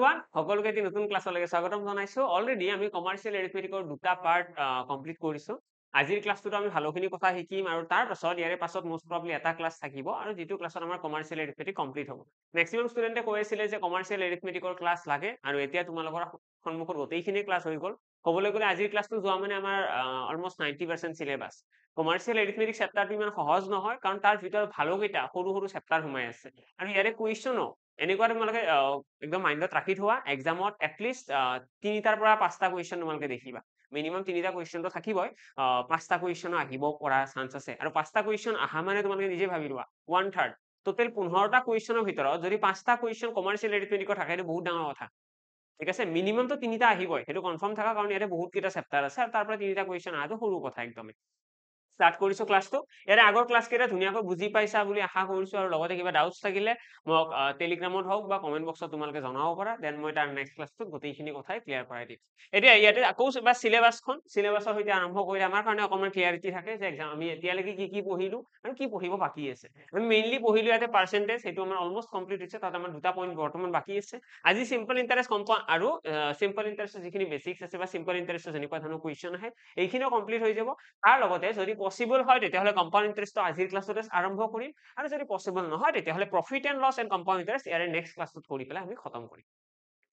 Everyone সকলোকে এটি নতুন ক্লাছলৈকে স্বাগতম জনাইছো অলৰেডি আমি কমাৰ্চিয়েল এৰিথমেটিকৰ দুটা পাৰ্ট কমপ্লিট কৰিছো আজিৰ ক্লাছটোত আমি ভালোখিনি কথা শিকিম আৰু তাৰ পাছত ইয়াৰে পাছত মোষ্ট প্ৰবলি এটা ক্লাছ থাকিব আৰু যেটো ক্লাছত আমাৰ কমাৰ্চিয়েল এৰিথমেটিক কমপ্লিট হ'ব মেক্সিমাম ষ্টুডেণ্টে কৈ আছিল যে কমাৰ্চিয়েল এৰিথমেটিকৰ ক্লাছ লাগে আৰু এতিয়া তোমালোকৰ সন্মুখত গোটেইখিনি ক্লাছ হৈ গ'ল ক'বলৈ গ'লে আজিৰ ক্লাছটো যোৱা মানে আমাৰ অলমোষ্ট 90% সিলেবাস কমাৰ্চিয়েল এৰিথমেটিক চেপ্টাৰটো ইমান সহজ নহয় কাৰণ তাৰ ভিতৰত ভালোকেইটা সৰু সৰু চেপ্টাৰ সোমাই আছে আৰু ইয়াৰে কুৱেশ্যনো এনেকুৱা তোমালোকে একদম মাইন্ডত ৰাখি থোৱা এক্সামত এটলিষ্ট 3টাৰ পৰা 5টা কুৱেশ্যন তোমালোকে দেখিবা মিনিমাম 3টা কুৱেশ্যন তো থাকিবই 5টা কুৱেশ্যন আহিব পৰা চান্স আছে আৰু 5টা কুৱেশ্যন আহা মানে তোমালোকে নিজে ভাবি লোৱা 1/3 টোটেল 15টা কুৱেশ্যনৰ ভিতৰত যদি 5টা কুৱেশ্যন কমাৰ্চিয়েল এৰিথমেটিকৰ থাকে সেইটো বহুত ডাঙৰ কথা ঠিক আছে মিনিমাম তো 3টা আহিবই সেইটো কনফাৰ্ম থাকা কাৰণ ইয়াতে বহুত কেইটা চেপ্টাৰ আছে আৰু তাৰ পৰা 3টা কুৱেশ্যন আহাটো সৰু কথা একদমই স্টাৰ্ট কৰিছো ক্লাছটো ইয়াৰে আগৰ ক্লাছ কেইটা ধুনীয়াকৈ বুজি পাইছা বুলি আশা কৰিছো আৰু লগতে কিবা ডাউটছ থাকিলে মোক টেলিগ্ৰামত হওক বা কমেন্ট বক্সত তোমালোকে জনাব পাৰা দেন মই তাৰ নেক্সট ক্লাছটো গোটেইখিনি কথাই ক্লিয়াৰ কৰাই দিম এতিয়া ইয়াতে আকৌ বা সিলেবাসৰ সৈতে আৰম্ভ কৰিলে আমাৰ কাৰণে অকমান ক্লিয়াৰিটি থাকে যে এক্সাম আমি এতিয়ালৈকে কি কি পঢ়িলো আৰু কি পঢ়িব বাকি আছে আমি মেইনলি পঢ়িলো ইয়াতে পাৰ্চেন্টেজ সেইটো আমাৰ অলমোষ্ট কমপ্লিট হৈছে তাত আমাৰ দুটা পইণ্ট বৰ্তমান বাকি আছে আজি সিম্পল ইন্টাৰেষ্ট আৰু সিম্পল ইন্টাৰেষ্ট যিখিনি বেসিক্স আছে বা সিম্পল ইন্টাৰেষ্ট যেনেকুৱা ধৰণৰ কুৱেশ্যন আহে এইখিনিও কমপ্লিট হৈ যাব তাৰ লগতে যদি পসিবল হয় তেতিয়াহলে কম্পাউণ্ড ইন্টাৰেষ্টটো আজিৰ ক্লাছতে আৰম্ভ কৰিম আৰু যদি পসিবল নহয় তেতিয়াহলে profit and loss and compound interest ইয়াৰে নেক্সট ক্লাছটোত কৰি পেলাই আমি খতম কৰিম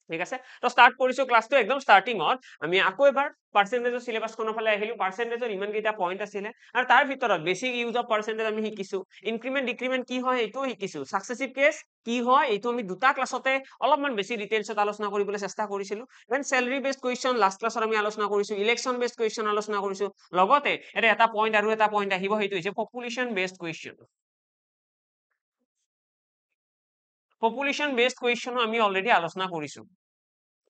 ঠিক আছে তো স্টাৰ্ট কৰিছো ক্লাছটো একদম স্টাৰ্টিংত আমি আকৌ এবাৰ পাৰ্সেন্টেজৰ সিলেবাসখনৰ ফালে আহিলো পাৰ্সেন্টেজৰ ইমান কেইটা পইণ্ট আছিলে আৰু তাৰ ভিতৰত বেসিক ইউজ অফ পাৰ্সেন্টেজ আমি শিকিছো ইনক্ৰিমেন্ট ডিক্ৰিমেন্ট কি হয় এইটো শিকিছো সাকসেসিভ কেস কি হয় এইটো আমি দুটা ক্লাছতে অলপমান বেছি ডিটেইলছত আলোচনা কৰিবলৈ চেষ্টা কৰিছিলো then salary based question last ক্লাছত আমি আলোচনা কৰিছো ইলেকশন বেসড কোৱেশ্চন আলোচনা কৰিছো লগতে এটা পইণ্ট আৰু এটা পইণ্ট আহিব সেইটো হৈছে population based question population based কোৱেশ্চনো আমি অলৰেডি আলোচনা কৰিছো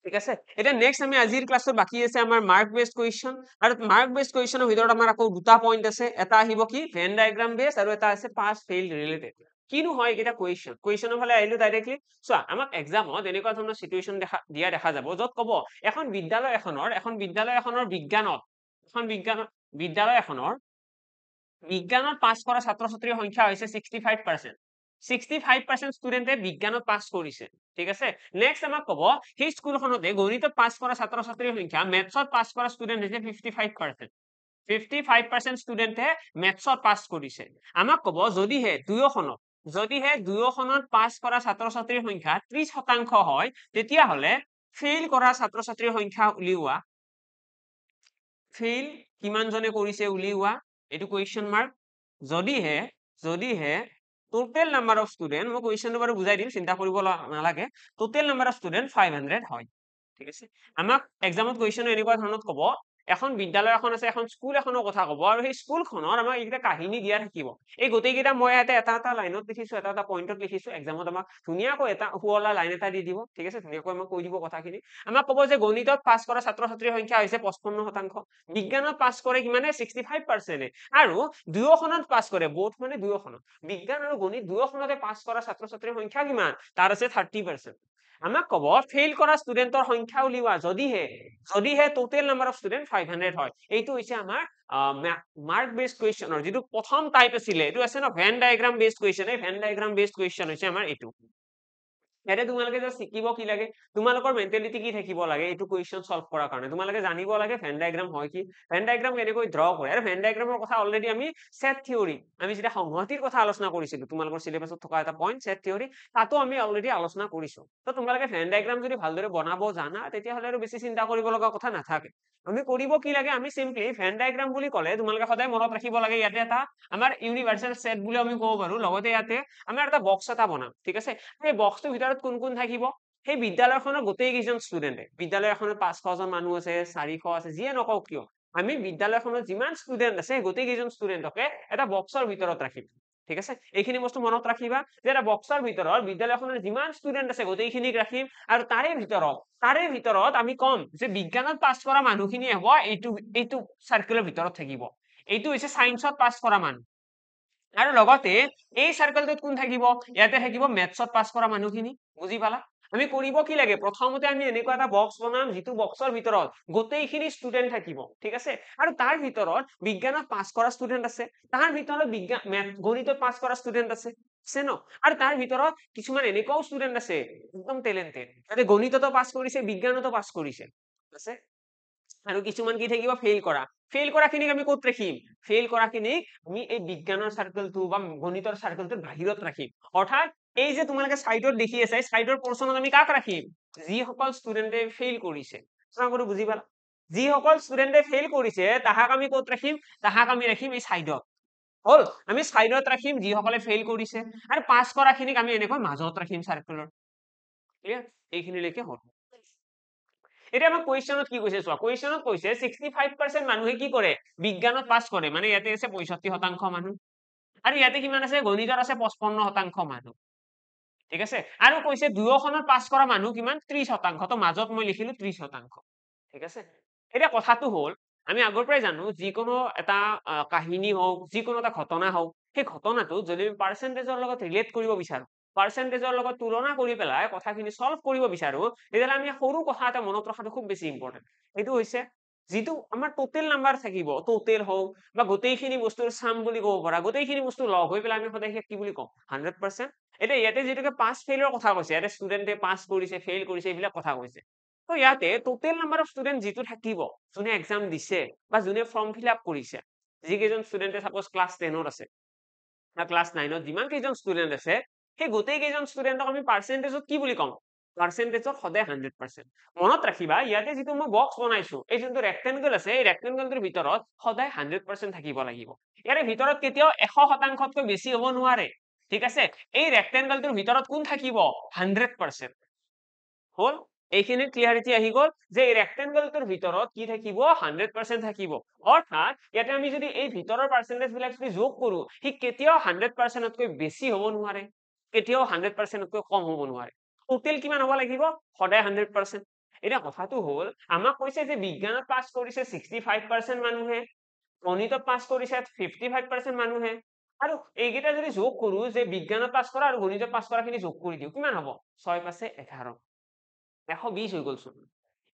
ঠিক আছে এটা নেক্সট আমি আজিৰ ক্লাছত বাকি আছে আমাৰ মাৰ্ক বেসড কোৱেশ্চন আৰু মাৰ্ক বেসড কোৱেশ্চনৰ ভিতৰত আমাৰ আকৌ দুটা পইণ্ট আছে এটা আহিব কি ভেন ডায়াগ্ৰাম বেস আৰু এটা আছে পাস ফেইল ৰিলেটেড কিনো হয় এটা কুৱেশ্যনৰ ফালে আহিলো ডাইৰেক্টলি চোৱা আমাক এক্সামত এনেকুৱা ধৰণৰ সিচুৱেশ্যন দেখা যাব য'ত ক'ব এখন বিদ্যালয় এখনৰ বিজ্ঞানত পাছ কৰা ছাত্ৰ ছাত্ৰীৰ সংখ্যা হৈছে 65% 65% ষ্টুডেন্টে বিজ্ঞানত পাছ কৰিছে ঠিক আছে নেক্সট আমাক ক'ব সেই স্কুলখনতে গণিতত পাছ কৰা ছাত্ৰ ছাত্ৰীৰ সংখ্যা মেথছত পাছ কৰা ষ্টুডেন্ট হৈছে 55% 55% ষ্টুডেন্টে মেথছত পাছ কৰিছে আমাক ক'ব যদিহে দুয়োখনত পাছ কৰা ছাত্ৰ ছাত্ৰীৰ সংখ্যা 30% হয় তেতিয়াহলে ফেইল কৰা ছাত্ৰ ছাত্ৰীৰ সংখ্যা উলিওৱা ফেইল কিমান জনে কৰিছে উলিওৱা এইটো কুৱেশ্যন মাৰ্ক যদিহে total number of student মই কুৱেশ্যনটো বাৰু বুজাই দিম চিন্তা কৰিব নালাগে total number of student 500 হয় ঠিক আছে আমাক এক্সামত কুৱেশ্যন এনেকুৱা ধৰণত ক'ব এখন বিদ্যালয় এখন আছে এখন স্কুল এখনৰ কথা ক'ব আৰু সেই স্কুলখনৰ আমাক এইটা কাহিনী দিয়া থাকিব এই গোটেইকেইটা মই এটা এটা লাইনত লিখিছো এটা পইণ্টত লিখিছো এক্সামত আমাক ধুনীয়াকৈ এটা শুৱলা লাইন এটা দি দিব ঠিক আছে ধুনীয়াকৈ আমাক কৈ দিব কথাখিনি আমাক ক'ব যে গণিতত পাছ কৰা ছাত্ৰ ছাত্ৰীৰ সংখ্যা হৈছে 55% বিজ্ঞানত পাছ কৰে কিমানে 65% আৰু দুয়োখনত পাছ কৰে বোথ মানে দুয়োখনত বিজ্ঞান আৰু গণিত দুয়োখনতে পাছ কৰা ছাত্ৰ ছাত্ৰীৰ সংখ্যা কিমান তাৰ আছে 30% আমাক ক'ব ফেইল কৰা ষ্টুডেন্টৰ সংখ্যা উলিওৱা যদিহে টোটেল নাম্বাৰ অফ ষ্টুডেন্ট 500 হয় এইটো হৈছে আমাৰ মাৰ্ক বেসড কুৱেশ্যনৰ যেটো প্ৰথম টাইপ আছিলে এইটো আছে ন ভেন ডায়াগ্ৰাম বেসড কুৱেশ্যন এই ভেন ডায়াগ্ৰাম বেসড কুৱেশ্যন হৈছে আমাৰ এইটো ইয়াতে তোমালোকে জাস্ট শিকিব কি লাগে তোমালোকৰ মেন্টালিটি কি থাকিব লাগে এইটো কুৱেশ্যন সলভ কৰাৰ কাৰণে তোমালোকে জানিব লাগে ভেন ডায়াগ্ৰাম হয় কি ভেন ডায়াগ্ৰাম কেনেকৈ ড্ৰ কৰে আৰু ভেন ডায়াগ্ৰামৰ কথা অলৰেডি আমি সেট থিওৰি আমি যেটা সংহতিৰ কথা আলোচনা কৰিছিলো তোমালোকৰ সিলেবাসত থকা এটা পইণ্ট সেট থিওৰি তাতো আমি অলৰেডি আলোচনা কৰিছো তো তোমালোকে ভেন ডায়াগ্ৰাম যদি ভালদৰে বনাব জানা তেতিয়াহলে আৰু বেছি চিন্তা কৰিব লগা কথা নাথাকে আমি কৰিব কি লাগে আমি সিম্পলি ভেন ডায়াগ্ৰাম বুলি ক'লে তোমালোকে সদায় মনত ৰাখিব লাগে ইয়াতে এটা আমাৰ ইউনিভাৰ্সাল সেট বুলি আমি ক'ব পাৰো লগতে ইয়াতে আমাৰ এটা বক্স এটা বনাম ঠিক আছে এই বক্সটোৰ ভিতৰত কোন থাকিব সেই বিদ্যালয়খনৰ গোটেই কেইজন ষ্টুডেন্টে বিদ্যালয় এখনত 500 জন মানুহ আছে 400 আছে যিয়ে নকওক কিয় আমি বিদ্যালয়খনত যিমান ষ্টুডেন্ট আছে গোটেই কেইজন ষ্টুডেন্টকে এটা বক্সৰ ভিতৰত ৰাখিম ঠিক আছে এইখিনি বস্তু মনত ৰাখিবা যে এটা বক্সৰ ভিতৰত বিদ্যালয়খনৰ যিমান ষ্টুডেন্ট আছে গোটেইখিনিক ৰাখিম আৰু তাৰে ভিতৰত আমি কম যে বিজ্ঞানত পাছ কৰা মানুহখিনি হ'ব এইটো সাৰ্কেলৰ ভিতৰত থাকিব এইটো হৈছে সায়েন্সত পাছ কৰা মানুহ আৰু লগতে এই সাৰ্কেলটোত কোন থাকিব ইয়াতে থাকিব মেথছত পাছ কৰা মানুহখিনি বুজি পালা আমি কৰিব কি লাগে প্ৰথমতে আমি এনেকুৱা এটা বক্স বনাম যিটো বক্সৰ ভিতৰত গোটেইখিনি ষ্টুডেন্ট থাকিব ঠিক আছে আৰু তাৰ ভিতৰত বিজ্ঞানত পাছ কৰা ষ্টুডেন্ট আছে তাৰ ভিতৰত গণিতত পাছ কৰা ষ্টুডেন্ট আছে আছে ন আৰু তাৰ ভিতৰত কিছুমান এনেকুৱাও ষ্টুডেন্ট আছে একদম টেলেণ্টেড তাতে গণিততো পাছ কৰিছে বিজ্ঞানতো পাছ কৰিছে আছে আৰু কিছুমান কি থাকিব ফেইল কৰা খিনিক আমি ক'ত ৰাখিম ফেইল কৰা খিনিক আমি এই বিজ্ঞানৰ চাৰ্কেলটো বা গণিতৰ চাৰ্কেলটোৰ বাহিৰত ৰাখিম অৰ্থাৎ এই যে তোমালোকে সাইডত দেখি আছে সাইডৰ পোৰশনত আমি কাক ৰাখিম যিসকল ষ্টুডেন্টে ফেইল কৰিছে তোমালোকে বুজি পালা যিসকল ষ্টুডেন্টে ফেইল কৰিছে তাহাক আমি ক'ত ৰাখিম তাহাক আমি ৰাখিম এই সাইডত হল আমি সাইডত ৰাখিম যিসকলে ফেইল কৰিছে আৰু পাছ কৰা খিনিক আমি এনেকৈ মাজত ৰাখিম সাৰ্কেলৰ ক্লিয়াৰ এইখিনিলৈকে হ'ল এতিয়া আমাক কুৱেশ্যনত কি কৈছে চোৱা কুৱেশ্যনত কৈছে 65% মানুহে কি কৰে বিজ্ঞানত পাছ কৰে মানে ইয়াতে আছে 65% মানুহ আৰু ইয়াতে কিমান আছে গণিতত আছে 55% মানুহ ঠিক আছে আৰু কৈছে দুয়োখনত পাছ কৰা মানুহ কিমান 30% তো মাজত মই লিখিলো 30% ঠিক আছে এতিয়া কথাটো হ'ল আমি আগৰ পৰাই জানো যিকোনো এটা কাহিনী হওক যিকোনো এটা ঘটনা হওক সেই ঘটনাটো যদি আমি পাৰ্চেন্টেজৰ লগত ৰিলেট কৰিব বিচাৰো পাৰ্চেন্টেজৰ লগত তুলনা কৰি পেলাই কথাখিনি সলভ কৰিব বিচাৰো তেতিয়াহ'লে আমি সৰু কথা এটা মনত ৰখাটো খুব বেছি ইম্পৰ্টেণ্ট এইটো হৈছে যিটো আমাৰ টোটেল নাম্বাৰ থাকিব টোটেল হওক বা গোটেইখিনি বস্তুৰ চাম বুলি ক'ব পাৰা গোটেইখিনি বস্তু লগ হৈ পেলাই আমি সদায় কি বুলি কওঁ 100% এতিয়া ইয়াতে যিটোকে পাছ ফেইলৰ কথা কৈছে ইয়াতে ষ্টুডেণ্টে পাছ কৰিছে ফেইল কৰিছে এইবিলাক কথা কৈছে তো ইয়াতে টোটেল নাম্বাৰ অফ ষ্টুডেণ্ট যিটো থাকিব যোনে এক্সাম দিছে বা যোনে ফৰ্ম ফিল আপ কৰিছে যিকেইজন ষ্টুডেণ্টে সাপোজ ক্লাছ 10ত আছে বা ক্লাছ 9ত যিমান কেইজন ষ্টুডেণ্ট আছে সেই গোটেই কেইজন ষ্টুডেণ্টক আমি পাৰ্চেন্টেজত কি বুলি কওঁ পাৰ্চেন্টেজত সদায় 100% মনত ৰাখিবা ইয়াতে যিটো মই বক্স বনাইছো এই যোনটো ৰেক্টেংগল আছে এই ৰেক্টেংগলটোৰ ভিতৰত সদায় 100% থাকিব লাগিব ইয়াৰে ভিতৰত কেতিয়াও 100%তকৈ বেছি হ'ব নোৱাৰে ঠিক আছে এই ৰেক্টেংগলটোৰ ভিতৰত কোন থাকিব 100% হল এইখিনি ক্লিয়াৰিটি আহি গ'ল যে এই ৰেক্টেংগলটোৰ ভিতৰত কি থাকিব 100% থাকিব অৰ্থাৎ ইয়াতে আমি যদি এই ভিতৰৰ পাৰ্চেন্টেজ বিলাক যদি যোগ কৰো সি কেতিয়াও 100%তকৈ বেছি হ'ব নোৱাৰে কেতিয়াও 100%তকৈ কম হ'ব নোৱাৰে টোটেল কিমান হ'ব লাগিব সদায় 100% এতিয়া কথাটো হ'ল আমাক কৈছে যে বিজ্ঞানত পাছ কৰিছে 65% মানুহে গণিতত পাছ কৰিছে 55% মানুহে আৰু এইকেইটা যদি যোগ কৰো যে বিজ্ঞানত পাছ কৰা আৰু গণিতত পাছ কৰা খিনি যোগ কৰি দিও কিমান হ'ব 6 + 5 = 11 120 হৈ গ'ল চোন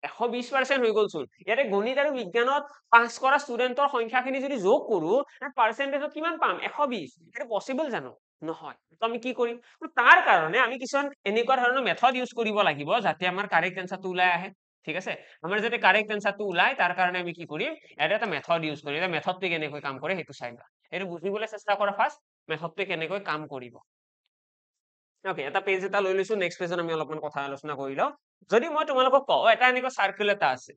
120% হৈ গ'ল চোন ইয়াতে গণিত আৰু বিজ্ঞানত পাছ কৰা ষ্টুডেন্টৰ সংখ্যাখিনি যদি যোগ কৰো পাৰ্চেন্টেজত কিমান পাম 120 এটা পসিবল জানো নহয় তো আমি কি কৰিম তাৰ কাৰণে আমি কিছুমান এনেকুৱা ধৰণৰ মেথড ইউজ কৰিব লাগিব যাতে আমাৰ কাৰেক্ট এনসাৰটো ওলাই আহে ঠিক আছে আমাৰ যাতে কাৰেক্ট এনসাৰটো ওলাই তাৰ কাৰণে আমি কি কৰিম এটা এটা মেথড ইউজ কৰিম এটা মেথডটো কেনেকৈ কাম কৰে সেইটো চাইবা এইটো বুজিবলৈ চেষ্টা কৰা ফাৰ্ষ্ট মেথডটো কেনেকৈ কাম কৰিব ওকে এটা পেজ এটা লৈ লৈছো নেক্সট পেজত আমি অলপমান কথা আলোচনা কৰি লওঁ যদি মই তোমালোকক কওঁ এটা এনেকুৱা সাৰ্কেল এটা আছে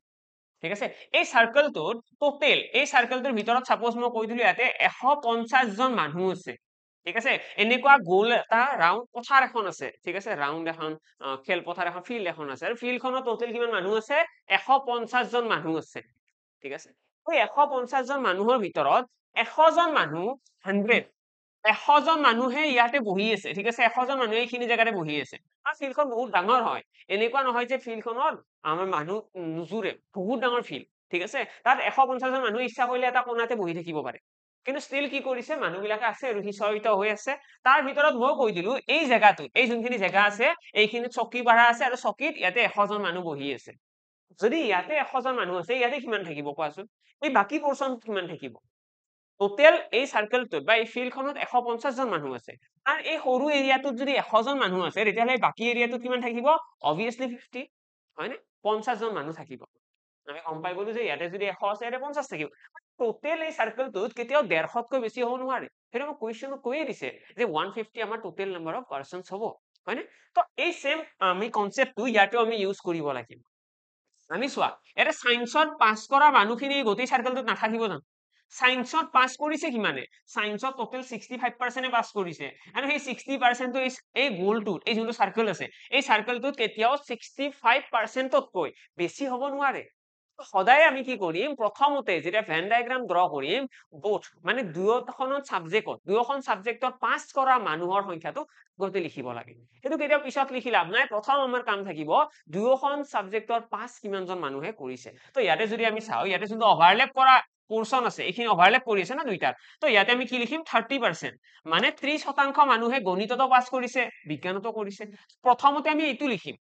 ঠিক আছে এই সাৰ্কেলটোৰ টোটেল এই সাৰ্কেলটোৰ ভিতৰত সাপোজ মই কৈ দিলো ইয়াতে 150 জন মানুহ আছে ঠিক আছে এনেকুৱা গোল এটা ৰাউন্ড পথাৰ এখন আছে ঠিক আছে ৰাউন্ড এখন খেল পথাৰ এখন ফিল্ড এখন আছে আৰু ফিল্ডখনত টোটেল কিমান মানুহ আছে 150 জন মানুহ আছে ঠিক আছে ওই 150 জন মানুহৰ ভিতৰত 100 জন মানুহ 100 100 জন মানুহে ইয়াতে বহি আছে ঠিক আছে 100 জন মানুহে এইখিনি জায়গাতে বহি আছে আৰু ফিল্ডখন বহুত ডাঙৰ হয় এনেকুৱা নহয় যে ফিল্ডখনত আমাৰ মানুহ নুজুৰে বহুত ডাঙৰ ফিল্ড ঠিক আছে তাত 150 জন মানুহ ইচ্ছা কৰিলে এটা কোণাতে বহি থাকিব পাৰে কিন্তু ষ্টিল কি কৰিছে মানুহবিলাকে আছে আৰু হিচাৰিত হৈ আছে তাৰ ভিতৰত মই কৈ দিলো এই জায়গাটো এই যোনখিনি জায়গা আছে এইখিনি চকী বাঢ়া আছে আৰু চকীত ইয়াতে 100 জন মানুহ বহি আছে যদি ইয়াতে 100 জন মানুহ আছে ইয়াতে কিমান থাকিব কোৱাচোন এই বাকি পোৰশন কিমান থাকিব টোটেল এই সাৰ্কেলটোত বা এই ফিল্ডখনত 150 জন মানুহ আছে আৰু এই সৰু এৰিয়াটোত যদি 100 জন মানুহ আছে তেতিয়াহ'লে বাকি এৰিয়াটোত কিমান থাকিব অবভিয়াসলি 50 হয়নে 50 জন মানুহ থাকিব আমি গম পাই গলো যে ইয়াতে যদি 100 আছে ইয়াতে 50 থাকিব টোটেল এই সাৰ্কেলটোত কেতিয়াও 150তকৈ বেছি হ'ব নোৱাৰে সেইটো মই কুৱেশ্যনত কৈয়ে দিছে যে 150 আমাৰ টোটেল নাম্বাৰ অফ পাৰ্সনস হ'ব হয়নে তো এই সেম আমি কনসেপ্টটো ইয়াতেও আমি ইউজ কৰিব লাগিব আমি চোৱা এটা সায়েন্সত পাছ কৰা মানুহখিনি গোটেই সাৰ্কেলটোত নাথাকিব জানো সায়েন্সত পাছ কৰিছে কিমানে সায়েন্সত টোটেল 65% পাছ কৰিছে আৰু সেই 60%টো এই গোলটোত এই যোনটো সাৰ্কেল আছে এই সাৰ্কেলটোত কেতিয়াও 65%তকৈ বেছি হ'ব নোৱাৰে সদায় আমি কি কৰিম প্ৰথমতে যেতিয়া ভেন ডায়াগ্ৰাম ড্ৰ কৰিম বোথ মানে দুয়োখন সাবজেক্টত পাছ কৰা মানুহৰ সংখ্যাটো গতে লিখিব লাগে সেইটো কেতিয়াও পিছত লিখি লাভ নাই প্ৰথম আমাৰ কাম থাকিব দুয়োখন সাবজেক্টৰ পাছ কিমানজন মানুহে কৰিছে তো ইয়াতে যদি আমি চাও ইয়াতে যোনটো ওভাৰলেপ কৰা পোৰশন আছে এইখিনি ওভাৰলেপ কৰি আছে না দুইটাৰ তো ইয়াতে আমি কি লিখিম 30% মানে 30% মানুহে গণিততো পাছ কৰিছে বিজ্ঞানতো কৰিছে প্ৰথমতে আমি এইটো লিখিম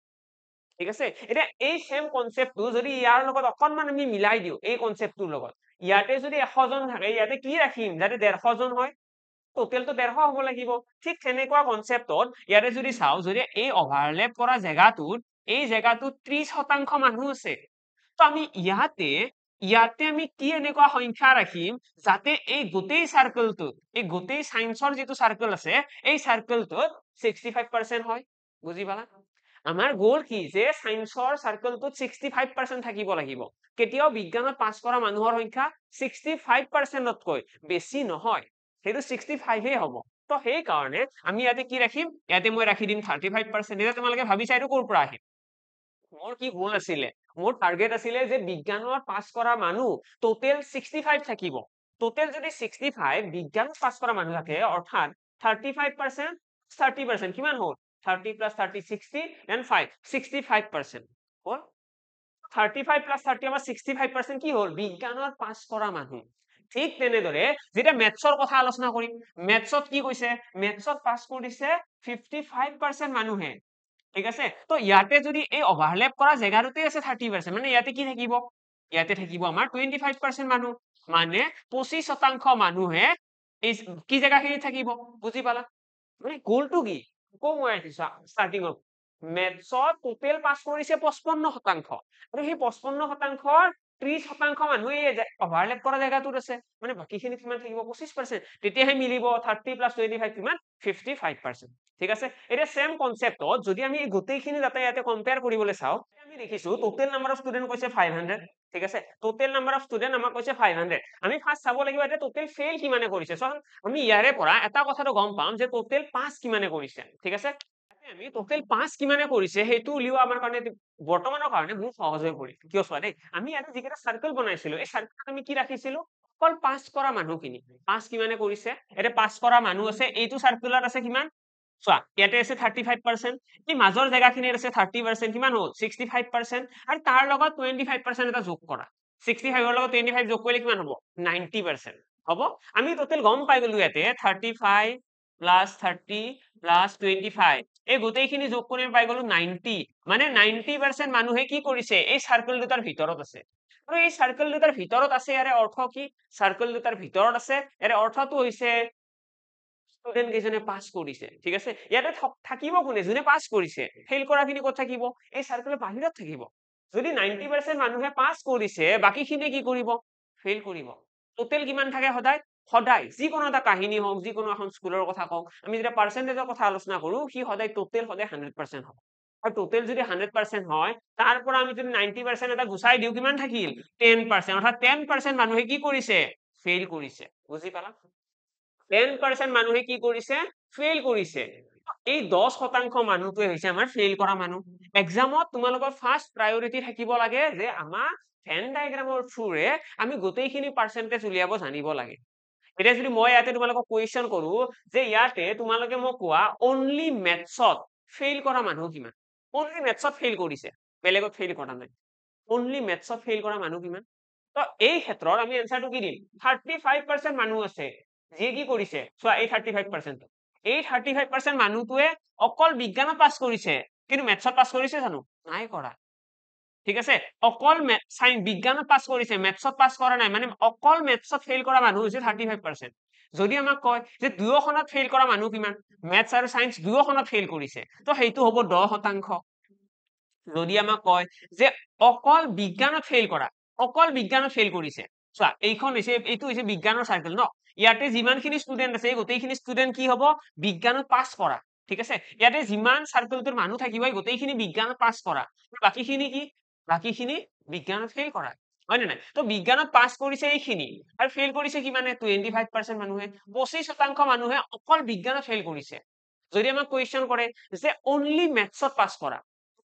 ঠিক আছে এটা এই সেম কনসেপ্টটো যদি ইয়াৰ লগত অকনমান আমি মিলাই দিও এই কনসেপ্টটোৰ লগত ইয়াতে যদি 100 জন থাকে ইয়াতে কি ৰাখিম যাতে 150 জন হয় টোটেলটো 150 হ'ব লাগিব ঠিক তেনেকুৱা কনসেপ্টত ইয়াৰে যদি চাও যদি এই ওভাৰলেপ কৰা জায়গাটোত এই জায়গাটোত 30% মানুহ আছে তো আমি ইয়াতে আমি কি এনেকুৱা সংখ্যা ৰাখিম যাতে এই গোটেই সাৰ্কেলটোত এই গোটেই সায়েন্সৰ যেটো সাৰ্কেল আছে এই সাৰ্কেলটোত 65% হয় বুজি পালা আমাৰ গোল কি যে সায়েন্সৰ সাৰ্কেলটোত 65% থাকিব লাগিব কেতিয়াও বিজ্ঞানত পাছ কৰা মানুহৰ সংখ্যা 65% তকৈ বেছি নহয় সেইটো 65 হে হ'ব তো সেই কাৰণে আমি ইয়াতে কি ৰাখিম ইয়াতে মই ৰাখি দিম 35% এটা তোমালোকে ভাবিছা এইটো ক'ৰ পৰা আহিল মোৰ কি গোল আছিলে মোৰ টাৰ্গেট আছিলে যে বিজ্ঞানত পাছ কৰা মানুহ টোটেল 65 থাকিব টোটেল যদি 65 বিজ্ঞানত পাছ কৰা মানুহ থাকে অৰ্থাৎ 35% 30% কিমান হ'ল 30 plus 30 60 and 5 65% হ'ল 35 plus 30 আমাৰ 65% কি হ'ল বিজ্ঞানত পাছ কৰা মানুহ ঠিক তেনেদৰে যেতিয়া মেথছৰ কথা আলোচনা কৰিম মেথছত কি কৈছে মেথছত পাছ কৰিছে 55% মানুহে ঠিক আছে তো ইয়াতে যদি এই ওভাৰলেপ কৰা জায়গাটোতে আছে 30% মানে ইয়াতে কি থাকিব ইয়াতে থাকিব আমাৰ 25% মানুহ মানে 25% মানুহে এই কি জায়গাখিনি থাকিব বুজি পালা মানে গোলটো কি কো মই আহিছো স্টাৰ্টিংত মেথছত টোটেল পাছ কৰিছে 55% আৰু সেই 55%ৰ 30% মানুহ এই ওভাৰলেপ কৰা জায়গাটোত আছে মানে বাকিখিনি কিমান থাকিব 25% তেতিয়াহে মিলিব 30 plus 25 কিমান 55% ঠিক আছে এটা সেম কনসেপ্টত যদি আমি গোটেইখিনি যাতে ইয়াতে কম্পেয়াৰ কৰিবলৈ চাও আমি দেখিছো টোটেল নাম্বাৰ অফ ষ্টুডেন্ট কৈছে 500 ঠিক আছে টোটেল নাম্বাৰ অফ ষ্টুডেন্ট আমাক কৈছে 500 আমি ফাৰ্স্ট চাব লাগিব এটা টোটেল ফেইল কিমানে কৰিছে সো আমি ইয়াৰে পৰা এটা কথাটো গম পাম যে টোটেল পাস কিমানে কৰিছে ঠিক আছে আমি টোটেল 5 কিমানে কৰিছে সেইটো উলিওৱা আমাৰ কাৰণে বৰ্তমানৰ কাৰণে বহুত সহজ হৈ পৰিল কিয় চোৱা দেই আমি ইয়াতে যিকেইটা সাৰ্কেল বনাইছিলো এই সাৰ্কেলত আমি কি ৰাখিছিলো অকল পাস কৰা মানুহখিনি পাস কিমানে কৰিছে এটা পাস কৰা মানুহ আছে এইটো সাৰ্কেলত আছে কিমান চোৱা ইয়াতে আছে 35% এই মাজৰ জায়গাখিনিত আছে 30% কিমান হ'ল 65% আৰু তাৰ লগত 25% এটা যোগ কৰা 65 ৰ লগত 25 যোগ কৰিলে কিমান হ'ব 90% হ'ব আমি টোটেল গম পাই গলো ইয়াতে 35 plus 30 plus 25 এই গোটেইখিনি যোগ কৰি পাই গলো 90 মানে 90% মানুহে কি কৰিছে এই সাৰ্কেল দুটাৰ ভিতৰত আছে আৰু এই সাৰ্কেল দুটাৰ ভিতৰত আছে ইয়াৰে অৰ্থ কি সাৰ্কেল দুটাৰ ভিতৰত আছে ইয়াৰে অৰ্থটো হৈছে স্টুডেন্ট কেজনে পাস কৰিছে ঠিক আছে ইয়াতে থাকিব কোনে যোনে পাস কৰিছে ফেইল কৰাখিনি ক'ত থাকিব এই সাৰ্কেলৰ বাহিৰত থাকিব যদি 90% মানুহে পাস কৰিছে বাকিখিনি কি কৰিব ফেইল কৰিব টোটেল কিমান থাকে সদায় সদায় যিকোনো এটা কাহিনী হওক যিকোনো এখন স্কুলৰ কথা কওক আমি যেতিয়া পাৰ্সেন্টেজৰ কথা আলোচনা কৰো সি সদায় টোটেল সদায় 100% হ'ব আৰু টোটেল যদি 100% হয় তাৰ পৰা আমি যদি 90% এটা গুচাই দিও কিমান থাকিল 10% অৰ্থাৎ 10% মানুহে কি কৰিছে ফেইল কৰিছে বুজি পালা 10% মানুহে কি কৰিছে ফেইল কৰিছে এই 10% মানুহটোৱে হৈছে আমাৰ ফেইল কৰা মানুহ এক্সামত তোমালোকৰ ফাৰ্স্ট প্ৰায়োৰিটি থাকিব লাগে যে আমাৰ ভেন ডায়াগ্ৰামৰ থ্ৰুৰে আমি গোটেইখিনি পাৰ্সেন্টেজ উলিয়াব জানিব লাগে এতিয়া যদি মই ইয়াতে তোমালোকক কুৱেশ্যন কৰো যে ইয়াতে তোমালোকে মোক কোৱা অনলি মেথছত ফেইল কৰা মানুহ কিমান অনলি মেথছত ফেইল কৰিছে বেলেগত ফেইল কৰা নাই অনলি মেথছত ফেইল কৰা মানুহ কিমান তো এই ক্ষেত্ৰত আমি এনসাৰটো কি দিম 35% মানুহ আছে যিয়ে কি কৰিছে চোৱা এই 35% এই 35% মানুহটোৱে অকল বিজ্ঞানত পাস কৰিছে কিন্তু মেথছত পাস কৰিছে জানো নাই কৰা ঠিক আছে অকল বিজ্ঞানত পাস কৰিছে মেথছত পাস কৰা নাই মানে অকল মেথছত ফেইল কৰা মানুহ হৈছে 35% যদি আমাক কয় যে দুয়োখনত ফেইল কৰা মানুহ কিমান মেথছ আৰু সায়েন্স দুয়োখনত ফেইল কৰিছে তো সেইটো হ'ব 10% যদি আমাক কয় যে অকল বিজ্ঞানত ফেইল কৰা অকল বিজ্ঞানত ফেইল কৰিছে চোৱা এইখন হৈছে এইটো হৈছে বিজ্ঞানৰ সার্কেল ন ইয়াতে যিমানখিনি ষ্টুডেন্ট আছে গোটেইখিনি ষ্টুডেন্ট কি হ'ব বিজ্ঞানত পাস কৰা ঠিক আছে ইয়াতে যিমান সাৰ্কেলটোৰ মানুহ থাকিব গোটেইখিনি বিজ্ঞানত পাস কৰা বাকিখিনি কি বাকিখিনি বিজ্ঞানত ফেইল কৰা হয় নে নাই তো বিজ্ঞানত পাস কৰিছে এইখিনি আৰু ফেইল কৰিছে কিমানে 25% মানুহে 25% মানুহে অকল বিজ্ঞানত ফেইল কৰিছে যদি আমাক কুৱেশ্যন কৰে যে অনলি মেথছত পাস কৰা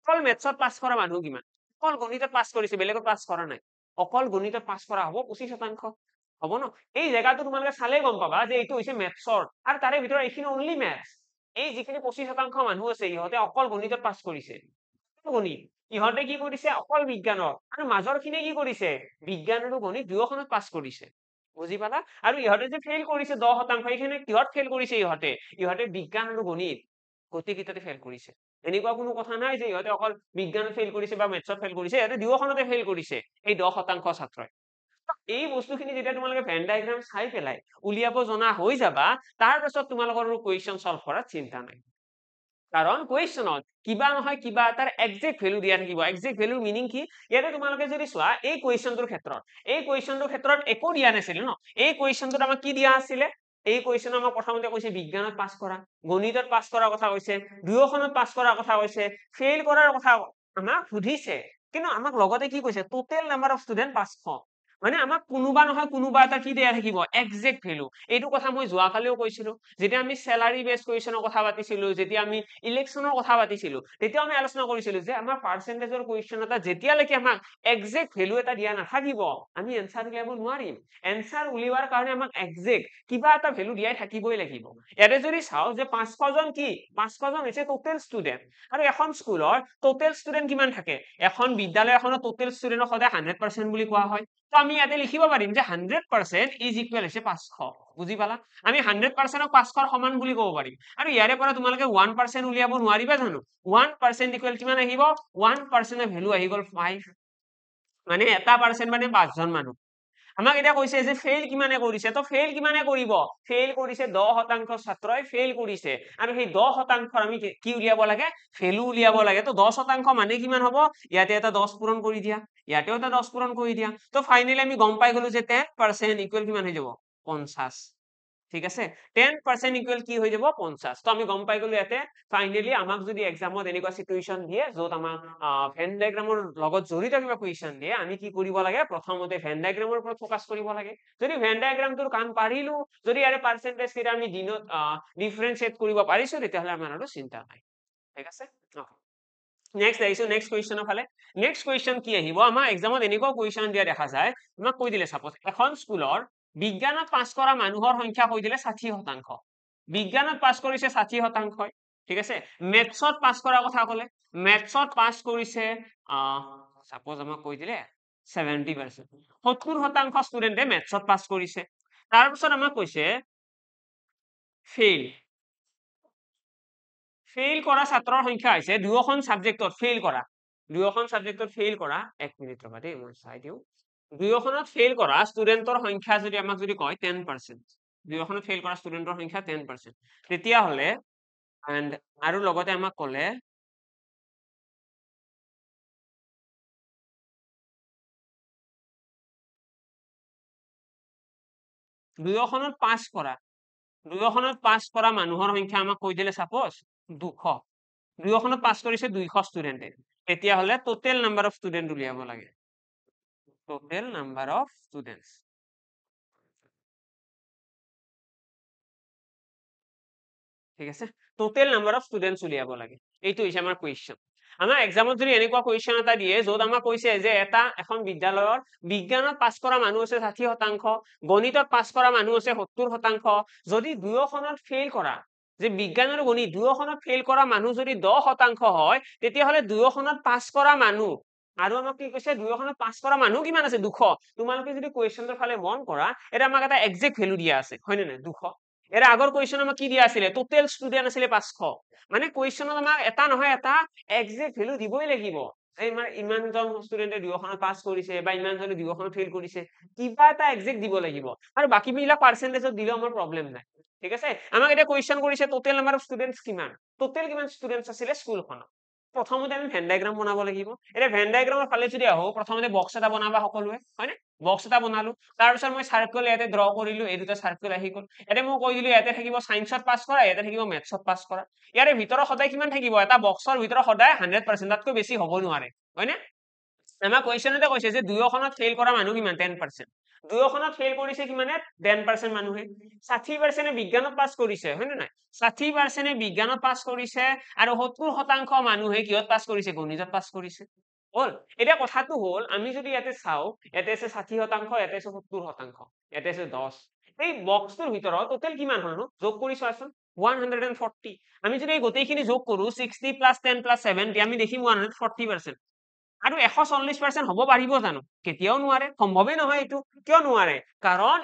অকল মেথছত পাস কৰা মানুহ কিমান অকল গণিতত পাস কৰিছে বেলেগত পাস কৰা নাই অকল গণিতত পাস কৰা হ'ব 25% হ'ব ন এই জায়গাটো তোমালোকে চালে গম পাবা যে এইটো হৈছে মেথছৰ আৰু তাৰে ভিতৰত এইখিনি অনলি মেথছ এই যিখিনি 25% মানুহ আছে ইহঁতে অকল গণিতত পাস কৰিছে গণিত ইহঁতে কি কৰিছে অকল বিজ্ঞানৰ আৰু মাজৰ খিনি কি কৰিছে বিজ্ঞান আৰু গণিত দুয়োখনত পাস কৰিছে বুজি পালা আৰু ইহঁতে যে ফেইল কৰিছে 10% এইখিনি কিহত ফেইল কৰিছে ইহঁতে বিজ্ঞান আৰু গণিত গোটেইকেইটাতে ফেইল কৰিছে এনেকুৱা কোনো কথা নাই যে ইহঁতে অকল বিজ্ঞানত ফেইল কৰিছে বা মেথছত ফেইল কৰিছে ইহঁতে দুয়োখনতে ফেইল কৰিছে এই 10% ছাত্ৰই এই বস্তুখিনি যেতিয়া তোমালোকে ভেন ডায়াগ্ৰাম চাই পেলাই উলিয়াব জনা হৈ যাবা, তাৰ পাছত তোমালোকৰ কুৱেশ্যন সলভ কৰাত চিন্তা নাই। কাৰণ কুৱেশ্যনত কিবা নহয় কিবা এটাৰ একজেক্ট ভেলু দিয়া থাকিব। একজেক্ট ভেলুৰ মিনিং কি? ইয়াতে তোমালোকে যদি চোৱা এই কুৱেশ্যনটোৰ ক্ষেত্ৰত একো দিয়া নাছিল ন। এই কুৱেশ্যনটোত আমাক কি দিয়া আছিলে? এই কুৱেশ্যন আমাক প্ৰথমতে কৈছে বিজ্ঞানত পাছ কৰা, গণিতত পাছ কৰাৰ কথা কৈছে, দুয়োখনত পাছ কৰাৰ কথা কৈছে, ফেইল কৰাৰ কথা আমাক সুধিছে। কিন্তু আমাক লগতে কি কৈছে? Total number of student 500। মানে আমাক কোনোবা নহয় কোনোবা এটা কি দিয়া থাকিব? Exact value. এইটো কথা মই যোৱাকালিও কৈছিলো, যেতিয়া আমি চেলাৰী বেছ কুৱেশ্যনৰ কথা পাতিছিলো, যেতিয়া আমি ইলেকশ্যনৰ কথা পাতিছিলো, তেতিয়া আমি আলোচনা কৰিছিলো যে আমাৰ পাৰ্চেন্টেজৰ কুৱেশ্যন এটা যেতিয়ালৈকে আমাক একজেক্ট ভেলু এটা দিয়া নাথাকিব, আমি এনসাৰ উলিয়াব নোৱাৰিম। এনসাৰ উলিওৱাৰ কাৰণে আমাক একজেক্ট কিবা এটা ভেলু দিয়াই থাকিবই লাগিব। ইয়াতে যদি চাও যে 500 জন কি? 500 জন হৈছে টোটেল ষ্টুডেণ্ট। আৰু এখন স্কুলৰ টোটেল ষ্টুডেণ্ট কিমান থাকে? এখন বিদ্যালয় এখনৰ টোটেল ষ্টুডেণ্টক সদায় 100% বুলি কোৱা হয়। তো আমি ইয়াতে লিখিব পাৰিম যে 100% ইজ ইকুৱেল হৈছে 500। বুজি পালা? আমি 100%ক 500ৰ সমান বুলি ক'ব পাৰিম। আৰু ইয়াৰে পৰা তোমালোকে 1% উলিয়াব নোৱাৰিবা জানো? 1% ইকুৱেল কিমান আহিব? 1%ৰ ভেলু আহি গ'ল 5। মানে এটা পাৰ্চেন্ট মানে 5 জন মানুহ। আমাক এতিয়া কৈছে যে ফেইল কিমানে কৰিছে? তো ফেইল কিমানে কৰিব? ফেইল কৰিছে 10% ছাত্ৰই ফেইল কৰিছে। আৰু সেই 10%ৰ আমি কি উলিয়াব লাগে? ভেলু উলিয়াব লাগে। তো 10% মানে কিমান হ'ব? ইয়াতে এটা 10 পূৰণ কৰি দিয়া, ইয়াতেও এটা 10 পূৰণ কৰি দিয়া। তো ফাইনেলি আমি গম পাই গলো যে 10% ইকুৱেল কিমান হৈ যাব? 50। ঠিক আছে? 10% ইকুৱেল কি হৈ যাব? 50। তো আমি গম পাই গলো ইয়াতে ফাইনেলি আমাক যদি এক্সামত এনেকুৱা সিচুৱেশ্যন দিয়ে য'ত আমাক ভেন ডায়াগ্ৰামৰ লগত জড়িত কিবা কুৱেশ্যন দিয়ে, আমি কি কৰিব লাগে? প্ৰথমতে ভেন ডায়াগ্ৰামৰ ওপৰত ফকাস কৰিব লাগে। যদি ভেন ডায়াগ্ৰামটোৰ কাম পাৰিলো, যদি ইয়াৰে পাৰ্চেন্টেজ কেইটা আমি দিনত ডিফাৰেন্সিয়েট কৰিব পাৰিছো, তেতিয়াহ'লে আমাৰ আৰু চিন্তা নাই। ঠিক আছে? নেক্সট আহিছো নেক্সট কুৱেশ্যনৰ ফালে। নেক্সট কুৱেশ্যন কি আহিব? আমাৰ এক্সামত এনেকুৱা কুৱেশ্যন দিয়া দেখা যায়, আমাক কৈ দিলে সাপোজ এখন স্কুলৰ বিজ্ঞানত পাছ কৰা মানুহৰ সংখ্যা কৈ দিলে 60%। বিজ্ঞানত পাছ কৰিছে 60%। ঠিক আছে? মেথছত পাছ কৰাৰ কথা ক'লে, মেথছত পাছ কৰিছে সাপোজ আমাক কৈ দিলে 70%। 70% ষ্টুডেণ্টে মেথছত পাছ কৰিছে। তাৰপিছত আমাক কৈছে ফেইল কৰা ছাত্ৰৰ সংখ্যা হৈছে দুয়োখন ছাবজেক্টত ফেইল কৰা। দুয়োখন ছাবজেক্টত ফেইল কৰা, এক মিনিট ৰবা দেই মই চাই দিওঁ। দুয়োখনত ফেইল কৰা ষ্টুডেণ্টৰ সংখ্যা যদি আমাক যদি কয় 10%, দুয়োখনত ফেইল কৰা ষ্টুডেণ্টৰ সংখ্যা 10%, তেতিয়াহ'লে আৰু লগতে আমাক ক'লে দুয়োখনত পাছ কৰা মানুহৰ সংখ্যা আমাক কৈ দিলে সাপোজ 200। দুয়োখনত পাছ কৰিছে 200 ষ্টুডেণ্টে। তেতিয়াহ'লে টোটেল নাম্বাৰ অফ ষ্টুডেণ্ট উলিয়াব লাগে। Total number of students. ঠিক আছে? টোটেল নাম্বাৰ অফ ষ্টুডেণ্টছ উলিয়াব লাগে। এইটো হৈছে আমাৰ কুৱেশ্যন। আমাৰ এক্সামত যদি এনেকুৱা কুৱেশ্যন এটা দিয়ে য'ত আমাক কৈছে যে এখন বিদ্যালয়ৰ বিজ্ঞানত পাছ কৰা মানুহ আছে 60%, গণিতত পাছ কৰা মানুহ আছে 70%, যদি দুয়োখনত ফেইল কৰা, যে বিজ্ঞান আৰু গণিত দুয়োখনত ফেইল কৰা মানুহ যদি 10% হয়, তেতিয়াহ'লে দুয়োখনত পাছ কৰা মানুহ, আৰু আমাক কি কৈছে? দুয়োখনত পাছ কৰা মানুহ কিমান আছে? 200। তোমালোকে যদি কুৱেশ্যনটোৰ ফালে মন কৰা, এটা আমাক এটা একজেক্ট ভেলু দিয়া আছে, হয় নে নাই? 200। এর আগৰ কুৱেশ্যন আমাক কি দিয়া আছিলে? টোটেল ষ্টুডেণ্ট আছিলে 500। মানে কুৱেশ্যনত আমাক এটা নহয় এটা একজেক্ট ভেলু দিবই লাগিব। ইমানজন ষ্টুডেণ্টে দুয়োখনত পাছ কৰিছে বা ইমানজনে দুয়োখনত ফেইল কৰিছে, কিবা এটা একজেক্ট দিব লাগিব। আৰু বাকীবিলাক পাৰ্চেন্টেজত দিলেও আমাৰ প্ৰব্লেম নাই। ঠিক আছে? আমাক এতিয়া কুৱেশ্যন কৰিছে টোটেল নাম্বাৰ অফ ষ্টুডেণ্টছ কিমান? টোটেল কিমান ষ্টুডেণ্টছ আছিলে স্কুলখনত? প্ৰথমতে আমি ভেন ডায়াগ্ৰাম বনাব লাগিব। এতিয়া ভেন ডায়াগ্ৰামৰ ফালে যদি আহো, প্ৰথমতে বক্স এটা বনাবা সকলোৱে, হয়নে? বক্স এটা বনালো, তাৰপিছত মই চাৰ্কেল ইয়াতে ড্ৰ কৰিলো, এই দুটা চাৰ্কেল আহি গ'ল। ইয়াতে মই কৈ দিলো ইয়াতে থাকিব সায়েন্সত পাছ কৰা, ইয়াতে থাকিব মেথছত পাছ কৰা। ইয়াৰে ভিতৰত সদায় কিমান থাকিব? এটা বক্সৰ ভিতৰত সদায় 100%, তাতকৈ বেছি হ'ব নোৱাৰে, হয়নে? আমাৰ কুৱেশ্যনতে কৈছে যে দুয়োখনত ফেইল কৰা মানুহ কিমান? 10%। দুয়োখনত ফেইল কৰিছে কিমানে? 10% মানুহে। 60% বিজ্ঞানত পাছ কৰিছে, হয় নে নাই? 60% বিজ্ঞানত পাছ কৰিছে, আৰু 70% মানুহে কিহত পাছ কৰিছে? গণিতত পাছ কৰিছে। হ'ল? এতিয়া কথাটো হ'ল, আমি যদি ইয়াতে চাও, ইয়াতে আছে 60%, ইয়াতে আছে 70%, ইয়াতে আছে 10। এই বক্সটোৰ ভিতৰত টোটেল কিমান হ'ল নো? যোগ কৰি চোৱাচোন। 140। আমি যদি এই গোটেইখিনি যোগ কৰো, 60 + 10 + 70, আমি দেখিম 140%। আৰু 140% হ'ব পাৰিব জানো? কেতিয়াও নোৱাৰে, সম্ভৱেই নহয় এইটো। কিয় নোৱাৰে? কাৰণ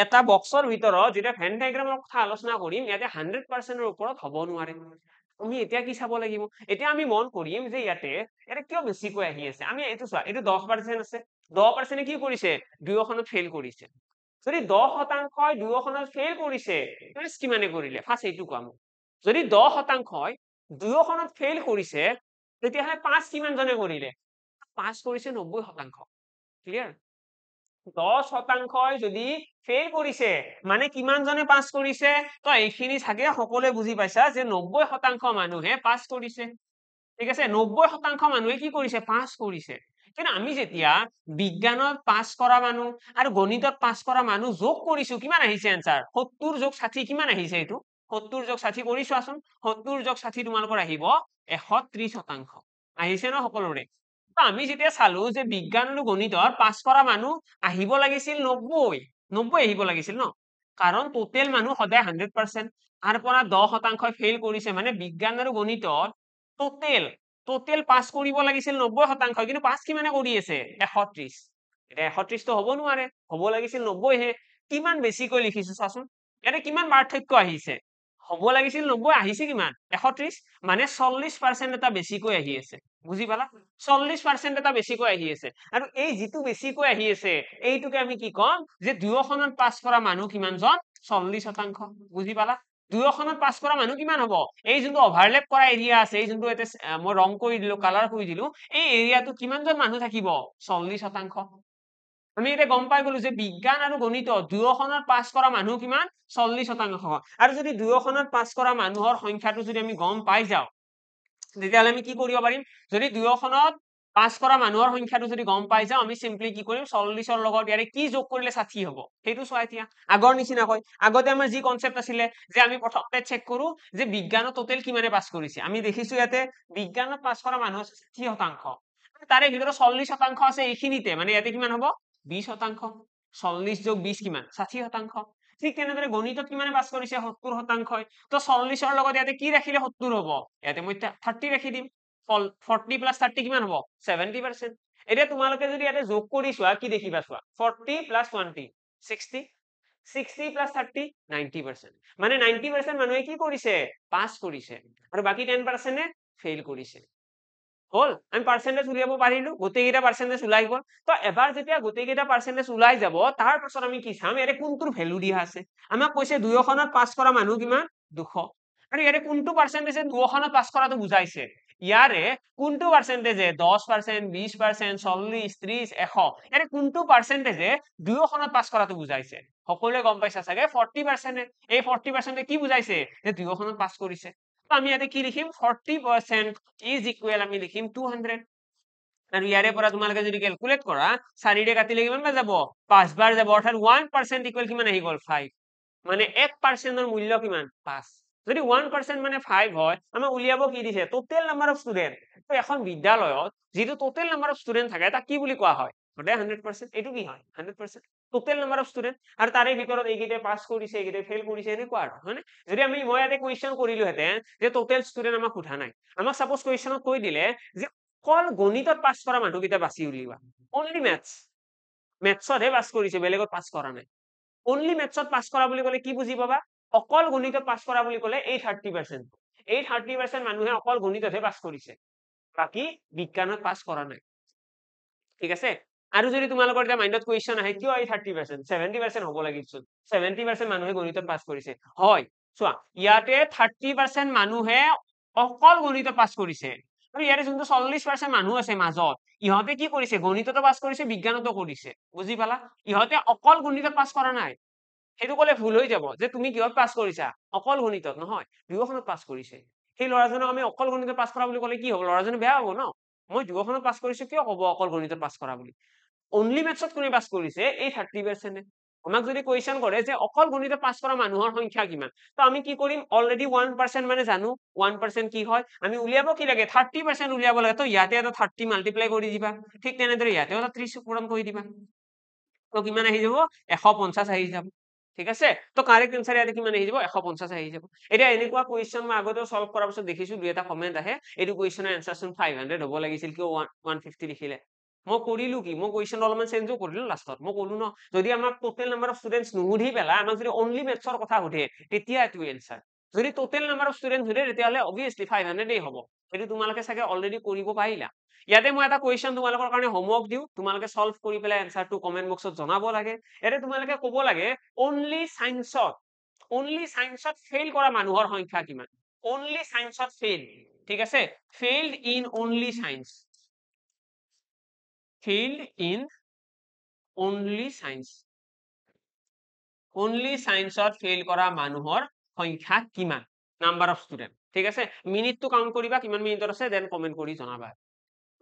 এটা বক্সৰ ভিতৰত যেতিয়া ভেন ডায়াগ্ৰামৰ কথা আলোচনা কৰিম, ইয়াতে 100%ৰ ওপৰত হ'ব নোৱাৰে। আমি এতিয়া কি চাব লাগিব? এতিয়া আমি মন কৰিম যে ইয়াতে কিয় বেছিকৈ আহি আছে? আমি এইটো চোৱা, এইটো 10% আছে, 10% কি কৰিছে দুয়োখনত ফেইল কৰিছে যদি 10% দুয়োখনত ফেইল কৰিছে প্লাস কিমানে কৰিলে ফাৰ্স্ট এইটো কোৱা মোক যদি 10% দুয়োখনত ফেইল কৰিছে তেতিয়াহ'লে 5 কিমান জনে কৰিলে 5 কৰিছে 90% ক্লিয়াৰ 10% যদি ফেইল কৰিছে মানে কিমান জনে পাস কৰিছে তো এইখিনি চাগে সকলোৱে বুজি পাইছা যে 90% মানুহে পাস কৰিছে ঠিক আছে 90% মানুহে কি কৰিছে পাস কৰিছে কিন্তু আমি যেতিয়া বিজ্ঞানত পাস কৰা মানুহ আৰু গণিতত পাস কৰা মানুহ যোগ কৰিছো কিমান আহিছে আনসাৰ 70 যোগ 60 কিমান আহিছে এইটো 70 যোগ 60 কৰি চোৱাচোন 70 যোগ 60 তোমালোকৰ আহিব 130% আহিছে ন সকলোৰে আমি যেতিয়া চালো যে বিজ্ঞান আৰু গণিতত পাস কৰা মানুহ আহিব লাগিছিল 90 আহিব লাগিছিল ন কাৰণ টোটেল মানুহ সদায় 100% তাৰ পৰা 10% ফেইল কৰিছে মানে বিজ্ঞান আৰু গণিতত টোটেল পাস কৰিব লাগিছিল 90% কিন্তু পাস কিমানে কৰি আছে 130 এটা 130 তো হ'ব নোৱাৰে হ'ব লাগিছিল 90 হে কিমান বেছিকৈ লিখিছো চাচোন ইয়াতে কিমান পাৰ্থক্য আহিছে হ'ব লাগিছিল 90 আহিছে কিমান 130 মানে 40% এটা বেছিকৈ আহি আছে বুজি পালা 40% এটা বেছিকৈ আহি আছে আৰু এই যিটো বেছিকৈ আহি আছে এইটোকে আমি কি কম যে দুয়োখনত পাস কৰা মানুহ কিমান জন 40% বুজি পালা দুয়োখনত পাস কৰা মানুহ কিমান হ'ব এই যোনটো ওভাৰলেপ কৰা এৰিয়া আছে এই যোনটো এতে মই ৰং কৰি দিলো কালাৰ কৰি দিলো এই এৰিয়াটো কিমান জন মানুহ থাকিব 40% আমি এটা গম পাই গলো যে বিজ্ঞান আৰু গণিত দুয়োখনত পাস কৰা মানুহ কিমান 40% আৰু যদি দুয়োখনত পাস কৰা মানুহৰ সংখ্যাটো যদি আমি গম পাই যাও তেতিয়াহ'লে আমি কি কৰিব পাৰিম যদি দুয়োখনত পাস কৰা মানুহৰ সংখ্যাটো যদি গম পাই যাও আমি সিম্পলি কি কৰিম 40ৰ লগত ইয়াৰে কি যোগ কৰিলে 60 হ'ব সেইটো চোৱা এতিয়া আগৰ নিচিনাকৈ আগতে আমাৰ যি কনসেপ্ট আছিলে যে আমি প্ৰথমতে চেক কৰো যে বিজ্ঞানত টোটেল কিমানে পাস কৰিছে আমি দেখিছো ইয়াতে বিজ্ঞানত পাস কৰা মানুহ 60% তাৰে ভিতৰত 40% আছে এইখিনিতে মানে ইয়াতে কিমান হ'ব 20% 40 যোগ 20 কিমান 60% ঠিক তেনেদৰে গণিতত কিমানে পাস কৰিছে 70% তো 40ৰ লগত ইয়াতে কি ৰাখিলে 70 হ'ব ইয়াতে মই 30 ৰাখি দিম 40 plus 30 কিমান হ'ব 70% এতিয়া তোমালোকে যদি ইয়াতে যোগ কৰি চোৱা কি দেখিবা চোৱা 40 plus 20 60 60 plus 30 90% মানে 90% মানুহে কি কৰিছে পাস কৰিছে আৰু বাকি 10% ফেইল কৰিছে হল আমি পাৰ্সেন্টেজ উলিয়াব পাৰিলো গোটেইকেইটা পাৰ্সেন্টেজ ওলাই গ'ল তো এবাৰ যেতিয়া গোটেইকেইটা পাৰ্সেন্টেজ ওলাই যাব তাৰ পাছত আমি কি চাম ইয়াৰে কোনটোৰ ভ্যালু দিয়া আছে আমাক কৈছে দুয়োখনত পাস কৰা মানুহ কিমান 200 আৰু ইয়াৰে কোনটো পাৰ্সেন্টেজে দুয়োখনত পাস কৰাটো বুজাইছে ইয়াৰে কোনটো পাৰ্সেন্টেজে 10% 20% 40 30 100 ইয়াৰে কোনটো পাৰ্সেন্টেজে দুয়োখনত পাস কৰাটো বুজাইছে সকলোৱে গম পাইছা চাগে 40% এই 40% কি বুজাইছে যে দুয়োখনত পাস কৰিছে তো আমি ইয়াতে কি লিখিম 40% is equal আমি লিখিম 200 আৰু ইয়াৰে পৰা তোমালোকে যদি ক্যালকুলেট কৰা 4 ৰে কাটিলে কিমান বাৰ যাব 5 বাৰ যাব অৰ্থাৎ 1% ইকুৱেল কিমান আহি গ'ল 5 মানে 1%ৰ মূল্য কিমান 5 যদি 1% মানে 5 হয় আমাক উলিয়াব কি দিছে টোটেল নাম্বাৰ অফ ষ্টুডেন্ট তো এখন বিদ্যালয়ত যিটো টোটেল নাম্বাৰ অফ ষ্টুডেন্ট থাকে তাক কি বুলি কোৱা হয় সদায় 100% এইটো কি হয় 100% টোটেল নাম্বাৰ অফ ষ্টুডেন্ট আৰু তাৰে ভিতৰত এইকেইটা পাস কৰিছে এইকেইটা ফেইল কৰিছে এনেকুৱা আৰু হয়নে যদি আমি মই ইয়াতে কুৱেশ্যন কৰিলো হেতেন যে টোটেল ষ্টুডেন্ট আমাক সোধা নাই আমাক সাপোজ কুৱেশ্যনত কৈ দিলে যে অকল গণিতত পাস কৰা মানুহকেইটা বাছি উলিওৱা অনলি মেথছতহে পাস কৰিছে বেলেগত পাস কৰা নাই অনলি মেথছত পাস কৰা বুলি ক'লে কি বুজি পাবা অকল গণিতত পাস কৰা বুলি ক'লে এই 30% এই 30% মানুহে অকল গণিততহে পাস কৰিছে বাকি বিজ্ঞানত পাস কৰা নাই ঠিক আছে আৰু যদি তোমালোকৰ এটা মাইন্ডত কুৱেশ্যন আহে কিয় এই 30% 70% হ'ব লাগিছিল 70% মানুহে গণিতত পাস কৰিছে হয় চোৱা ইয়াতে 30% মানুহে অকল গণিতত পাস কৰিছে আৰু ইয়াৰে যোনটো 40% মানুহ আছে মাজত ইহঁতে কি কৰিছে গণিততো পাস কৰিছে বিজ্ঞানতো কৰিছে বুজি পালা ইহঁতে অকল গণিতত পাস কৰা নাই সেইটো ক'লে ভুল হৈ যাব যে তুমি কিহত পাস কৰিছা অকল গণিতত নহয় দুয়োখনত পাস কৰিছে সেই ল'ৰাজনক আমি অকল গণিতত পাস কৰা বুলি ক'লে কি হ'ব ল'ৰাজনে বেয়া হ'ব ন মই দুয়োখনত পাস কৰিছো কিয় ক'ব অকল গণিতত পাস কৰা বুলি অনলি মেথছত কোনে পাস কৰিছে এই 30% আমাক যদি কুৱেশ্যন কৰে যে অকল গণিতত পাস কৰা মানুহৰ সংখ্যা কিমান তো আমি কি কৰিম অলৰেডি 1% মানে জানো 1% কি হয় আমি উলিয়াব কি লাগে 30% উলিয়াব লাগে তো ইয়াতে এটা 30 মাল্টিপ্লাই কৰি দিবা ঠিক তেনেদৰে ইয়াতেও এটা 30 পূৰণ কৰি দিবা তো কিমান আহি যাব 150 আহি যাব ঠিক আছে তো কারেক্ট আনসার ইয়াতে কিমান আহি যাব 150 আহি যাব এটা এনেকুৱা কুৱেশ্যন মই আগতেও সলভ কৰাৰ পিছত দেখিছো দুই এটা কমেন্ট আহে এইটো কুৱেশ্যনৰ আনসাৰ চোন 500 হ'ব লাগিছিল কিয় 150 লিখিলে মই কৰিলো কি মই কুৱেশ্যন অলপমান চেঞ্জও কৰিলো লাষ্টত মই ক'লো ন যদি আমাক টোটেল নাম্বাৰ অফ ষ্টুডেন্টস নুসুধি পেলাই আমাক যদি অনলি মেথছৰ কথা সুধে তেতিয়া এইটো এনসাৰ যদি টোটেল নাম্বাৰ অফ ষ্টুডেন্টস সুধে তেতিয়াহ'লে অবভিয়াসলি 500 এই হ'ব এটো তোমালোকে চাগে অলৰেডি কৰিব পাৰিলা ইয়াতে মই এটা কোৱেশ্চন তোমালোকৰ কাৰণে হোমৱৰ্ক দিও তোমালোকে সলভ কৰি পেলাই এনসাৰটো কমেন্ট বক্সত জনাব লাগে ইয়াতে তোমালোকে ক'ব লাগে অনলি সায়েন্সত ফেইল কৰা মানুহৰ সংখ্যা কিমান অনলি সায়েন্সত ফেইল ঠিক আছে failed in only science failed in only science only scienceত ফেইল কৰা মানুহৰ সংখ্যা কিমান নাম্বাৰ অফ ষ্টুডেন্ট ঠিক আছে মিনিটটো কাউন্ট কৰিবা কিমান মিনিটত আছে দেন কমেন্ট কৰি জনাবা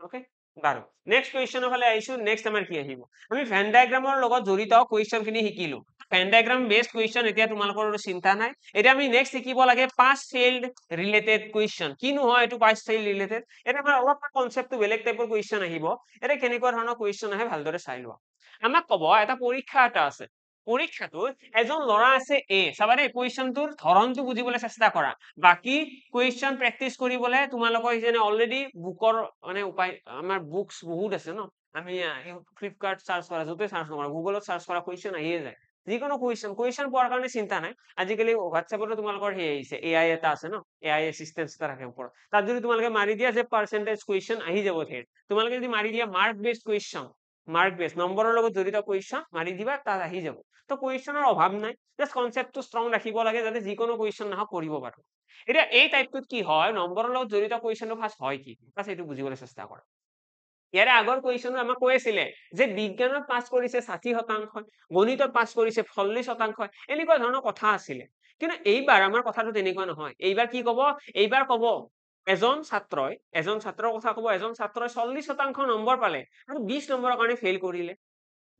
ওকে বাৰু নেক্সট কোৱেশ্চনৰ ফালে আহিছো নেক্সট আমাৰ কি আহিব আমি ভেন ডায়াগ্ৰামৰ লগত জড়িত কোৱেশ্চন খিনি শিকিলো ভেন ডায়াগ্ৰাম বেসড কোৱেশ্চন এতিয়া তোমালোকৰ চিন্তা নাই এতিয়া আমি নেক্সট শিকিব লাগে পাস ফেইলড ৰিলেটেড কোৱেশ্চন কিনো হয় এটো পাস ফেইলড ৰিলেটেড এটা আমাৰ অলপ কনসেপ্টটো বেলেগ টাইপৰ কোৱেশ্চন আহিব এটা কেনেকুৱা ধৰণৰ কোৱেশ্চন আহে ভালদৰে চাই লোৱা আমাক ক'ব এটা পৰীক্ষা এটা আছে পৰীক্ষাটো এজন লৰা আছে এ চাবা দেই কোৱেশ্চনটোৰ ধৰণটো বুজিবলৈ চেষ্টা কৰা বাকি কোৱেশ্চন প্ৰেক্টিস কৰিবলৈ তোমালোকৰ যেনে অলৰেডি বুকৰ মানে উপায় আমাৰ বুকস বহুত আছে ন আমি ফ্লিপকাৰ্ট সাৰ্চ কৰা যতে সাৰ্চ কৰা গুগলত সাৰ্চ কৰা কোৱেশ্চন আহিয়ে যায় যিকোনো কোৱেশ্চন পোৱাৰ কাৰণে চিন্তা নাই আজিকালি হোৱাটছএপতো তোমালোকৰ হে আহিছে এআই এটা আছে ন এআই এসিস্টেন্স এটা ৰাখে ওপৰত তাত যদি তোমালোকে মাৰি দিয়া যে পাৰ্সেন্টেজ কোৱেশ্চন আহি যাব থে তোমালোকে যদি মাৰি দিয়া mark based question mark base নম্বৰৰ লগত জড়িত কোৱেশ্চন মাৰি দিবা তাত আহি যাব তো কোৱেশ্চনৰ অভাৱ নাই জাস্ট কনসেপ্টটো ষ্ট্ৰং ৰাখিব লাগে যাতে যিকোনো কোৱেশ্চন নহওক কৰিব পাৰো এতিয়া এই টাইপটোত কি হয় নম্বৰৰ লগত জড়িত কোৱেশ্চনটো ফাৰ্স্ট হয় কি বাস এইটো বুজিবলৈ চেষ্টা কৰা ইয়াৰে আগৰ কোৱেশ্চন আমাক কৈ আছিলে যে বিজ্ঞানত পাস কৰিছে 60% গণিতত পাস কৰিছে 40% এনেকুৱা ধৰণৰ কথা আছিলে কিন্তু এইবাৰ আমাৰ কথাটো তেনেকুৱা নহয় এইবাৰ কি ক'ব এইবাৰ ক'ব এজন ছাত্ৰৰ কথা ক'ব এজন ছাত্ৰই 40% নম্বৰ পালে আৰু 20 নম্বৰৰ কাৰণে ফেইল কৰিলে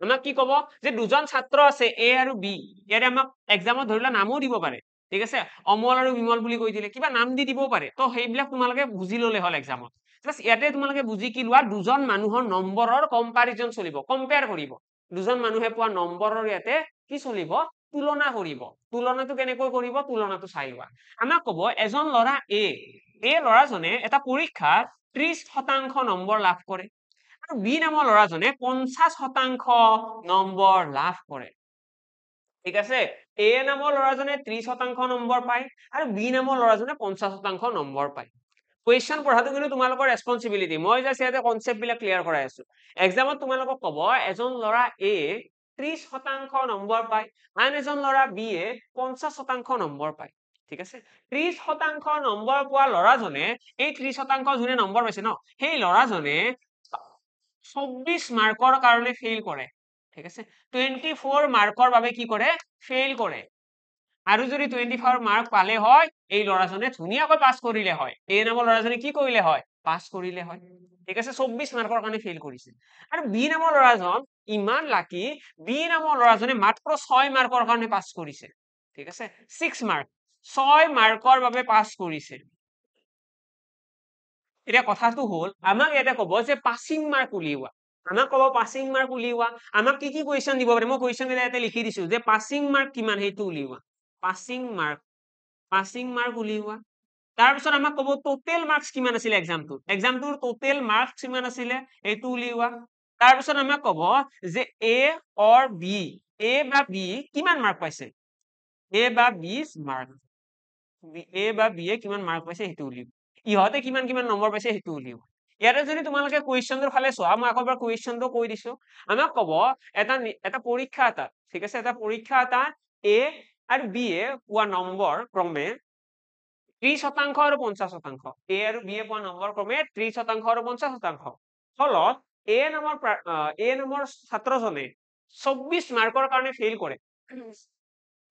আমাক কি ক'ব যে দুজন ছাত্ৰ আছে এ আৰু বি ইয়াৰে আমাক এক্সামত ধৰিলা নামও দিব পাৰে ঠিক আছে অমল আৰু বিমল বুলি কৈ দিলে কিবা নাম দি দিবও পাৰে তো সেইবিলাক তোমালোকে বুজি ললে হল এক্সামত জাস্ট ইয়াতে তোমালোকে বুজি কি লোৱা দুজন মানুহৰ নম্বৰৰ কম্পাৰিজন চলিব কম্পেয়াৰ কৰিব দুজন মানুহে পোৱা নম্বৰৰ ইয়াতে কি চলিব তুলনা কৰিব তুলনাটো কেনেকৈ কৰিব তুলনাটো চাই লোৱা আমাক ক'ব এজন ল'ৰা এই ল'ৰাজনে এটা পৰীক্ষাত 30% নম্বৰ লাভ কৰে আৰু বি নামৰ ল'ৰাজনে 50% নম্বৰ লাভ কৰে ঠিক আছে এ নামৰ ল'ৰাজনে 30% নম্বৰ পায় আৰু বি নামৰ ল'ৰাজনে 50% নম্বৰ পায় কোৱেশ্চন পঢ়াটো কিন্তু তোমালোকৰ ৰেসপন্সিবিলিটি মই জাস্ট ইয়াতে কনসেপ্ট বিলাক ক্লিয়াৰ কৰাই আছো এক্সামত তোমালোকক ক'ব এজন ল'ৰা এ 30% নম্বৰ পায় আন এজন ল'ৰা বি এ 50% নম্বৰ পায় ঠিক আছে 30% নম্বৰ পোৱা ল'ৰাজনে এই 30% যোনে নম্বৰ পাইছে ন সেই ল'ৰাজনে 24 মাৰ্কৰ কাৰণে ফেইল কৰে ঠিক আছে 24 মাৰ্কৰ বাবে কি কৰে ফেইল কৰে আৰু যদি 24 মাৰ্ক পালে হয় এই ল'ৰাজনে ধুনীয়াকৈ পাস কৰিলে হয় এই নামৰ ল'ৰাজনে কি কৰিলে হয় পাস কৰিলে হয় ঠিক আছে 24 মাৰ্কৰ কাৰণে ফেইল কৰিছে আৰু বি নামৰ ল'ৰাজন ইমান লাকি বি নামৰ ল'ৰাজনে মাত্ৰ 6 মাৰ্কৰ কাৰণে পাস কৰিছে ঠিক আছে 6 মাৰ্ক 6 মাৰ্কৰ বাবে পাস কৰিছে এতিয়া কথাটো হল আমাক ইয়াতে ক'ব যে পাসিং মাৰ্ক উলিওৱা আমাক ক'ব পাসিং মাৰ্ক উলিওৱা আমাক কি কি কোৱেশ্চন দিব পাৰে মই কোৱেশ্চন কেইটা ইয়াতে লিখি দিছো যে পাসিং মাৰ্ক কিমান সেইটো উলিওৱা পাসিং মাৰ্ক উলিওৱা তাৰ পিছত আমাক ক'ব টোটেল মাৰ্কস কিমান আছিল এক্সামটোৰ টোটেল মাৰ্কস কিমান আছিল এইটো উলিওৱা তাৰ পিছত আমাক ক'ব যে এ অৰ বি এ বা বি কিমান মাৰ্ক পাইছে এ বা বি মাৰ্ক এ বা বি এ কিমান মাৰ্ক পাইছে সেইটো উলিওৱা ইহঁতে কিমান নম্বৰ পাইছে সেইটো উলিওৱা ইয়াতে যদি তোমালোকে কোৱেশ্চনটোৰ ফালে চোৱা মই আকৌ এবাৰ কোৱেশ্চনটো কৈ দিছো আমাক ক'ব এটা পৰীক্ষা এটা ঠিক আছে এটা পৰীক্ষা এটা এ আৰু বি এ পোৱা নম্বৰ ক্ৰমে 30% আৰু 50% এ আৰু বি এ পোৱা নম্বৰ ক্ৰমে 30% আৰু 50% ফলত এ নামৰ ছাত্ৰজনে 24 মাৰ্কৰ কাৰণে ফেইল কৰে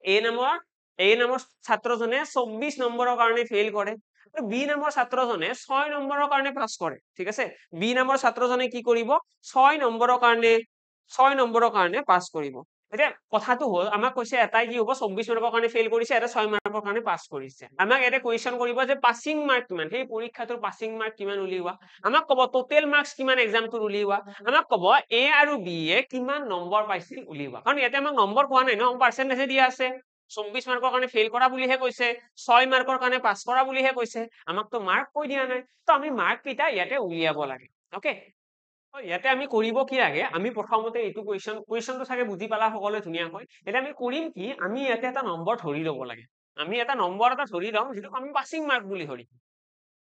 এ নামৰ ছাত্ৰজনে 24 নম্বৰৰ কাৰণে ফেইল কৰে বি নামৰ ছাত্ৰজনে 6 নম্বৰৰ কাৰণে পাস কৰে ঠিক আছে বি নামৰ ছাত্ৰজনে কি কৰিব 6 নম্বৰৰ কাৰণে পাস কৰিব এতিয়া কথাটো হল আমাক কৈছে এটাই কি হ'ব 24 মাৰ্কৰ কাৰণে ফেইল কৰিছে এটা 6 মাৰ্কৰ কাৰণে পাস কৰিছে আমাক এটা কোৱেশ্চন কৰিব যে পাসিং মাৰ্ক কিমান সেই পৰীক্ষাটোৰ পাসিং মাৰ্ক কিমান উলিওৱা আমাক ক'ব টোটেল মাৰ্কস কিমান এক্সামটোৰ উলিওৱা আমাক ক'ব এ আৰু বি এ কিমান নম্বৰ পাইছিল উলিওৱা কাৰণ ইয়াতে আমাক নম্বৰ কোৱা নাই ন পাৰ্সেন্টেজ দিয়া আছে 24 মাৰ্কৰ কাৰণে ফেইল কৰা বুলিহে কৈছে 6 মাৰ্কৰ কাৰণে পাস কৰা বুলিহে কৈছে আমাকতো মাৰ্ক কৈ দিয়া নাই তো আমি মাৰ্ক কেইটা ইয়াতে উলিয়াব লাগে ওকে ইয়াতে আমি কৰিব কি লাগে আমি প্ৰথমতে এইটো কোৱেশ্চনটো চাগে বুজি পালা সকলোৱে ধুনীয়াকৈ এতিয়া আমি কৰিম কি আমি ইয়াতে এটা নম্বৰ ধৰি ল'ব লাগে আমি এটা নম্বৰ এটা ধৰি লম যেটো আমি পাসিং মাৰ্ক বুলি ধৰিম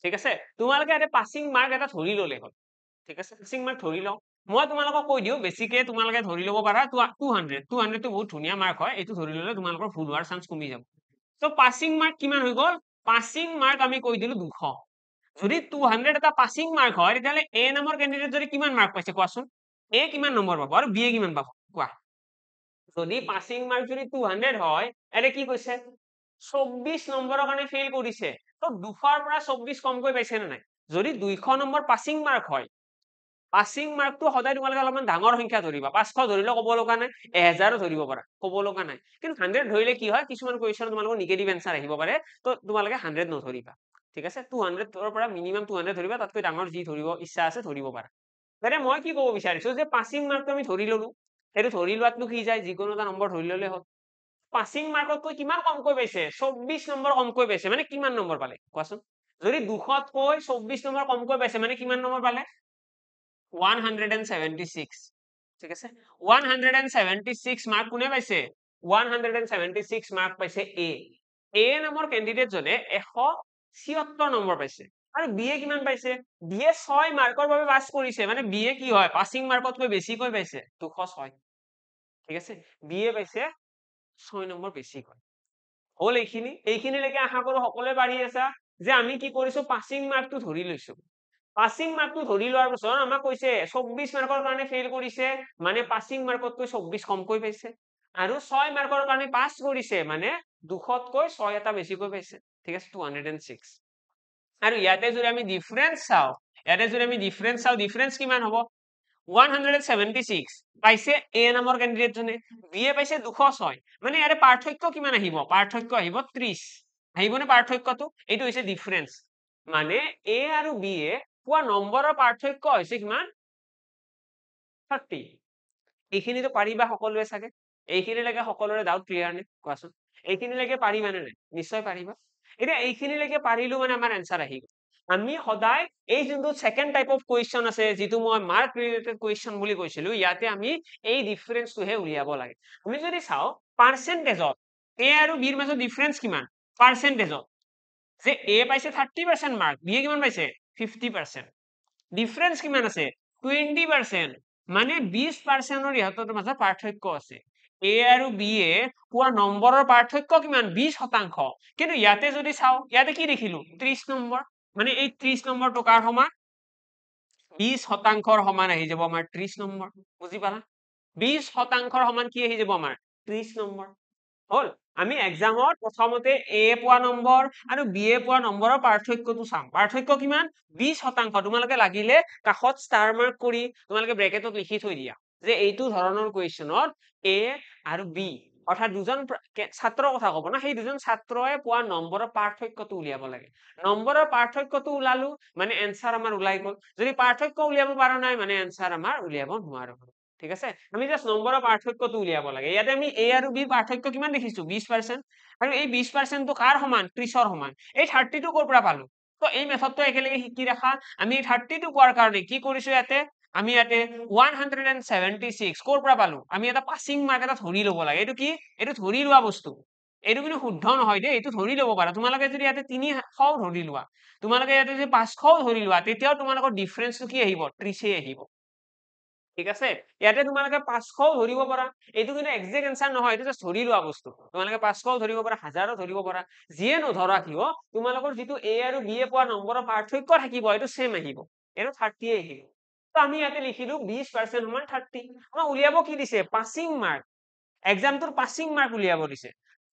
ঠিক আছে তোমালোকে এটা পাসিং মাৰ্ক এটা ধৰি ললে হ'ল ঠিক আছে পাসিং মাৰ্ক ধৰি লও মই তোমালোকক কৈ দিও বেছিকে তোমালোকে ধৰি ল'ব পাৰা 200 টো বহুত ধুনীয়া মাৰ্ক হয় এইটো ধৰি ললে তোমালোকৰ ভুল হোৱাৰ চান্স কমি যাব তো পাসিং মার্ক কিমান হৈ গল পাসিং মার্ক আমি কৈ দিলো 200 যদি 200 এটা পাসিং মার্ক হয় তেতিয়াহলে এ নামৰ ক্যান্ডিডেট যদি কিমান মাৰ্ক পাইছে কোৱাচোন এ কিমান নম্বৰ পাব আৰু বি এ কিমান পাব কোৱা যদি পাসিং মাৰ্ক যদি 200 হয় এনে কি কৈছে 24 নম্বৰৰ কাৰণে ফেইল কৰিছে তো 200ৰ পৰা 24 কমকৈ পাইছে নে নাই যদি 200 নম্বৰ পাসিং মাৰ্ক হয় পাসিং মাৰ্কটো সদায় তোমালোকে অলপমান ডাঙৰ সংখ্যা ধৰিবা 500 ধৰিলে ক'ব লগা নাই 1000 ধৰিব পাৰা ক'ব লগা নাই কিন্তু 100 ধৰিলে কি হয় কিছুমান কুৱেশ্যন তোমালোকৰ নিগেটিভ এনসাৰ আহিব পাৰে তো তোমালোকে 100 নধৰিবা ঠিক আছে 200 ৰ পৰা মিনিমাম 200 ধৰিবা তাতকৈ ডাঙৰ যি ধৰিব ইচ্ছা আছে ধৰিব পাৰা মানে মই কি ক'ব বিচাৰিছো যে পাসিং মাৰ্কটো আমি ধৰি ললো সেইটো ধৰি লোৱাতনো কি যায় যিকোনো এটা নম্বৰ ধৰি ললে হ'ল পাসিং মাৰ্কতকৈ কিমান কমকৈ পাইছে 24 নম্বৰ কমকৈ পাইছে মানে কিমান নম্বৰ পালে কোৱাচোন যদি 200তকৈ 24 নম্বৰ কমকৈ পাইছে মানে কিমান নম্বৰ পালে 176 ঠিক আছে 176 মাৰ্ক কোনে পাইছে 176 মাৰ্ক পাইছে এ নামৰ ক্যান্ডিডেট জনে 176 নম্বৰ পাইছে আৰু বি এ কিমান পাইছে বি এ 6 মাৰ্কৰ বাবে পাস কৰিছে মানে বি এ কি হয় পাসিং মাৰ্কতকৈ বেছিকৈ পাইছে 206 ঠিক আছে বি এ পাইছে 6 নম্বৰ বেছিকৈ হল এইখিনিলৈকে আশা কৰো সকলোৱে পাৰি আছা যে আমি কি কৰিছো পাসিং মাৰ্কটো ধৰি লৈছো পাসিং মাৰ্কটো ধৰি লোৱাৰ পিছত আমাক কৈছে 24 মাৰ্কৰ কাৰণে ফেইল কৰিছে মানে পাসিং মাৰ্কতকৈ 24 কমকৈ পাইছে আৰু 6 মাৰ্কৰ কাৰণে পাস কৰিছে মানে 200তকৈ 6 এটা বেছিকৈ পাইছে ঠিক আছে 206 আৰু ইয়াতে যদি আমি ডিফাৰেন্স চাও ডিফাৰেন্স কিমান হ'ব 176 পাইছে এ নামৰ ক্যান্ডিডেট জনে বি এ পাইছে 206 মানে ইয়াৰে পাৰ্থক্য কিমান আহিব পাৰ্থক্য আহিব 30 আহিবনে পাৰ্থক্যটো এইটো হৈছে ডিফাৰেন্স মানে এ আৰু বি এ পোৱা নম্বৰৰ পাৰ্থক্য হৈছে কিমান 30 এইখিনিতো পাৰিবা সকলোৱে চাগে এইখিনিলৈকে সকলোৰে ডাউট ক্লিয়াৰ নে কোৱাচোন এইখিনিলৈকে পাৰিবা নে নাই নিশ্চয় পাৰিবা এতিয়া এইখিনিলৈকে পাৰিলো মানে আমাৰ এনসাৰ আহি গল আমি সদায় এই যোনটো সেকেন্ড টাইপ অফ কুৱেশ্যন আছে যিটো মই মাৰ্ক ৰিলেটেড কুৱেশ্যন বুলি কৈছিলো ইয়াতে আমি এই ডিফাৰেন্সটোহে উলিয়াব লাগে আমি যদি চাও পাৰ্চেন্টেজত এ আৰু বিৰ মাজত ডিফাৰেন্স কিমান পাৰ্চেন্টেজত যে এ পাইছে 30% মাৰ্ক বি এ কিমান পাইছে 50% ডিফাৰেন্স কিমান আছে 20% মানে 20%ৰ ইহঁতৰ মাজত পাৰ্থক্য আছে এ আৰু বি এ পোৱা নম্বৰৰ পাৰ্থক্য কিমান 20% কিন্তু ইয়াতে যদি চাও ইয়াতে কি দেখিলো 30 নম্বৰ মানে এই 30 নম্বৰটো কাৰ সমান 20%ৰ সমান আহি যাব আমাৰ 30 নম্বৰ বুজি পালা 20%ৰ সমান কি আহি যাব আমাৰ 30 নম্বৰ হল আমি এক্সামত প্ৰথমতে এ পোৱা নম্বৰ আৰু বি এ পোৱা নম্বৰৰ পাৰ্থক্যটো চাম পাৰ্থক্য কিমান 20% তোমালোকে লাগিলে কাষত ষ্টাৰ মাৰ্ক কৰি তোমালোকে ব্ৰেকেটত লিখি থৈ দিয়া যে এইটো ধৰণৰ কুৱেশ্যনত এ আৰু বি অৰ্থাৎ দুজন ছাত্ৰৰ কথা ক'ব না সেই দুজন ছাত্ৰয়ে পোৱা নম্বৰৰ পাৰ্থক্যটো উলিয়াব লাগে নম্বৰৰ পাৰ্থক্যটো ওলালো মানে এনসাৰ আমাৰ ওলাই গল যদি পাৰ্থক্য উলিয়াব পৰা নাই মানে এনসাৰ আমাৰ উলিয়াব নোৱাৰো ঠিক আছে আমি জাস্ট নম্বৰৰ পাৰ্থক্যটো উলিয়াব লাগে ইয়াতে আমি এ আৰু বি পাৰ্থক্য কিমান দেখিছো 20% আৰু এই 20% টো কাৰ সমান 30ৰ সমান এই 30 টো কৰ পৰা পালো তো এই মেথডটো একেলগে শিকি ৰাখা আমি 30 টো পোৱাৰ কাৰণে কি কৰিছো ইয়াতে আমি ইয়াতে 176 কৰ পৰা পালো আমি এটা পাসিং মাৰ্ক এটা ধৰি ল'ব লাগে এইটো কি এইটো ধৰি লোৱা বস্তু এইটো কিন্তু শুদ্ধ নহয় দেই এইটো ধৰি ল'ব পাৰা তোমালোকে যদি ইয়াতে 300 ধৰি লোৱা তোমালোকে ইয়াতে যদি 500 ধৰি লোৱা তেতিয়াও তোমালোকৰ ডিফাৰেন্সটো কি আহিব 30 আহিব ঠিক আছে ইয়াতে তোমালোকে 500 ধৰিব পাৰা এইটো কিন্তু এক্সাক্ট এনসাৰ নহয় এইটো জাস্ট ধৰি লোৱা বস্তু তোমালোকে 500 ধৰিব পাৰা 1000 ধৰিব পাৰা যিয়ে নধৰা কিয় তোমালোকৰ যিটো এ আৰু বি এ পোৱা নম্বৰৰ পাৰ্থক্য থাকিব এইটো সেম আহিব এইটো 30 আহিব তো আমি ইয়াতে লিখিলো 20% সমান 30 আমাক উলিয়াব কি দিছে পাসিং মাৰ্ক এক্সামটোৰ পাসিং মাৰ্ক উলিয়াব দিছে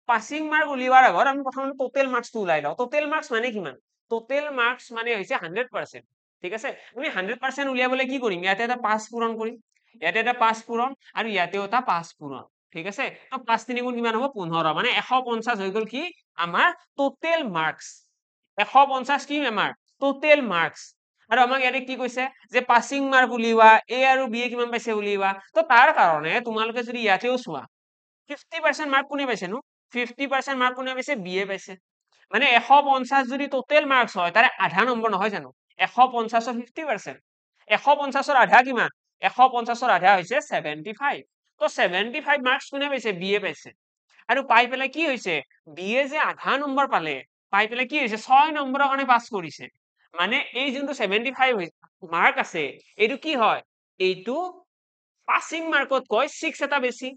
পাসিং মাৰ্ক উলিওৱাৰ আগত আমি প্ৰথমে টোটেল মাৰ্কসটো উলাই লওঁ টোটেল মাৰ্কস মানে কিমান টোটেল মাৰ্কস মানে হৈছে 100% ঠিক আছে আমি 100% উলিয়াবলৈ কি কৰিম ইয়াতে এটা 5 পূৰণ কৰিম ইয়াতে এটা 5 পূৰণ আৰু ইয়াতেও এটা 5 পূৰণ ঠিক আছে তো 5 3 গুণ কিমান হ'ব 15 মানে 150 হৈ গল কি আমাৰ টোটেল মাৰ্কস 150 কি আমাৰ টোটেল মাৰ্কস আৰু আমাক ইয়াতে কি কৈছে যে পাসিং মাৰ্ক উলিওৱা এ আৰু বি এ কিমান পাইছে উলিওৱা তো তাৰ কাৰণে তোমালোকে যদি ইয়াতেও চোৱা 50% মাৰ্ক কোনে পাইছে নো 50% মাৰ্ক কোনে পাইছে বি এ পাইছে মানে 150 যদি টোটেল মাৰ্কস হয় তাৰে আধা নম্বৰ নহয় জানো 150ৰ 50% 150ৰ আধা কিমান 150ৰ আধা হৈছে 75 তো 75 মাৰ্কস কোনে পাইছে বি এ পাইছে আৰু পাই পেলাই কি হৈছে বি এ যে আধা নম্বৰ পালে পাই পেলাই কি হৈছে 6 নম্বৰৰ কাৰণে পাস কৰিছে মানে এই যোনটো 75 মাৰ্ক আছে এইটো কি হয় এইটো পাসিং মাৰ্কত কৈ 6 এটা বেছি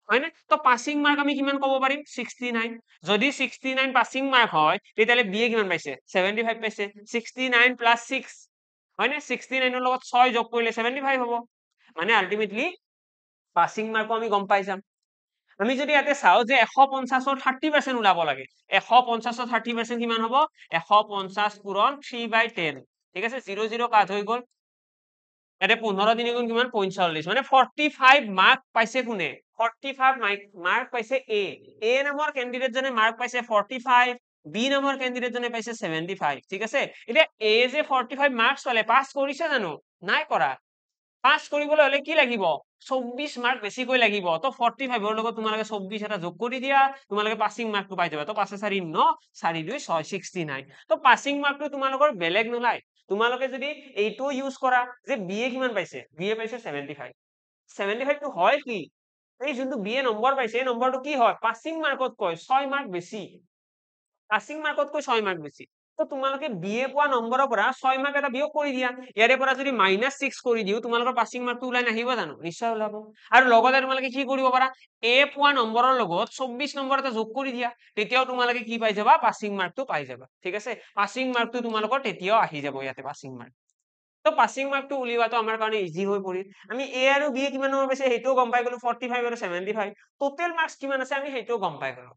হয় না তো পাসিং মাৰ্ক আমি কিমান ক'ব পাৰিম 69 যদি 69 পাসিং মাৰ্ক হয় তেতিয়ালে বিএ কিমান পাইছে 75 পাইছে 69 প্লাস 6 হয় না 69 ৰ লগত 6 যোগ কৰিলে 75 হ'ব মানে আলটিমেটলি পাসিং মাৰ্কো আমি গম পাই যাম আমি যদি ইয়াতে চাও যে 150 ৰ 30% ওলাব লাগে 150 ৰ 30% কিমান হ'ব 150 পূৰণ 3/10 ঠিক আছে 0 0 কাট হৈ গ'ল ইয়াতে 15 তিনি গুণ কিমান 45 মানে 45 মাৰ্ক পাইছে কোনে 45 মাৰ্ক পাইছে এ নামৰ ক্যান্ডিডেট জনে মাৰ্ক পাইছে 45 বি নামৰ ক্যান্ডিডেট জনে পাইছে 75 ঠিক আছে এতিয়া এ যে 45 মাৰ্কস পালে পাস কৰিছে জানো নাই কৰা পাস কৰিবলৈ হলে কি লাগিব 24 মাৰ্ক বেছিকৈ লাগিব তো 45 ৰ লগত তোমালোকে 24 এটা যোগ কৰি দিয়া তোমালোকে পাসিং মাৰ্কটো পাই যাবা তো 5 4 9 4 2 6 69 তো পাসিং মাৰ্কটো তোমালোকৰ বেলেগ নলাই তোমালোকে যদি এইটো ইউজ কৰা যে বিএ কিমান পাইছে বিএ পাইছে 75 75 টো হয় কি এই যোনটো বিএ নম্বৰ পাইছে এই নম্বৰটো কি হয় পাসিং মাৰ্কত কৈ 6 মাৰ্ক বেছি পাসিং মাৰ্কত কৈ 6 মাৰ্ক বেছি তো তোমালোকে বিএ পোৱা নম্বৰৰ পৰা 6 মাৰ্ক এটা বিয়োগ কৰি দিয়া ইয়াৰে পৰা যদি -6 কৰি দিও তোমালোকৰ পাসিং মাৰ্কটো ওলাই নাহিব জানো নিশ্চয় ওলাব আৰু লগতে তোমালোকে কি কৰিব পাৰা এ পোৱা নম্বৰৰ লগত 24 নম্বৰ এটা যোগ কৰি দিয়া তেতিয়াও তোমালোকে কি পাই যাবা পাসিং মাৰ্কটো পাই যাবা ঠিক আছে পাসিং মাৰ্কটো তোমালোকৰ তেতিয়াও আহি যাব ইয়াতে পাসিং মাৰ্ক তো পাসিং মাৰ্কটো উলিওৱাটো আমাৰ কাৰণে ইজি হৈ পৰিল আমি এ আৰু বি কিমান নম্বৰ পাইছে হেইটো গম পাই গলো 45 আৰু 75 টোটাল মাৰ্কস কিমান আছে আমি হেইটো গম পাই গলো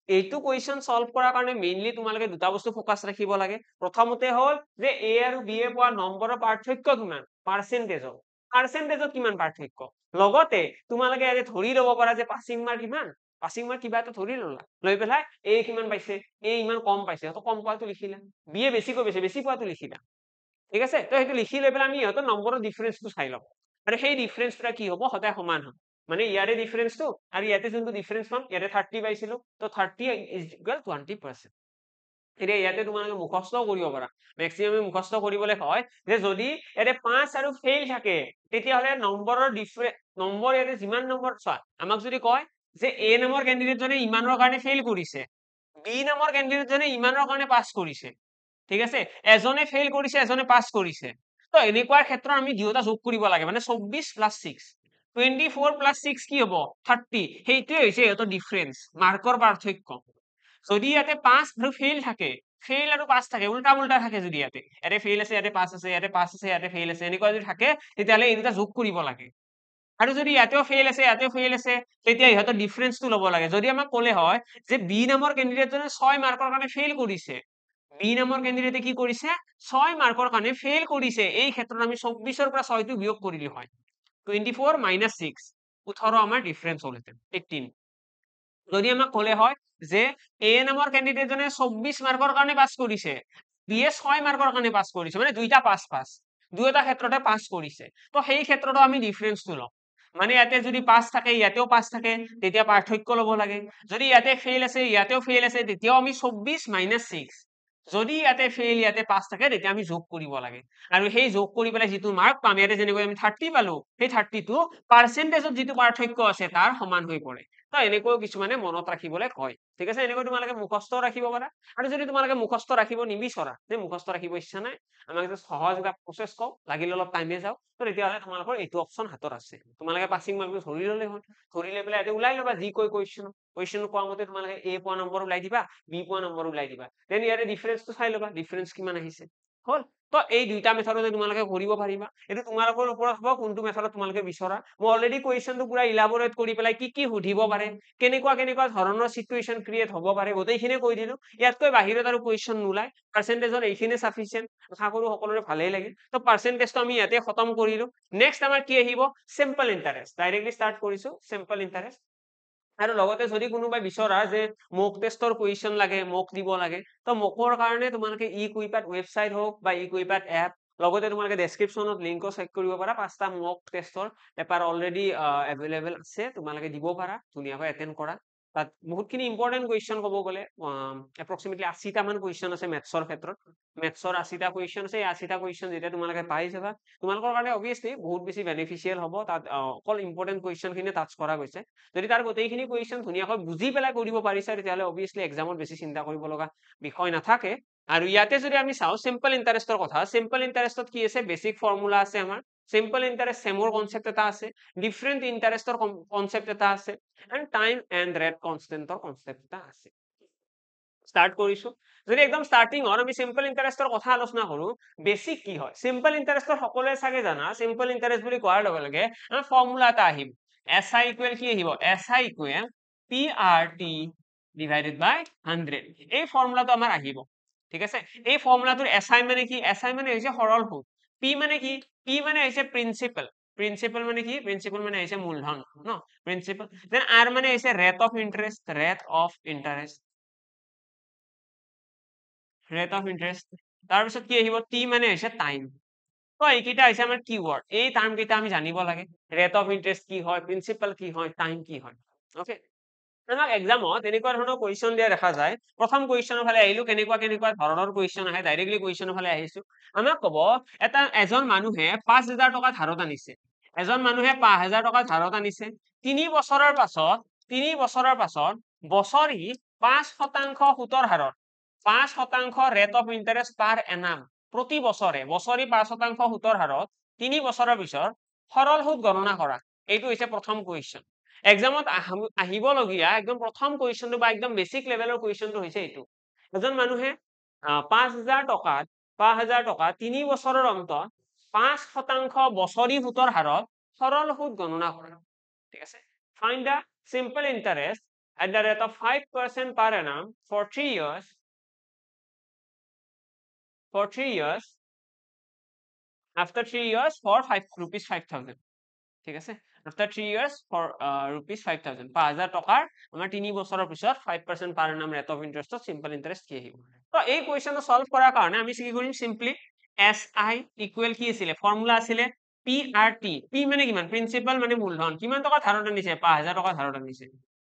এইটো কোৱেশ্চন সলভ কৰাৰ কাৰণে মেইনলি তোমালোকে দুটা বস্তু ফোকাস ৰাখিব লাগে প্ৰথমতে হ'ল যে এ আৰু বি এ পোৱা নম্বৰৰ পাৰ্থক্য কিমান পাৰ্চেন্টেজত কিমান পাৰ্থক্য লগতে তোমালোকে ইয়াতে ধৰি লব পাৰা যে পাসিং মাৰ্ক কিমান পাসিং মাৰ্ক কিবা এটা ধৰি ললা লৈ পেলাই এ কিমান পাইছে এ ইমান কম পাইছে তো কম পোৱাটো লিখিলা বি এ বেছিকৈ পাইছে বেছি পোৱাটো লিখিলা ঠিক আছে তো সেইটো লিখি লৈ পেলাই আমি ইহঁতৰ নম্বৰৰ ডিফাৰেন্সটো চাই লম আৰু সেই ডিফাৰেন্সটা কি হ'ব সদায় সমান হ'ব মানে ইয়াৰে ডিফাৰেন্সটো আৰু ইয়াতে যোনটো ডিফাৰেন্স পাম ইয়াতে 30 পাইছিলো তো 30 ইজ ইকুৱেল 20% এতিয়া ইয়াতে তোমালোকে মুখস্থ কৰিব পাৰা মেক্সিমাম মুখস্থ কৰিবলৈ হয় যে যদি ইয়াতে 5 আৰু ফেইল থাকে তেতিয়াহলে নম্বৰৰ নম্বৰ ইয়াতে যিমান নম্বৰ চোৱা আমাক যদি কয় যে এ নম্বৰ ক্যান্ডিডেট জনে ইমানৰ কাৰণে ফেইল কৰিছে বি নম্বৰ ক্যান্ডিডেট জনে ইমানৰ কাৰণে পাস কৰিছে ঠিক আছে এজনে ফেইল কৰিছে এজনে পাস কৰিছে তো এনেকুৱা ক্ষেত্ৰত আমি দুয়োটা যোগ কৰিব লাগে মানে 24 + 6 24 + 6 কি হ'ব 30 সেইটোৱে হৈছে ইহঁতৰ ডিফাৰেন্স মাৰ্কৰ পাৰ্থক্য যদি ইয়াতে 5 আৰু ফেইল থাকে ফেইল আৰু পাস থাকে উল্টা উল্টা থাকে যদি ইয়াতে ফেইল আছে ইয়াতে পাস আছে ইয়াতে পাস আছে ইয়াতে ফেইল আছে এনেকুৱা যদি থাকে তেতিয়াহলে এই দুটা যোগ কৰিব লাগে আৰু যদি ইয়াতেও ফেইল আছে ইয়াতেও ফেইল আছে তেতিয়া ইহঁতৰ ডিফাৰেন্সটো ল'ব লাগে যদি আমাক ক'লে হয় যে বি নামৰ ক্যান্ডিডেট জনে 6 মাৰ্কৰ কাৰণে ফেইল কৰিছে বি নামৰ ক্যান্ডিডেটে কি কৰিছে 6 মাৰ্কৰ কাৰণে ফেইল কৰিছে এই ক্ষেত্ৰত আমি 24 ৰ পৰা 6 টো বিয়োগ কৰিলি হয় 24 - 6 18 আমাৰ ডিফাৰেন্স হ'ল 18 যদি আমাক ক'লে হয় যে এ নামৰ ক্যান্ডিডেট জনে 24 মাৰ্কৰ কাৰণে পাস কৰিছে বি এ 6 মাৰ্কৰ কাৰণে পাস কৰিছে মানে দুইটা পাস দুয়োটা ক্ষেত্ৰতে পাস কৰিছে তো সেই ক্ষেত্ৰতো আমি ডিফাৰেন্সটো লম মানে ইয়াতে যদি পাস থাকে ইয়াতেও পাস থাকে তেতিয়া পাৰ্থক্য ল'ব লাগে যদি ইয়াতে ফেইল আছে ইয়াতেও ফেইল আছে তেতিয়াও আমি 24 - 6 যদি ইয়াতে ফেইল ইয়াতে পাস থাকে তেতিয়া আমি যোগ কৰিব লাগে আৰু সেই যোগ কৰি পেলাই যিটো মাৰ্ক পাম ইয়াতে যেনেকৈ আমি 30 পালো সেই 30 টো পাৰ্চেন্টেজত যিটো পাৰ্থক্য আছে তাৰ সমান হৈ পৰে তো এনেকৈ কিছুমানে মনত ৰাখিবলৈ কয় ঠিক আছে এনেকৈ তোমালোকে মুখস্থ ৰাখিব পাৰা আৰু যদি তোমালোকে মুখস্থ ৰাখিব নিবিচৰা যে মুখস্থ ৰাখিব ইচ্ছা নাই আমাক যে সহজ এটা প্ৰচেছ কওঁ লাগিলে অলপ টাইমে যাওক তো তেতিয়াহ'লে তোমালোকৰ এইটো অপচন হাতত আছে তোমালোকে পাসিং মাৰ্কটো ধৰি ল'লে হ'ল ধৰি লৈ পেলাই ইয়াতে ওলাই ল'বা যি কৈ কুৱেশ্যন কোৱা মতে তোমালোকে এ পোৱা নম্বৰ ওলাই দিবা বি পোৱা নম্বৰ ওলাই দিবা দেন ইয়াতে ডিফাৰেন্সটো চাই ল'বা ডিফাৰেন্স কিমান আহিছে হ'ল তো এই দুইটা মেথডতে তোমালোকে কৰিব পাৰিবা এইটো তোমালোকৰ ওপৰত হ'ব কোনটো মেথডত তোমালোকে বিচৰা মই অলৰেডি কুৱেশ্যনটো পুৰা ইলাবৰেট কৰি পেলাই কি সুধিব পাৰে কেনেকুৱা ধৰণৰ সিচুৱেশ্যন ক্ৰিয়েট হ'ব পাৰে গোটেইখিনি কৈ দিলো ইয়াতকৈ বাহিৰত আৰু কুৱেশ্যন নোলায় পাৰ্চেন্টেজৰ এইখিনি সাফিচিয়েন্ট আশা কৰো সকলোৰে ভালেই লাগে তো পাৰ্চেন্টেজটো আমি ইয়াতে খতম কৰিলো নেক্সট আমাৰ কি আহিব সিম্পল ইন্টাৰেষ্ট ডাইৰেক্টলি ষ্টাৰ্ট কৰিছো সিম্পল ইন্টাৰেষ্ট আৰু লগতে যদি কোনোবাই বিচৰা যে মক টেষ্টৰ কুৱেশ্যন লাগে মক দিব লাগে তো মকৰ কাৰণে তোমালোকে ইকুইপাট ৱেবসাইট হওক বা ইকুইপাট এপ লগতে তোমালোকে ডেসক্ৰিপচনত লিংকো চেক কৰিব পাৰা 5টা মক টেষ্টৰ পেপাৰ অলৰেডি এভেইলেবল আছে তোমালোকে দিব পাৰা ধুনীয়াকৈ এটেন্ড কৰা তাত বহুতখিনি ইম্পৰ্টেন্ট কুৱেশ্যন ক'ব গ'লে এপ্ৰক্সিমেটলি 80টা মান কুৱেশ্যন আছে মেথছৰ ক্ষেত্ৰত মেথছৰ 80টা কুৱেশ্যন আছে এই 80টা কুৱেশ্যন যেতিয়া তোমালোকে পাই যাবা তোমালোকৰ কাৰণে অবভিয়াছলি বহুত বেছি বেনিফিচিয়েল হ'ব তাত অকল ইম্পৰ্টেন্ট কুৱেশ্যনখিনি টাচ কৰা গৈছে যদি তাৰ গোটেইখিনি কুৱেশ্যন ধুনীয়াকৈ বুজি পেলাই কৰিব পাৰিছা তেতিয়াহ'লে অবভিয়াছলি এক্সামত বেছি চিন্তা কৰিব লগা বিষয় নাথাকে আৰু ইয়াতে যদি আমি চাওঁ সিম্পল ইন্টাৰেস্টৰ কথা, সিম্পল ইন্টাৰেস্টত কি আছে, বেসিক ফৰ্মুলা আছে আমাৰ, সিম্পল ইন্টাৰেস্ট সেমৰ কনসেপ্ট এটা আছে, ডিফাৰেন্ট ইন্টাৰেস্টৰ কনসেপ্ট এটা আছে, এন্ড টাইম এন্ড ৰেট কনস্টেন্টৰ কনসেপ্ট এটা আছে। স্টাৰ্ট কৰিছো, যদি একদম স্টাৰ্টিং আমি সিম্পল ইন্টাৰেস্টৰ কথা আলোচনা কৰো, বেসিক কি হয়, সিম্পল ইন্টাৰেস্টৰ সকলোৱে চাগে জানা, সিম্পল ইন্টাৰেস্ট বুলি কোৱাৰ লগে লগে আমাৰ ফৰ্মুলা এটা আহিব, SI ইকুৱেল কি আহিব, SI ইকুৱেল PRT ডিভাইডেড বাই 100, এই ফৰ্মুলাটো আমাৰ আহিব, ঠিক আছে। এই ফৰ্মুলাটোৰ SI মানে কি, SI মানে হৈছে সৰল সুদ, P মানে কি, P মানে হৈছে প্ৰিন্সিপাল, প্ৰিন্সিপাল মানে কি, প্ৰিন্সিপাল মানে হৈছে মূলধন ন, প্ৰিন্সিপাল, দেন R মানে হৈছে rate of interest, rate of interest, rate of interest, তাৰপিছত কি আহিব, T মানে হৈছে টাইম। তো এইকেইটা হৈছে আমাৰ কিওয়াৰ্ড, এই টাৰ্ম কেইটা আমি জানিব লাগে, ৰেট অফ ইন্টাৰেস্ট কি হয়, প্ৰিন্সিপাল কি হয়, টাইম কি হয়, ওকে। আমাক এক্সামত এনেকুৱা ধৰণৰ কুৱেশ্যন দিয়া দেখা যায়, প্ৰথম কুৱেশ্যনৰ ফালে আহিলো, কেনেকুৱা কেনেকুৱা ধৰণৰ কুৱেশ্যন আহে, ডাইৰেক্টলি কুৱেশ্যনৰ ফালে আহিছো, আমাক কব এজন মানুহে 5,000 টকা ধাৰত আনিছে, এজন মানুহে 5,000 টকা ধাৰত আনিছে, 3 বছৰৰ পাছত বছৰি 5% সুতৰ হাৰত, 5% ৰেট অফ ইন্টাৰেস্ট পাৰ এনাম, প্ৰতি বছৰে বছৰি 5% সুতৰ হাৰত 3 বছৰৰ পিছত সৰল সুদ গণনা কৰা, এইটো হৈছে প্ৰথম কুৱেশ্যন। এক্সামত আহিবলগীয়া একদম প্ৰথম কুৱেশ্যনটো বা একদম বেসিক লেভেলৰ কুৱেশ্যনটো হৈছে এইটো, এজন মানুহে 5,000 টকা 3 বছৰৰ অন্তত 5% বছৰি সুতৰ হাৰত সৰল সুদ গণনা কৰা, ঠিক আছে। Find da simple interest at the rate of 5% per annum for 3 years, after 3 years for rupees 5,000, ঠিক আছে, after 3 years for rupees 5,000, 5,000 টকাৰ আমাৰ 3 বছৰৰ পিছত 5% per annum rate of interest simple interest কি আহিব। তো এই কুৱেশ্যনটো সলভ কৰাৰ কাৰণে আমি কি কৰিম, সিম্পলি SI ইকুৱেল কি আছিলে, ফৰ্মুলা আছিলে PRT, P মানে কিমান, প্ৰিন্সিপাল মানে মূলধন, কিমান টকা ধাৰত আনিছে, 5,000 টকা ধাৰত আনিছে,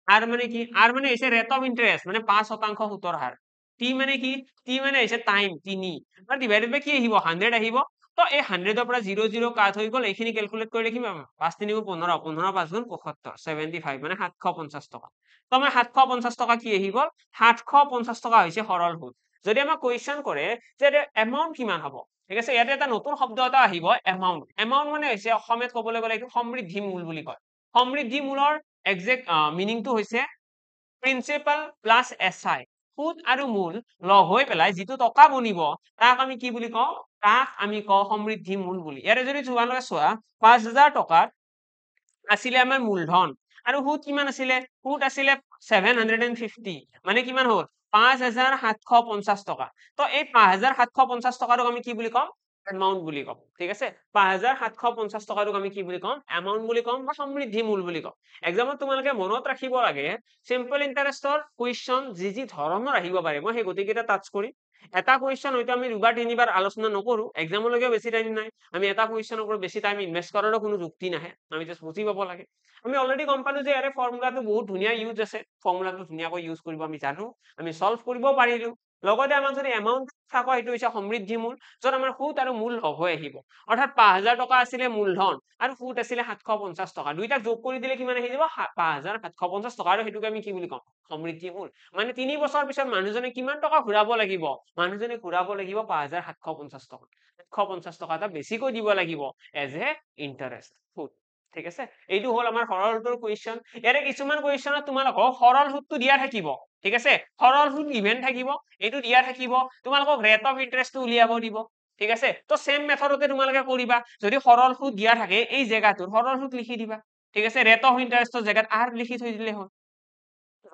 R মানে কি, R মানে হৈছে ৰেট অফ ইন্টাৰেস্ট মানে 5% সুতৰ হাৰ, T মানে কি, T মানে হৈছে টাইম 3, আৰু ডিভাইডেড বাই কি আহিব, 100 আহিব। তো এই 100ৰ পৰা 0 0 কাট হৈ গল, এইখিনি ক্যালকুলেট কৰি লিখিম, 5 3 15, 15 5 গুণ 75, 75 মানে 750 টকা। তো আমাৰ 750 টকা কি আহি গল, 750 টকা হৈছে সৰল সুদ। যদি আমাক কুৱেশ্যন কৰে যে এমাউন্ট কিমান হ'ব, ঠিক আছে, ইয়াতে এটা নতুন শব্দ এটা আহিব, এমাউন্ট, এমাউন্ট মানে হৈছে অসমীয়াত ক'বলৈ গ'লে এইটো সমৃদ্ধি মূল বুলি কয়, সমৃদ্ধি মূলৰ একজেক্ট মিনিংটো হৈছে প্ৰিন্সিপাল প্লাস SI, সুদ আৰু মূল লগ হৈ পেলাই যিটো টকা বনিব তাক আমি কি বুলি কওঁ, তাক আমি কওঁ সমৃদ্ধি মূল বুলি। ইয়াৰে যদি তোমালোকে চোৱা 5,000 টকাত আছিলে আমাৰ মূলধন, আৰু সুদ কিমান আছিলে, সুদ আছিলে 750, মানে কিমান হ'ল 5,750 টকা। তো এই 5,750 টকাটোক আমি কি বুলি কম, এমাউন্ট বুলি কম, ঠিক আছে, 5,750 টকাটোক আমি কি বুলি কম, এমাউন্ট বুলি কম বা সমৃদ্ধি মূল বুলি কম। এক্সামত তোমালোকে মনত ৰাখিব লাগে, সিম্পল ইন্টাৰেস্টৰ কুৱেশ্যন যি ধৰণৰ আহিব পাৰে, মই সেই গোটেইকেইটা টাচ কৰিম। এটা কুৱেশ্যন হয়তো আমি 2 3 আলোচনা নকৰো, এক্সামলৈকে বেছি টাইম নাই, আমি এটা কুৱেশ্যনৰ ওপৰত বেছি টাইম ইনভেষ্ট কৰাৰো কোনো যুক্তি নাহে, আমি জাস্ট বুজি পাব লাগে। আমি অলৰেডি গম পালো যে ইয়াৰে ফৰ্মুলাটো বহুত ধুনীয়া ইউজ আছে, ফৰ্মুলাটো ধুনীয়াকৈ ইউজ কৰিব আমি জানো, আমি সলভ কৰিব পাৰিলো। লগতে আমাক যদি এমাউন্ট থাকো, সেইটো হৈছে সমৃদ্ধি মূল, যত আমাৰ সুদ আৰু মূল লগ হৈ আহিব, অৰ্থাৎ 5,000 টকা আছিলে মূলধন আৰু সুদ আছিলে 750 টকা, দুইটা যোগ কৰি দিলে কিমান আহি যাব, 5,750 টকা, আৰু সেইটোকে আমি কি বুলি কম, সমৃদ্ধি মূল। মানে 3 বছৰ পিছত মানুহজনে কিমান টকা ঘূৰাব লাগিব, মানুহজনে ঘূৰাব লাগিব 5,750 টকা, 750 টকা এটা বেছিকৈ দিব লাগিব এজ এ ইন্টারেস্ট, সুদ, ঠিক আছে। এইটো হল আমাৰ সৰল সুদৰ কুৱেশ্যন। ইয়াৰে কিছুমান কুৱেশ্যনত তোমালোকক সৰল সুদটো দিয়া থাকিব, ঠিক আছে, সৰল সুদ গিভেন থাকিব, এইটো দিয়া থাকিব, তোমালোকক ৰেট অফ ইন্টাৰেস্টটো উলিয়াব দিব, ঠিক আছে। তো সেম মেথডতে তোমালোকে কৰিবা, যদি সৰল সুদ দিয়া থাকে এই জেগাটোত সৰল সুদ লিখি দিবা, ঠিক আছে, ৰেট অফ ইন্টাৰেস্টৰ জেগাত R লিখি থৈ দিলে হ'ল।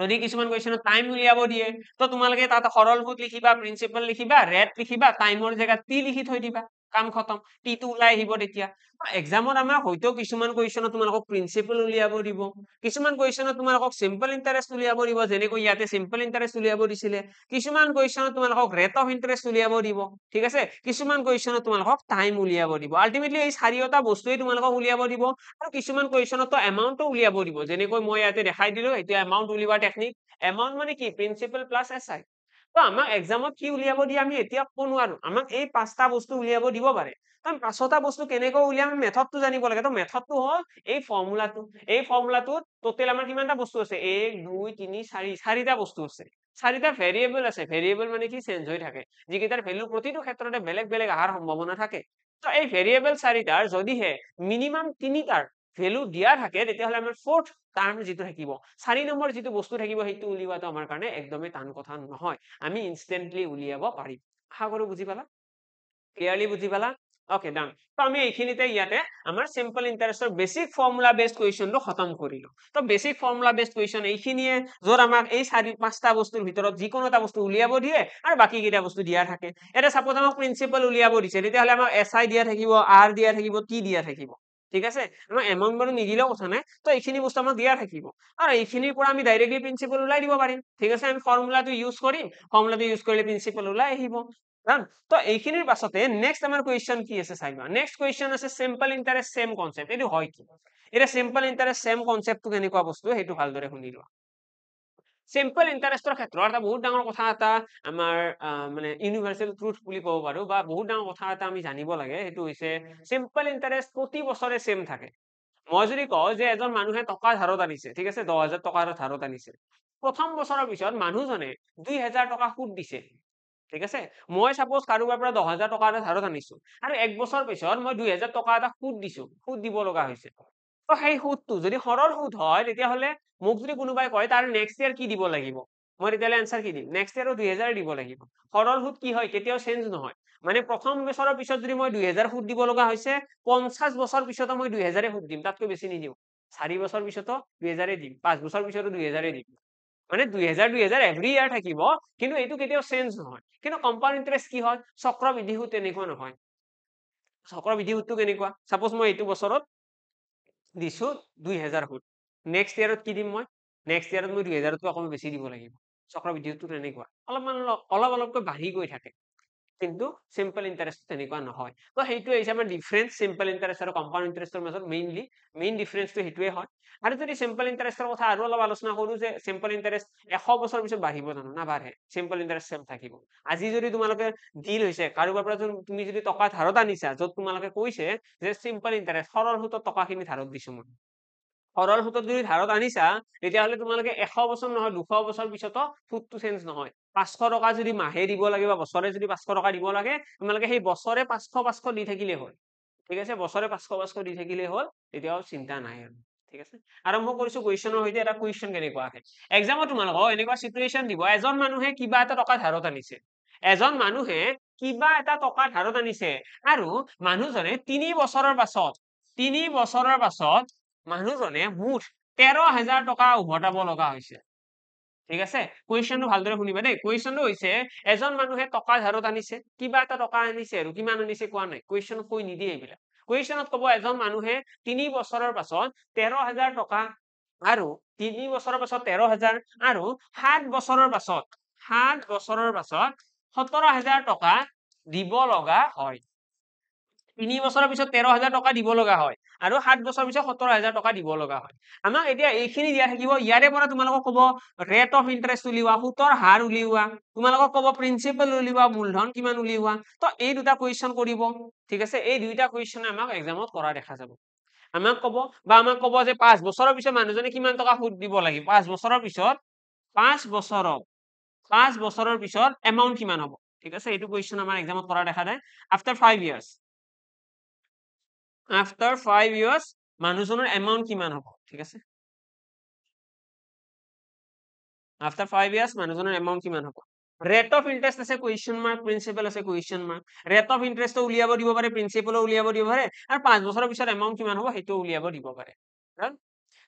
যদি কিছুমান কুৱেশ্যনত টাইম উলিয়াব দিয়ে, তো তোমালোকে তাত সৰল সুদ লিখিবা, প্ৰিন্সিপাল লিখিবা, ৰেট লিখিবা, টাইমৰ জেগাত T লিখি থৈ দিবা, কাম খতম, T টো ওলাই আহিব তেতিয়া। এক্সামত আমাৰ হয়তো কিছুমান কুৱেশ্যনত তোমালোকক প্ৰিন্সিপাল উলিয়াব দিব, কিছুমান কুৱেশ্যনত তোমালোকক সিম্পল ইন্টাৰেস্ট উলিয়াব দিব, যেনেকৈ ইয়াতে সিম্পল ইন্টাৰেস্ট উলিয়াব দিছিলে, কিছুমান কুৱেশ্যনত তোমালোকক ৰেট অফ ইন্টাৰেস্ট উলিয়াব দিব, ঠিক আছে, কিছুমান কুৱেশ্যনত তোমালোকক টাইম উলিয়াব দিব, আলটিমেটলি এই চাৰিটা বস্তুৱে তোমালোকক উলিয়াব দিব। আৰু কিছুমান কুৱেশ্যনত এমাউন্টও উলিয়াব দিব, যেনেকৈ মই ইয়াতে দেখাই দিলো, এইটো এমাউন্ট উলিওৱা টেকনিক। এমাউন্ট মানে কি, প্ৰিন্সিপাল প্লাস SI। তো আমাক এক্সামত কি উলিয়াব দিয়ে আমি এতিয়া ক'ব নোৱাৰো, আমাক এই 5টা বস্তু উলিয়াব দিব পাৰে, কাৰণ 5টা বস্তু কেনেকৈ উলিয়াম মেথডটো জানিব লাগে। তো মেথডটো হ'ল এই ফৰ্মুলাটো, এই ফৰ্মুলাটোত টোটেল আমাৰ কিমানটা বস্তু আছে, 1 2 3 4 4টা বস্তু আছে, চাৰিটা ভেৰিয়েবল আছে, ভেৰিয়েবল মানে কি চেঞ্জ হৈ থাকে, যিকেইটাৰ ভেলু প্ৰতিটো ক্ষেত্ৰতে বেলেগ বেলেগ অহাৰ সম্ভাৱনা থাকে। তো এই ভেৰিয়েবল চাৰিটাৰ যদিহে মিনিমাম তিনিটাৰ ভেলু দিয়া থাকে তেতিয়াহ'লে আমাৰ ফৰ্থ টাৰ্ম যিটো থাকিব 4 নম্বৰ যিটো বস্তু থাকিব সেইটো উলিওৱাটো আমাৰ কাৰণে একদমেই টান কথা নহয়, আমি ইনষ্টেন্টলি উলিয়াব পাৰিম। আশা কৰো বুজি পালা, ক্লিয়াৰলি বুজি পালা। ওকে ডান। তো আমি এইখিনিতে ইয়াতে আমাৰ সিম্পল ইন্টাৰেষ্টৰ বেসিক ফৰ্মুলা বেসড কুৱেশ্যনটো খতম কৰিলো। তো বেসিক ফৰ্মুলা বেসড কুৱেশ্যন এইখিনিয়ে য'ত আমাক এই 4-5টা বস্তুৰ ভিতৰত যিকোনো এটা বস্তু উলিয়াব দিয়ে আৰু বাকি কেইটা বস্তু দিয়া থাকে। এটা সাপোজ আমাক প্ৰিন্সিপাল উলিয়াব দিছে, তেতিয়াহ'লে আমাক SI দিয়া থাকিব, R দিয়া থাকিব, T দিয়া থাকিব। ঠিক আছে, আমাক এমাউন্ট বাৰু নিদিলেও কথা নাই, তো এইখিনি বস্তু আমাক দিয়া থাকিব আৰু এইখিনিৰ পৰা আমি ডাইৰেক্টলি প্ৰিন্সিপাল ওলাই দিব পাৰিম। ঠিক আছে, আমি ফৰ্মুলাটো ইউজ কৰিম, ফৰ্মুলাটো ইউজ কৰিলে প্ৰিন্সিপাল ওলাই আহিব। তো এইখিনিৰ পাছতে নেক্সট আমাৰ কুৱেশ্যন কি আছে চাইবা। নেক্সট কুৱেশ্যন আছে সিম্পল ইন্টাৰেষ্ট সেম কনসেপ্ট। এইটো হয় কি, এটা সিম্পল ইন্টাৰেষ্ট সেম কনসেপ্টটো কেনেকুৱা বস্তু সেইটো ভালদৰে শুনি লোৱা। সিম্পল ইন্টাৰেষ্টৰ ক্ষেত্ৰত এটা বহুত ডাঙৰ কথা এটা আমাৰ মানে ইউনিভাৰ্সেল ট্ৰুথ বুলি ক'ব পাৰো বা বহুত ডাঙৰ কথা এটা আমি জানিব লাগে, সেইটো হৈছে সিম্পল ইন্টাৰেষ্ট প্ৰতি বছৰে সেম থাকে। মই যদি কওঁ যে এজন মানুহে টকা ধাৰত আনিছে, ঠিক আছে 10,000 টকা ধাৰত আনিছে, প্ৰথম বছৰৰ পিছত মানুহজনে 2,000 টকা সুদ দিছে। ঠিক আছে, মই সাপোজ কাৰোবাৰ পৰা 10,000 টকা এটা ধাৰত আনিছো আৰু এক বছৰ পিছত মই 2,000 টকা এটা সুদ দিছো, সুদ দিব লগা হৈছে। তো সেই সুদটো যদি সৰল সুদ হয় তেতিয়াহ'লে মোক যদি কোনোবাই কয় তাৰ নেক্সট ইয়াৰ কি দিব লাগিব, মই তেতিয়াহ'লে এনসাৰ কি দিম, নেক্সট ইয়াৰো 2,000 দিব লাগিব। সৰল সুদ কি হয়, কেতিয়াও চেঞ্জ নহয়। মানে প্ৰথম বছৰৰ পিছত যদি মই 2,000 সুদ দিব লগা হৈছে, 50 বছৰ পিছতো মই 2,000 সুদ দিম, তাতকৈ বেছি নিদিওঁ। 4 বছৰ পিছতো 2,000 দিম, 5 বছৰ পিছতো 2,000 দিম। মানে 2,000 এভৰি ইয়াৰ থাকিব, কিন্তু এইটো কেতিয়াও চেঞ্জ নহয়। কিন্তু কম্পাউণ্ড ইন্টাৰেষ্ট কি হয়, চক্ৰবৃদ্ধি সুদ তেনেকুৱা নহয়। চক্ৰবৃদ্ধি সুদটো কেনেকুৱা, সাপোজ মই এইটো বছৰত দিছো 2,000 সুদ, নেক্সট ইয়াৰত কি দিম, মই নেক্সট ইয়াৰত মই 2,000 অকণমান বেছি দিব লাগিব। চক্ৰবৃদ্ধি সুদটো তেনেকুৱা অলপকৈ বাঢ়ি গৈ থাকে, কিন্তু সিম্পল ইন্টাৰেষ্ট তেনেকুৱা নহয়। তো সেইটো হৈছে আমাৰ ডিফাৰেন্স সিম্পল ইন্টাৰেষ্ট আৰু কম্পাউণ্ড ইন্টাৰেষ্টৰ মাজত মেইন ডিফাৰেন্সটো সেইটোৱে হয়। আৰু যদি সিম্পল ইন্টাৰেষ্টৰ কথা আৰু অলপ আলোচনা কৰো যে সিম্পল ইন্টাৰেষ্ট 100 বছৰ পিছত বাঢ়িব জানো, নাবাঢ়ে, সিম্পল ইন্টাৰেষ্ট সেম থাকিব। আজি যদি তোমালোকে ডিল হৈছে কাৰোবাৰ পৰা তুমি যদি টকা ধাৰত আনিছা, য'ত তোমালোকে কৈছে যে সিম্পল ইন্টাৰেষ্ট সৰল সুদত টকাখিনি ধাৰত দিছো মই, সৰল সুদত যদি ধাৰত আনিছা তেতিয়াহ'লে তোমালোকে 100 বছৰ নহয় 200 বছৰ পিছতো সুদটো চেঞ্জ নহয়। 500 টকা যদি মাহে দিব লাগে বা বছৰে যদি 500 টকা দিব লাগে, তোমালোকে সেই বছৰে 500 দি থাকিলে হ'ল। ঠিক আছে, বছৰে 500 দি থাকিলে হ'ল, তেতিয়াও চিন্তা নাই আৰু। ঠিক আছে, আৰম্ভ কৰিছো কুৱেশ্যনৰ সৈতে। এটা কুৱেশ্যন কেনেকুৱা আহে এক্সামত, তোমালোকক এনেকুৱা চিটুৱেশ্যন দিব, এজন মানুহে কিবা এটা টকা ধাৰত আনিছে, এজন মানুহে কিবা এটা টকা ধাৰত আনিছে আৰু মানুহজনে 3 বছৰৰ পাছত মানুহজনে মুঠ 13,000 টকা উভতাব লগা হৈছে। ঠিক আছে, কুৱেশ্যনটো ভালদৰে শুনিবা দেই। কুৱেশ্যনটো হৈছে এজন মানুহে টকা ধাৰত আনিছে, কিবা এটা টকা আনিছে আৰু কিমান আনিছে কোৱা নাই, কুৱেশ্যনত কৈ নিদিয়ে এইবিলাক। কুৱেশ্যনত ক'ব এজন মানুহে 3 বছৰৰ পাছত 13,000 টকা আৰু 3 বছৰৰ পাছত 13,000 আৰু 7 বছৰৰ পাছত 17,000 টকা দিব লগা হয়। 3 বছৰৰ পিছত 13,000 টকা দিব লগা হয় আৰু 7 বছৰ পিছত 17,000 টকা দিব লগা হয়। আমাক এতিয়া এইখিনি দিয়া থাকিব, ইয়াৰে পৰা তোমালোকক ক'ব ৰেট অফ ইন্টাৰেষ্ট উলিওৱা, সুতৰ হাৰ উলিওৱা, তোমালোকক ক'ব প্ৰিন্সিপাল উলিওৱা, মূলধন কিমান উলিওৱা। তো এই দুটা কুৱেশ্যন কৰিব। ঠিক আছে, এই দুইটা কুৱেশ্যনে আমাক এক্সামত কৰা দেখা যাব। আমাক ক'ব যে 5 বছৰৰ পিছত মানুহজনে কিমান টকা সুদ দিব লাগিব, 5 বছৰৰ পিছত এমাউন্ট কিমান হ'ব। ঠিক আছে, এইটো কুৱেশ্যন আমাৰ এক্সামত কৰা দেখা যায়। আফটাৰ 5 ইয়াৰ্ছ মানুহজনৰ এমাউন্ট কিমান হ'ব। ঠিক আছে, আফটাৰ 5 ইয়াৰ্ছ মানুহজনৰ এমাউন্ট কিমান হ'ব। ৰেট অফ ইন্টাৰেষ্ট আছে কুৱেশ্যন মাৰ্ক, প্ৰিন্সিপাল আছে কুৱেশ্যন মাৰ্ক। ৰেট অফ ইন্টাৰেষ্টও উলিয়াব দিব পাৰে, প্ৰিন্সিপালো উলিয়াব দিব পাৰে, আৰু 5 বছৰৰ পিছত এমাউন্ট কিমান হ'ব সেইটো উলিয়াব দিব পাৰে।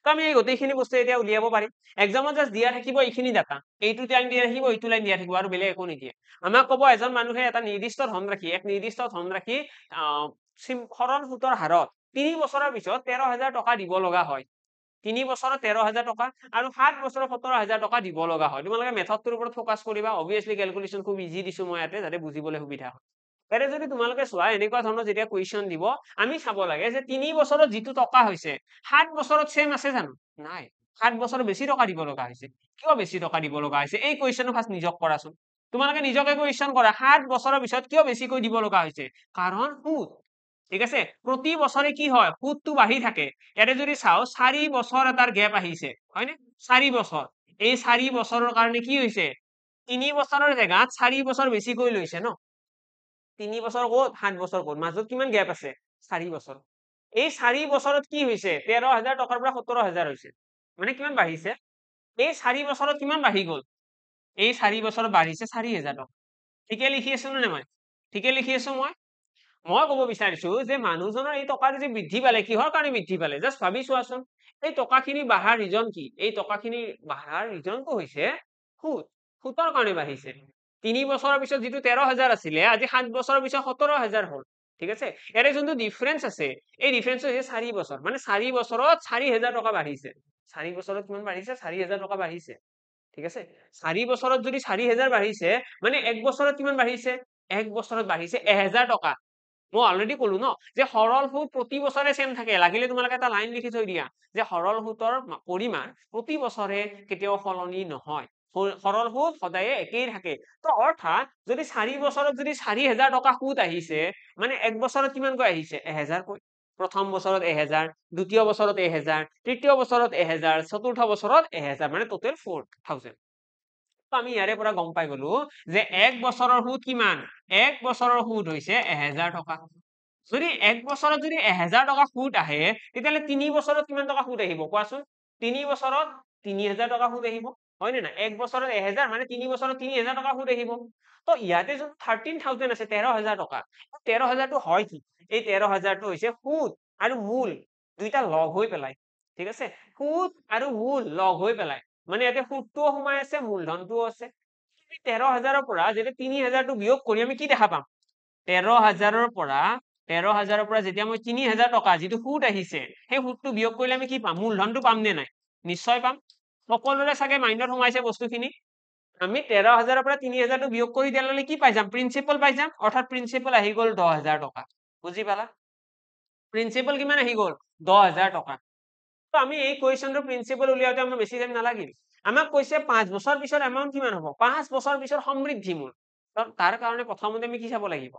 তো আমি এই গোটেইখিনি বস্তু এতিয়া উলিয়াব পাৰিম। এক্সামত জাষ্ট দিয়া থাকিব এইখিনি ডাটা, এইটো লাইন দিয়া থাকিব, এইটো লাইন দিয়া থাকিব, আৰু বেলেগ একো নিদিয়ে। আমাক ক'ব এজন মানুহে এটা নিৰ্দিষ্ট ধনৰাশি সৰল সুতৰ হাৰত 3 বছৰৰ পিছত 13,000 টকা দিব লগা হয়। 3 বছৰত 13,000 টকা আৰু 7 বছৰত 17,000 টকা দিব লগা হয়। তোমালোকে মেথডটোৰ ওপৰত ফকাস কৰিবা, অবভিয়াছলি কেলকুলেশ্যন খুব ইজি দিছো মই ইয়াতে, যাতে বুজিবলৈ সুবিধা হয়। এনে যদি তোমালোকে চোৱা এনেকুৱা ধৰণৰ যেতিয়া কুৱেশ্যন দিব, আমি চাব লাগে যে 3 বছৰত যিটো টকা হৈছে 7 বছৰত সেম আছে জানো, নাই। 7 বছৰত বেছি টকা দিব লগা হৈছে। কিয় বেছি টকা দিব লগা হৈছে, এই কুৱেশ্যনটো ফাৰ্ষ্ট নিজক কৰাচোন। তোমালোকে নিজকে কুৱেশ্যন কৰা, 7 বছৰৰ পিছত কিয় বেছিকৈ দিব লগা হৈছে, কাৰণ সুদ। ঠিক আছে, প্ৰতি বছৰে কি হয়, সুদটো বাঢ়ি থাকে। ইয়াতে যদি চাও 4 বছৰ এটাৰ গেপ আহিছে, হয়নে, 4 বছৰ, এই 4 বছৰৰ কাৰণে কি হৈছে, 3 বছৰৰ জেগাত 4 বছৰ বেছিকৈ লৈছে ন 3 বছৰ ক'ত 7 বছৰ ক'ত মাজত কিমান গ্যাপ আছে 4 বছৰ এই 4 বছৰত কি হৈছে 13,000 টকাৰ পৰা 17,000 হৈছে মানে কিমান বাঢ়িছে এই 4 বছৰত কিমান বাঢ়ি গ'ল এই 4 বছৰত বাঢ়িছে 4,000 টকা ঠিকে লিখি আছো নে মই ঠিকে লিখি আছো মই ক'ব বিচাৰিছো যে মানুহজনৰ এই টকা যে বৃদ্ধি পালে কিহৰ কাৰণে বৃদ্ধি পালে জাষ্ট ভাবি চোৱাচোন এই টকাখিনি বাঢ়াৰ ৰিজন কি এই টকাখিনি বাঢ়াৰ ৰিজনটো হৈছে সুদ সুতৰ কাৰণে বাঢ়িছে 3 বছৰৰ পিছত যিটো 13,000 আছিলে আজি 7 বছৰৰ পিছত 17,000 হ'ল ঠিক আছে ইয়াৰে যোনটো ডিফাৰেন্স আছে এই ডিফাৰেন্সটো হৈছে 4 বছৰ মানে 4 বছৰত 4,000 টকা বাঢ়িছে 4 বছৰত কিমান বাঢ়িছে 4,000 টকা বাঢ়িছে ঠিক আছে 4 বছৰত যদি 4,000 বাঢ়িছে মানে 1 বছৰত কিমান বাঢ়িছে 1 বছৰত বাঢ়িছে 1,000 টকা মই অলৰেডি ক'লো ন যে সৰল সুদ প্ৰতি বছৰে সেম থাকে লাগিলে তোমালোকে এটা লাইন লিখি থৈ দিয়া যে সৰল সুতৰ পৰিমাণ প্ৰতি বছৰে কেতিয়াও সলনি নহয় সৰল সুদ সদায়ে একেই থাকে তো অৰ্থাৎ যদি 4 বছৰত যদি 4,000 টকা সুদ আহিছে মানে 1 বছৰত কিমানকৈ আহিছে 1,000 কৈ প্ৰথম বছৰত 1,000 দ্বিতীয় বছৰত 1,000 তৃতীয় বছৰত 1,000 চতুৰ্থ বছৰত 1,000 মানে টোটেল 4,000 তো আমি ইয়াৰে পৰা গম পাই গলো যে 1 বছৰৰ সুদ কিমান 1 বছৰৰ সুদ হৈছে 1,000 টকা যদি 1 বছৰত যদি 1,000 টকা সুদ আহে তেতিয়াহ'লে 3 বছৰত কিমান টকা সুদ আহিব কোৱাচোন 3 বছৰত 3,000 টকা সুদ আহিব হয় নে না 1 বছৰত 1,000 মানে 3 বছৰত 3,000 টকা সুদ আহিব তো ইয়াতে যোন 13,000 আছে 13,000 টকা 13,000 টো হয় কি এই 13,000 টো হৈছে সুদ আৰু মূল দুইটা লগ হৈ পেলাই ঠিক আছে সুদ আৰু মূল লগ হৈ পেলাই মানে ইয়াতে সুদটোও সোমাই আছে মূলধনটোও আছে 13,000 পৰা যেতিয়া 3,000 টো বিয়োগ কৰি আমি কি দেখা পাম 13,000 পৰা 13,000 পৰা যেতিয়া মই 3,000 টকা যিটো সুদ আহিছে সেই সুদটো বিয়োগ কৰিলে আমি কি পাম মূলধনটো পাম নে নাই নিশ্চয় পাম সকলোৰে চাগে মাইণ্ডত সোমাইছে বস্তুখিনি আমি 13,000 পৰা 3,000 টো বিয়োগ কৰি দিলে কি পাই যাম প্ৰিন্সিপাল পাই যাম অৰ্থাৎ প্ৰিন্সিপাল আহি গ'ল 10,000 টকা বুজি পালা প্ৰিন্সিপাল কিমান আহি গ'ল 10,000 টকা তো আমি এই কুৱেশ্যনটোৰ প্ৰিন্সিপাল উলিয়াওতে আমাৰ বেছি টাইম নালাগিল আমাক কৈছে 5 বছৰ পিছত এমাউন্ট কিমান হ'ব 5 বছৰ পিছত সমৃদ্ধি মূল তাৰ কাৰণে প্ৰথমতে আমি কি চাব লাগিব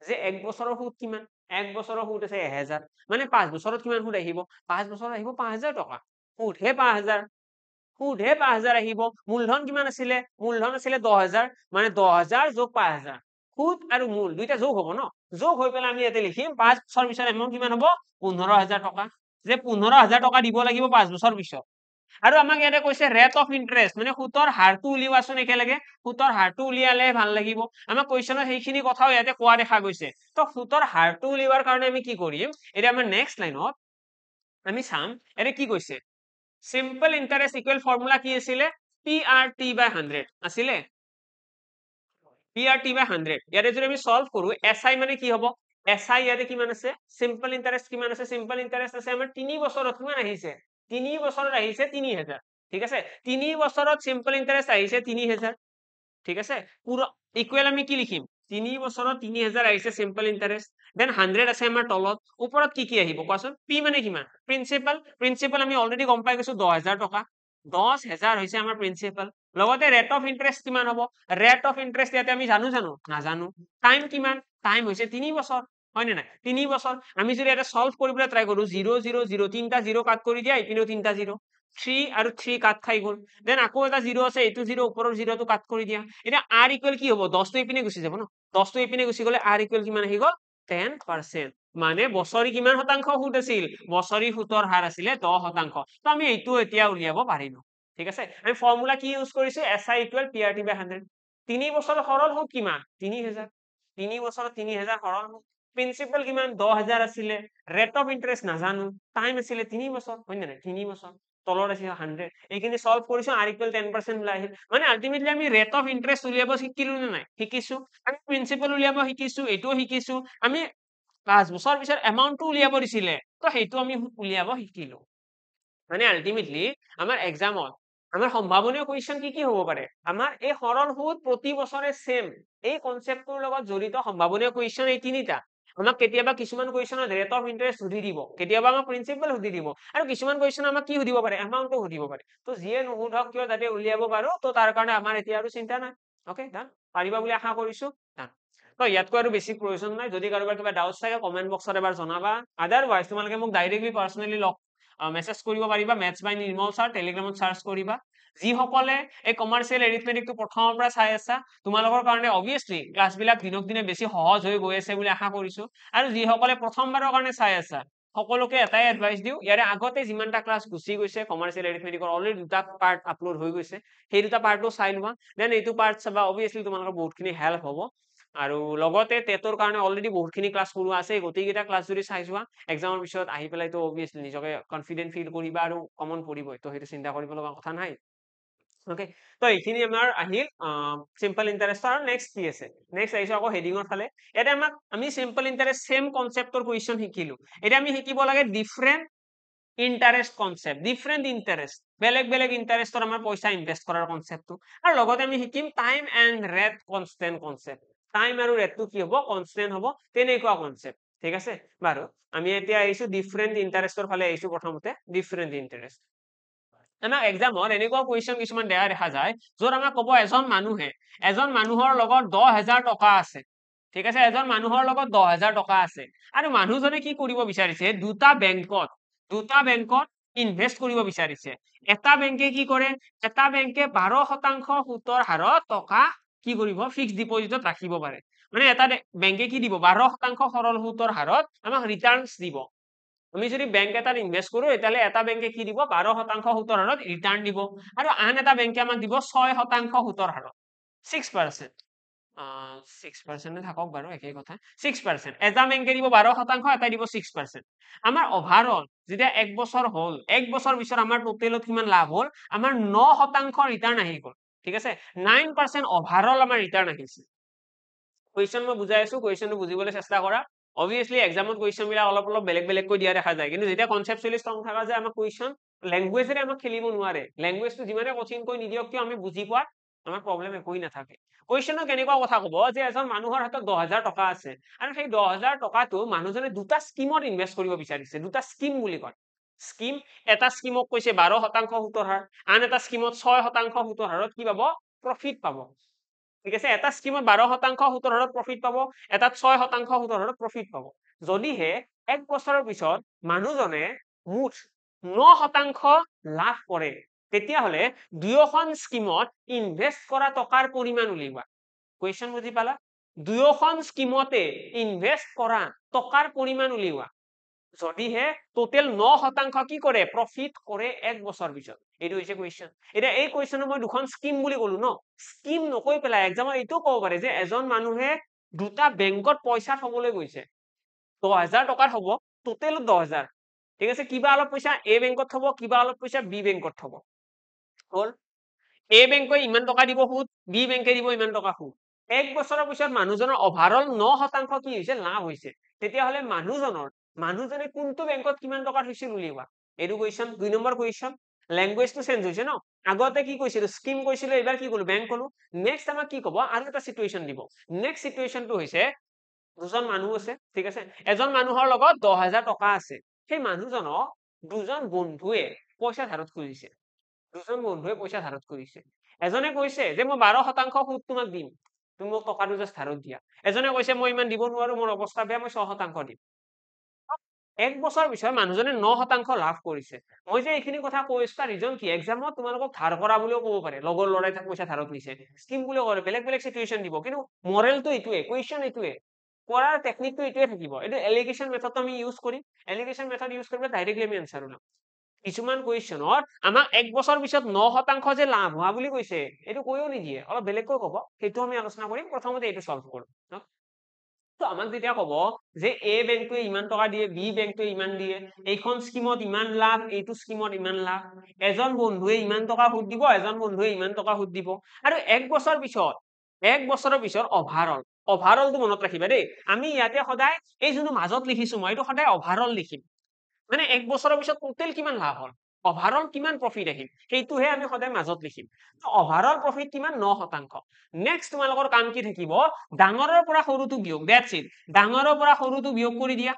যে 1 বছৰৰ সুদ কিমান 1 বছৰৰ সুদ আছে 1,000 মানে 5 বছৰত কিমান সুদ আহিব 5 বছৰত আহিব 5,000 টকা সুদহে 5,000 সুদহে 5,000 আহিব মূলধন কিমান আছিলে মূলধন আছিলে 10,000 মানে 10,000 যোগ 5,000 সুদ আৰু মূল দুইটা যোগ হ'ব ন যোগ হৈ পেলাই আমি ইয়াতে লিখিম 5 বছৰ পিছত এমাউন্ট কিমান হ'ব 15,000 টকা যে 15,000 টকা দিব লাগিব 5 বছৰ পিছত আৰু আমাক ইয়াতে কৈছে ৰেট অফ ইন্টাৰেষ্ট মানে সুতৰ হাৰটো উলিওৱাচোন একেলগে সুতৰ হাৰটো উলিয়ালে ভাল লাগিব আমাক কুৱেশ্যনত সেইখিনি কথাও ইয়াতে কোৱা দেখা গৈছে তো সুতৰ হাৰটো উলিওৱাৰ কাৰণে আমি কি কৰিম এতিয়া আমাৰ নেক্সট লাইনত আমি চাম ইয়াতে কি কৈছে সিম্পল ইন্টারেস্ট ইকুয়াল ফর্মুলা কি আছিলে PRT/100 আছিলে PRT/100 ইয়াতে যদি আমি সলভ কৰো SI মানে কি হ'ব SI ইয়াতে কিমান আছে সিম্পল ইন্টারেস্ট কিমান আছে সিম্পল ইন্টারেস্ট আছে আমাৰ 3 বছৰত কিমান আহিছে 3 বছৰত আহিছে 3,000 ঠিক আছে 3 বছৰত সিম্পল ইন্টাৰেস্ট আহিছে 3,000 ঠিক আছে পুৰো ইকুয়াল আমি কি লিখিম 3 বছৰত 3,000 আহিছে সিম্পল ইন্টাৰেস্ট দেন 100 আছে আমাৰ তলত ওপৰত কি আহিব কোৱাচোন P মানে কিমান প্ৰিন্সিপাল আমি অলৰেডি গম পাই গৈছো 10,000 টকা 10,000 হৈছে আমাৰ প্ৰিন্সিপাল লগতে ৰেট অফ ইন্টাৰেস্ট কিমান হ'ব ৰেট অফ ইন্টাৰেস্ট ইয়াতে আমি জানো নাজানো টাইম কিমান টাইম হৈছে 3 বছৰ হয় নে নাই 3 বছৰ আমি যদি এটা সলভ কৰিবলৈ ট্ৰাই কৰো 0 0 0 তিনটা 0 কাট কৰি দিয়া ইপিনেও তিনটা 0 3 আৰু 3 কাট খাই গ'ল দেন আকৌ এটা 0 আছে এইটো 0 ওপৰৰ 0 টো কাট কৰি দিয়া এটা r ইকুয়াল কি হ'ব 10 টো ইপিনে গুচি যাব ন 10 টো ইপিনে গুচি গ'লে r ইকুয়াল কিমান আহি গ'ল 10% মানে বছৰি কিমান শতাংশ সুদ আছিল বছৰি সুতৰ হাৰ আছিলে 10% তো আমি এইটো এতিয়া উলিয়াব পাৰিলো ঠিক আছে আমি ফৰ্মুলা কি ইউজ কৰিছো SI ইকুয়াল PRT/100 3 বছৰৰ সৰল সুদ কিমান 3,000 3 বছৰত 3,000 সৰল সুদ প্ৰিন্সিপাল কিমান 10,000 আছিলে ৰেট অফ ইন্টাৰেস্ট নাজানো টাইম আছিলে 3 বছৰ হয় নে নাই 3 বছৰ তলত আছে 100 এইখিনি সলভ কৰিছো r ইকুয়াল 10% ওলাই আহিল মানে আলটিমেটলি আমি ৰেট অফ ইন্টাৰেস্ট উলিয়াব শিকিলো নে নাই শিকিছো আমি প্ৰিন্সিপাল উলিয়াব শিকিছো এটোও শিকিছো আমি 5 বছৰ পিছত এমাউন্টটো উলিয়াব দিছিলে তো সেইটো আমি উলিয়াব শিকিলো মানে আলটিমেটলি আমাৰ এক্সামত আমাৰ সম্ভাৱনীয় কুৱেশ্যন কি হ'ব পাৰে আমাৰ এই সৰল সুদ প্ৰতি বছৰে সেম এই কনসেপ্টটোৰ লগত জড়িত সম্ভাৱনীয় কুৱেশ্যন এই তিনিটা আমাক কেতিয়াবা কিছুমান কুৱেশ্যনত ৰেট অফ ইন্টাৰেস্ট সুধি দিব কেতিয়াবা আমাক প্ৰিন্সিপাল সুধি দিব আৰু কিছুমান কুৱেশ্যন আমাক কি সুধিব পাৰে এমাউন্টটো সুধিব পাৰে তো যিয়ে নুসুধক কিয় যাতে উলিয়াব পাৰো তো তাৰ কাৰণে আমাৰ এতিয়া আৰু চিন্তা নাই ওকে ডান পাৰিবা বুলি আশা কৰিছো ডান তো ইয়াতকৈ আৰু বেছি প্ৰয়োজন নাই যদি কাৰোবাৰ কিবা ডাউটছ থাকে কমেন্ট বক্সত এবাৰ জনাবা আদাৰৱাইজ তোমালোকে মোক ডাইৰেক্টলি পাৰ্সোনালি মেছেজ কৰিব পাৰিবা মেথছ বাই নিৰ্মল ছাৰ টেলিগ্ৰামত সাৰ্চ কৰিবা যিসকলে এই কমাৰ্চিয়েল এৰিথমেটিকটো প্ৰথমৰ পৰা চাই আছা তোমালোকৰ কাৰণে অবভিয়াছলি ক্লাছবিলাক দিনক দিনে বেছি সহজ হৈ গৈ আছে বুলি আশা কৰিছো আৰু যিসকলে প্ৰথমবাৰৰ কাৰণে চাই আছা সকলোকে এটাই এডভাইচ দিওঁ ইয়াৰে আগতে যিমানটা ক্লাছ গুচি গৈছে কমাৰ্চিয়েল এৰিথমেটিকৰ অলৰেডি দুটা পাৰ্ট আপলোড হৈ গৈছে সেই দুটা পাৰ্টটো চাই লোৱা দেন এইটো পাৰ্ট চাবা অবভিয়াছলি তোমালোকৰ বহুতখিনি হেল্প হ'ব আৰু লগতে টেটৰ কাৰণে অলৰেডি বহুতখিনি ক্লাছ কৰোৱা আছে গোটেইকেইটা ক্লাছ যদি চাই যোৱা এক্সামৰ পিছত আহি পেলাই তো অবভিয়াছলি নিজকে কনফিডেন্ট ফিল কৰিবা আৰু কমন পৰিবই তো সেইটো চিন্তা কৰিব লগা কথা নাই ওকে তো এইখিনি আমাৰ আহিল সিম্পল ইন্টাৰেষ্ট আৰু নেক্সট কি আছে নেক্সট আহিছো আকৌ হেডিঙৰ ফালে এটা আমি সিম্পল ইন্টাৰেষ্ট সেম কনসেপ্টৰ কোৱেশ্চন শিকিলো এটা আমি শিকিব লাগে different interest concept different interest বেলেগ বেলেগ ইন্টাৰেষ্টৰ আমাৰ পইচা ইনভেষ্ট কৰাৰ কনসেপ্টটো আৰু লগতে আমি শিকিম time and rate constant concept time আৰু ৰেটটো কি হ'ব কনস্ট্যান্ট হ'ব তেনেকুৱা কনসেপ্ট ঠিক আছে বাৰু আমি এতিয়া আহিছো ডিফাৰেন্ট ইন্টাৰেষ্টৰ ফালে আহিছো প্ৰথমতে ডিফাৰেন্ট ইন্টাৰেষ্ট আমাক এক্সামত এনেকুৱা কুৱেশ্যন কিছুমান দেখা যায় য'ত আমাক ক'ব এজন মানুহৰ লগত 10,000 টকা আছে ঠিক আছে এজন মানুহৰ লগত 10,000 টকা আছে আৰু মানুহজনে কি কৰিব বিচাৰিছে দুটা বেংকত ইনভেষ্ট কৰিব বিচাৰিছে এটা বেংকে কি কৰে এটা বেংকে 12% সুতৰ হাৰত টকা কি কৰিব ফিক্স ডিপজিটত ৰাখিব পাৰে মানে এটা বেংকে কি দিব 12% সৰল সুতৰ হাৰত আমাক ৰিটাৰ্ণছ দিব আমি যদি বেংক এটাত ইনভেষ্ট কৰো তেতিয়াহলে এটা বেংকে কি দিব 12% সুতৰ হাৰত ৰিটাৰ্ণ দিব আৰু আন এটা বেংকে আমাক দিব 6% সুতৰ হাৰত 6% 6% থাকক বাৰু একেই কথা 6% এটা বেংকে দিব 12% এটা দিব 6% আমাৰ ওভাৰঅল যেতিয়া এক বছৰ হ'ল এক বছৰ পিছত আমাৰ টোটেলত কিমান লাভ হ'ল আমাৰ 9% ৰিটাৰ্ণ আহি গ'ল ঠিক আছে 9% ওভাৰঅল আমাৰ ৰিটাৰ্ণ আহিছে কুৱেশ্যন মই বুজাই আছো কুৱেশ্যনটো বুজিবলৈ চেষ্টা কৰা অবভিয়াছলি এক্সামত কুৱেশ্যন বিলাক অলপ বেলেগকৈ দিয়া দেখা যায় কিন্তু যেতিয়া কনসেপচুৱেলি ষ্ট্ৰং থকা যায় আমাৰ কুৱেশ্যন লেংগুৱেজেৰে আমাক খেলিব নোৱাৰে লেংগুৱেজটো যিমানে কঠিনকৈ নিদিয়ক কিয় আমি বুজি পোৱাত আমাৰ প্ৰব্লেম একোই নাথাকে কুৱেশ্যনত কেনেকুৱা কথা ক'ব যে এজন মানুহৰ হাতত 10,000 টকা আছে আৰু সেই 10,000 টকাটো মানুহজনে দুটা স্কিমত ইনভেষ্ট কৰিব বিচাৰিছে দুটা স্কিম বুলি কয় স্কিম এটা স্কিমক কৈছে 12% সুতৰ হাৰ আন এটা স্কিমত 6% সুতৰ হাৰত কি পাব প্ৰফিট পাব ঠিক আছে এটা স্কিমত 12% সুতৰ হাৰত প্ৰফিট পাব এটাত 6% সুতৰ হাৰত প্ৰফিট পাব যদিহে এক বছৰৰ পিছত মানুহজনে মুঠ 9% লাভ কৰে তেতিয়াহলে দুয়োখন স্কিমত ইনভেষ্ট কৰা টকাৰ পৰিমাণ উলিওৱা কুৱেশ্যন বুজি পালা দুয়োখন স্কিমতে ইনভেষ্ট কৰা টকাৰ পৰিমাণ উলিওৱা যদিহে টোটেল 9% কি কৰে প্ৰফিট কৰে এক বছৰ পিছত এইটো হৈছে কুৱেশ্যন এতিয়া এই কুৱেশ্যনক মই দুখন স্কিম বুলি ক'লো ন স্কিম নকৈ পেলাই এক্সামত এইটো ক'ব পাৰে যে এজন মানুহে দুটা বেংকত পইচা থবলৈ গৈছে 10,000 টকাৰ হ'ব টোটেল 10,000 ঠিক আছে কিবা অলপ পইচা এ বেংকত থব কিবা অলপ পইচা বি বেংকত থব হ'ল এ বেংকে ইমান টকা দিব সুদ বি বেংকে দিব ইমান টকা সুদ এক বছৰৰ পিছত মানুহজনৰ ওভাৰঅল 9% কি হৈছে লাভ হৈছে তেতিয়াহলে মানুহজনে কোনটো বেংকত কিমান টকা থৈছিল উলিওৱা এইটো কুৱেশ্যন 2 নম্বৰ কুৱেশ্যন ল্যাঙ্গুৱেজটো চেঞ্জ হৈছে ন আগতে কি কৈছিল স্কিম কৈছিল এবাৰ কি কলো বেংক কলো নেক্সট আমাক কি ক'ব আৰু এটা সিচুৱেশ্যন দিব নেক্সট সিচুৱেশ্যনটো হৈছে দুজন মানুহ আছে ঠিক আছে এজন মানুহৰ লগত 10,000 টকা আছে সেই মানুহজনক দুজন বন্ধুৱে পইচা ধাৰত খুজিছে দুজন বন্ধুৱে পইচা ধাৰত খুজিছে এজনে কৈছে যে মই 12% সুদ তোমাক দিম তুমি মোক টকাটো জাস্ট ধাৰত দিয়া এজনে কৈছে মই ইমান দিব নোৱাৰো মোৰ অৱস্থা বেয়া মই 6% দিম এক বছৰ পিছত মানুহজনে 9% লাভ কৰিছে মই যে এইখিনি কথা কৈছো তাৰ ৰিজন কি এক্সামত তোমালোকক ধাৰ কৰা বুলিও ক'ব পাৰে লগৰ লৰাই তাক পইচা ধাৰত নিছে স্কিম বুলিও কৰে বেলেগ সিচুৱেশ্যন দিব কিন্তু মৰেলটো এইটোৱে কুৱেশ্যন এইটোৱে কৰাৰ টেকনিকটো এইটোৱে থাকিব এইটো এলিগেশ্যন মেথডটো আমি ইউজ কৰিম এলিগেশ্যন মেথড ইউজ কৰি ডাইৰেক্টলি আমি এনসাৰ ওলাম কিছুমান কুৱেশ্যনত আমাক এক বছৰ পিছত 9% যে লাভ হোৱা বুলি কৈছে এইটো কৈও নিদিয়ে অলপ বেলেগকৈ ক'ব সেইটো আমি আলোচনা কৰিম প্ৰথমতে এইটো সলভ কৰোঁ তো আমাক যেতিয়া ক'ব যে এ বেংকটোৱে ইমান টকা দিয়ে বি বেংকটোৱে ইমান দিয়ে এইখন স্কিমত ইমান লাভ এইটো স্কিমত ইমান লাভ এজন বন্ধুৱে ইমান টকা সুদ দিব এজন বন্ধুৱে ইমান টকা সুদ দিব আৰু এক বছৰৰ পিছত ওভাৰঅলটো মনত ৰাখিবা দেই আমি ইয়াতে সদায় এই যোনটো মাজত লিখিছো মই এইটো সদায় ওভাৰঅল লিখিম মানে এক বছৰৰ পিছত টোটেল কিমান লাভ হ'ল ওভাৰঅল কিমান প্ৰফিট আহিল সেইটোহে আমি সদায় মাজত লিখিম ওভাৰঅল প্ৰফিট কিমান 9% নেক্সট তোমালোকৰ কাম কি থাকিব ডাঙৰৰ পৰা সৰুটো বিয়োগ দ্যাটস ইট ডাঙৰৰ পৰা সৰুটো বিয়োগ কৰি দিয়া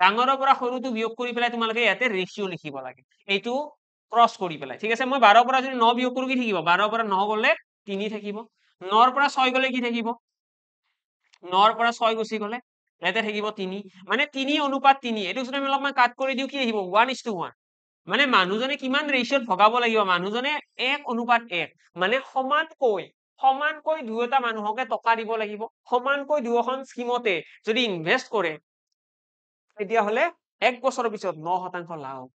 ডাঙৰৰ পৰা সৰুটো বিয়োগ কৰি পেলাই তোমালোকে ইয়াতে ৰেশিও লিখিব লাগে এইটো ক্ৰস কৰি পেলাই ঠিক আছে মই 12 পৰা যদি 9 বিয়োগ কৰো কি থাকিব 12 পৰা 9 গলে 3 থাকিব 9 পৰা 6 গলে কি থাকিব 9 পৰা 6 গুচি গলে ইয়াতে থাকিব 3 মানে 3:3 এইটো যদি আমি অলপমান কাট কৰি দিও কি আহিব 1:1 মানে মানুহজনে কিমান ৰেচিঅ'ত ভগাব লাগিব মানুহজনে 1:1 মানে সমানকৈ দুয়োটা মানুহকে টকা দিব লাগিব সমানকৈ দুয়োখন স্কিমতে যদি ইনভেষ্ট কৰে তেতিয়াহ'লে 1 বছৰৰ পিছত 9% লাভ হ'ব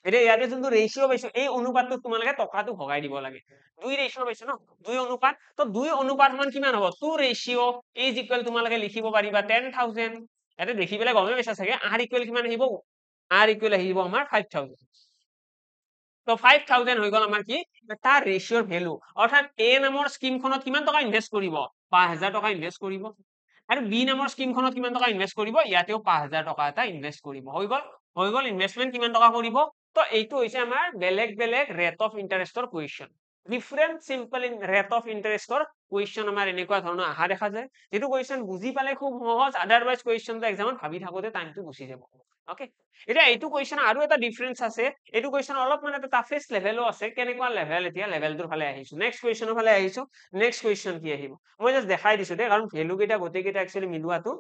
এতিয়া ইয়াতে যোনটো ৰেচিঅ' পাইছো এই অনুপাতটোত তোমালোকে টকাটো ভগাই দিব লাগে 2 ৰেচিঅ' পাইছো ন 2 অনুপাত তো 2 অনুপাত সমান কিমান হ'ব 2 ৰেচিঅ' ইজ ইকুৱেল তোমালোকে লিখিব পাৰিবা 10,000 ইয়াতে দেখি পেলাই গমে পাইছা চাগে r ইকুৱেল কিমান আহিব r ইকুৱেল আহিব আমাৰ 5,000 তো 5,000 হৈ গ'ল আমাৰ কি তাৰ ৰেচিঅ'ৰ ভ্যালু অৰ্থাৎ a নামৰ স্কিমখনত কিমান টকা ইনভেষ্ট কৰিব 5,000 টকা ইনভেষ্ট কৰিব আৰু বি নামৰ স্কিমখনত কিমান টকা ইনভেষ্ট কৰিব ইয়াতেও 5,000 টকা এটা ইনভেষ্ট কৰিব হৈ গ'ল ইনভেষ্টমেন্ট কিমান টকা কৰিব তো এইটো হৈছে আমাৰ বেলেগ ৰেট অফ ইন্টাৰেষ্টৰ question different simple rate of ইন্টাৰেষ্টৰ কুৱেশ্যন আমাৰ এনেকুৱা ধৰণৰ আহা দেখা যায় যেটো কুৱেশ্যন বুজি পালে খুব সহজ আদাৰৱাইজ কুৱেশ্যনটো এক্সামত ভাবি থাকোতে টাইমটো গুচি যাব ওকে এটা এইটো কুৱেশ্যন আৰু এটা ডিফাৰেন্স আছে এইটো কুৱেশ্যন অলপ মানে এটা টাফেষ্ট লেভেলো আছে কেনেকুৱা লেভেল এতিয়া লেভেলটোৰ ফালে আহিছো নেক্সট কুৱেশ্যনৰ ফালে আহিছো নেক্সট কুৱেশ্যন কি আহিব মই জাস্ট দেখাই দিছো দে কাৰণ ভ্যালু কেইটা গোটেই কেইটা একচুয়ালি মিলোৱাটো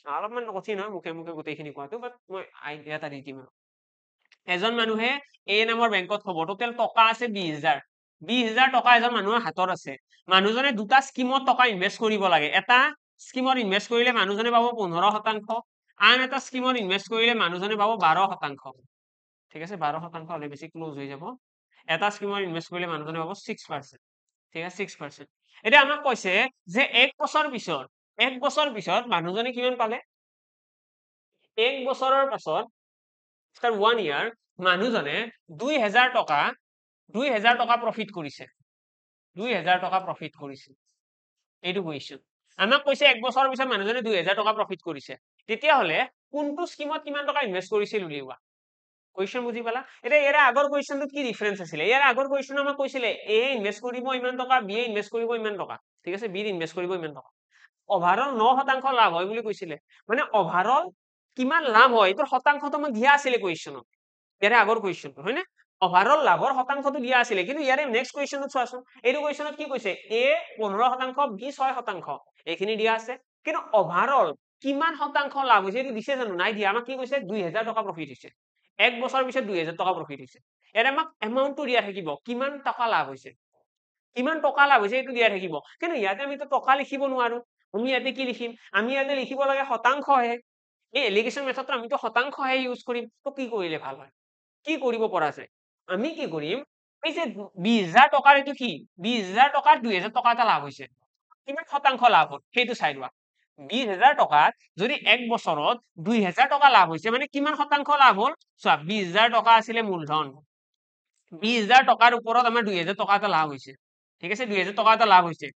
অলপমান কঠিন হয় মুখে গোটেইখিনি কোৱাটো বাট মই আইডিয়া এটা দি দিম এজন মানুহে এ নামৰ বেংকত থব টোটেল টকা আছে 20,000 টকা এজন মানুহৰ হাতত আছে মানুহজনে দুটা স্কিমত টকা ইনভেষ্ট কৰিব লাগে এটা স্কিমত ইনভেষ্ট কৰিলে মানুহজনে পাব 15% আন এটা স্কিমত ইনভেষ্ট কৰিলে মানুহজনে পাব 12% ঠিক আছে 12% হলে বেছি ক্লোজ হৈ যাব এটা স্কিমত ইনভেষ্ট কৰিলে মানুহজনে পাব 6% ঠিক আছে 6% এতিয়া আমাক কৈছে যে 1 বছৰ পিছত মানুহজনে কিমান পালে 1 বছৰৰ পাছত after 1 year মানুহজনে 2,000 টকা প্ৰফিট কৰিছে 2,000 টকা প্ৰফিট কৰিছে এইটো কুৱেশ্যন আমাক কৈছে 1 বছৰৰ পিছত মানুহজনে 2,000 টকা প্ৰফিট কৰিছে তেতিয়াহ'লে কোনটো স্কিমত কিমান টকা ইনভেষ্ট কৰিছিল উলিওৱা কুৱেশ্যন বুজি পালা এতিয়া ইয়াৰ আগৰ কুৱেশ্যনটোত কি ডিফাৰেন্স আছিল ইয়াৰ আগৰ কুৱেশ্যন আমাক কৈছিলে এ ইনভেষ্ট কৰিব ইমান টকা বি এ ইনভেষ্ট কৰিব ইমান টকা ঠিক আছে বি ইনভেষ্ট কৰিব ইমান টকা ওভাৰঅল 9% লাভ হয় বুলি কৈছিলে মানে ওভাৰঅল কিমান লাভ হয় এইটো শতাংশটো আমাক দিয়া আছিল কুৱেশ্যনত ইয়াৰে আগৰ কুৱেশ্যনটো হয়নে ওভাৰঅল লাভৰ শতাংশটো দিয়া আছিল কিন্তু ইয়াৰে নেক্সট কুৱেশ্যনত চোৱাচোন এইটো কুৱেশ্যনত কি কৈছে এ 15% বি 6% এইখিনি দিয়া আছে কিন্তু ওভাৰঅল কিমান শতাংশ লাভ হৈছে এইটো দিছে জানো নাই দিয়া আমাক কি কৈছে 2,000 টকা প্ৰফিট হৈছে 1 বছৰৰ পিছত 2,000 টকা প্ৰফিট হৈছে ইয়াৰে আমাক এমাউন্টটো দিয়া থাকিব কিমান টকা লাভ হৈছে এইটো দিয়া থাকিব কিন্তু ইয়াতে আমি টকা লিখিব নোৱাৰো আমি ইয়াতে কি লিখিম আমি ইয়াতে লিখিব লাগে শতাংশহে এই এলিগেশ্যন মেথডটো আমি শতাংশহে ইউজ কৰিম তো কি কৰিলে ভাল হয় কি কৰিব পৰা যায় আমি কি কৰিম এই যে 20,000 টকাৰ এইটো কি 20,000 টকাৰ 2,000 টকা এটা লাভ হৈছে কিমান শতাংশ লাভ হ'ল সেইটো চাই লোৱা 20,000 টকাত যদি 1 বছৰত 2,000 টকা লাভ হৈছে মানে কিমান শতাংশ লাভ হ'ল চোৱা 20,000 টকা আছিলে মূলধন 20,000 টকাৰ ওপৰত আমাৰ 2,000 টকা এটা লাভ হৈছে ঠিক আছে 2,000 টকা এটা লাভ হৈছে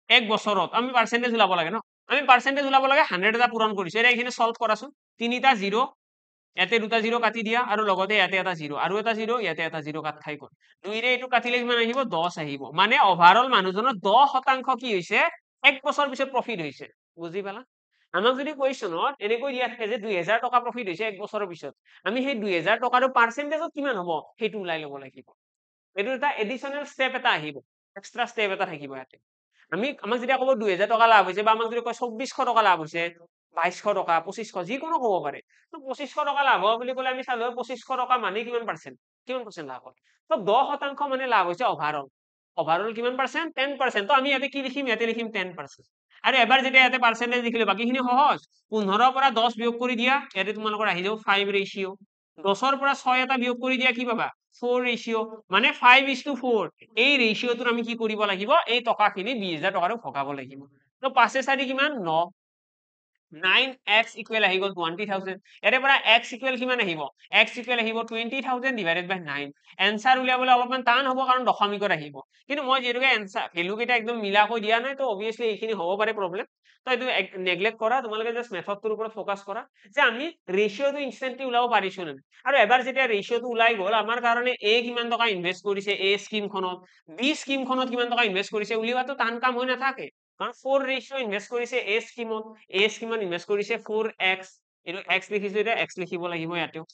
1 বছৰত আমি পাৰ্চেন্টেজ ওলাব লাগে ন আমি পাৰ্চেন্টেজ ওলাব লাগে 100 এটা পূৰণ কৰিছো এতিয়া এইখিনি সলভ কৰাচোন তিনিটা 0 ইয়াতে দুটা 0 কাটি দিয়া আৰু লগতে ইয়াতে এটা 0 আৰু এটা 0 ইয়াতে এটা 0 কাট খাই গ'ল দুইৰে এইটো কাটিলে কিমান আহিব 10 আহিব মানে ওভাৰঅল মানুহজনৰ 10% কি হৈছে 1 বছৰ পিছত প্ৰফিট হৈছে বুজি পালা আমাক যদি কুৱেশ্যনত এনেকৈ দিয়া থাকে যে 2,000 টকা প্ৰফিট হৈছে 1 বছৰৰ পিছত আমি সেই 2,000 টকাটো পাৰ্চেন্টেজত কিমান হ'ব সেইটো ওলাই ল'ব লাগিব এইটো এটা এডিশনাল স্টেপ এটা আহিব এক্সট্ৰা স্টেপ এটা থাকিব ইয়াতে আমাক যেতিয়া ক'ব 2,000 টকা লাভ হৈছে বা আমাক যদি কয় 2,400 টকা লাভ হৈছে 2,200 টকা 2,500 যিকোনো ক'ব পাৰে তো 2,500 টকা লাভ হোৱা বুলি ক'লে আমি চালো 2,500 টকা মানে কিমান পাৰ্চেন্ট লাভ হয় তো 10% মানে লাভ হৈছে ওভাৰঅল কিমান পাৰ্চেন্ট 10% তো আমি ইয়াতে কি লিখিম 10% আৰু এবাৰ যেতিয়া ইয়াতে পাৰ্চেন্টেজ লিখিলো বাকিখিনি সহজ 15 পৰা 10 বিয়োগ কৰি দিয়া ইয়াতে তোমালোকৰ আহি যাব 5 ৰেচিঅ 10ৰ পৰা 6 এটা বিয়োগ কৰি দিয়া কি পাবা 4 ৰেচিঅ মানে 5:4 এই ৰেচিঅটোৰ আমি কি কৰিব লাগিব এই টকাখিনি 20,000 টকাৰো ভগাব লাগিব তো 5 এ 4 কিমান 9 9x ইকুৱেল আহি গ'ল 20,000 ইয়াৰে পৰা x ইকুৱেল কিমান আহিব x ইকুৱেল আহিব 20,000 ডিভাইডেড বাই 9 এনসাৰ উলিয়াবলৈ অলপমান টান হ'ব কাৰণ দশমিকত আহিব কিন্তু মই যেহেতুকে এনসাৰ ভ্যালু কেইটা একদম মিলাকৈ দিয়া নাই তো অবভিয়াসলি এইখিনি হ'ব পাৰে প্ৰবলেম তো এইটো নেগলেক্ট কৰা তোমালোকে জাস্ট মেথডটোৰ ওপৰত ফোকাস কৰা যে আমি ৰেচিঅটো ইনস্ট্যান্টলি ওলাব পাৰিছো না আৰু এবাৰ যেতিয়া ৰেচিঅটো ওলাই গ'ল আমাৰ কাৰণে a কিমান টকা ইনভেষ্ট কৰিছে a স্কিমখনত b স্কিমখনত কিমান টকা ইনভেষ্ট কৰিছে উলিওৱাটো টান কাম হৈ নাথাকে কাৰণ 4 ৰেচিঅ ইনভেষ্ট কৰিছে a স্কিমত ইনভেষ্ট কৰিছে 4x এইটো x লিখিছো এতিয়া x লিখিব লাগিব ইয়াতেও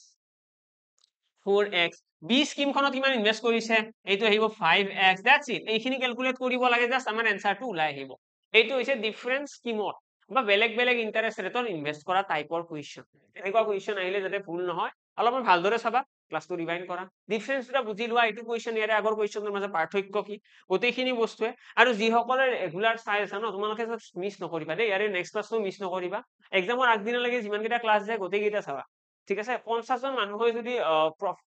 4x b স্কিমখনত কিমান ইনভেষ্ট কৰিছে এইটো আহিব 5x দ্যাটস ইট এইখিনি ক্যালকুলেট কৰিব লাগে জাস্ট আমাৰ এনসাৰটো ওলাই আহিব এইটো হৈছে ডিফাৰেন্ট স্কিমত বা বেলেগ ইন্টাৰেস্ট ৰেটত ইনভেষ্ট কৰা টাইপৰ কুৱেশ্যন এনেকুৱা কুৱেশ্যন আহিলে যাতে ভুল নহয় অলপমান ভালদৰে চাবা ক্লাছটো ৰিভাইণ্ড কৰা ডিফাৰেন্সটা বুজি লোৱা এইটো কুৱেশ্যন ইয়াৰে আগৰ কুৱেশ্যনৰ মাজত পাৰ্থক্য কি গোটেইখিনি বস্তুৱে আৰু যিসকলে ৰেগুলাৰ চাই আছা ন তোমালোকে মিছ নকৰিবা দেই ইয়াৰে নেক্সট ক্লাছটো মিছ নকৰিবা এক্সামৰ আগদিনালৈকে যিমানকেইটা ক্লাছ যায় গোটেইকেইটা চাবা ঠিক আছে 50 জন মানুহে যদি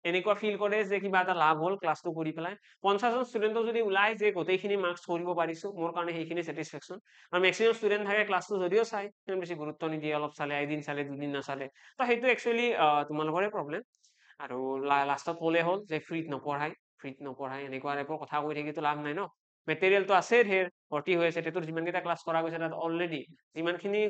এনেকুৱা ফিল কৰে যে কিবা এটা লাভ হ'ল ক্লাছটো কৰি পেলাই 50 জন ষ্টুডেণ্টও যদি ওলাই যে গোটেইখিনি মাৰ্কছ কৰিব পাৰিছো মোৰ কাৰণে সেইখিনি ছেটিছফেকশ্যন আৰু মেক্সিমাম ষ্টুডেণ্ট থাকে ক্লাছটো যদিও চাই ইমান বেছি গুৰুত্ব নিদিয়ে অলপ চালে এদিন চালে দুদিন নাচালে তো সেইটো একচুৱেলি তোমালোকৰে প্ৰব্লেম আৰু লাষ্টত ক'লে হ'ল যে ফ্ৰীত নপঢ়াই এনেকুৱা টাইপৰ কথা কৈ থাকিতো লাভ নাই ন মেটেৰিয়েলটো আছে ধেৰ ভৰ্তি হৈ আছে তোৰ যিমানকেইটা ক্লাছ কৰা গৈছে তাত অলৰেডি যিমানখিনি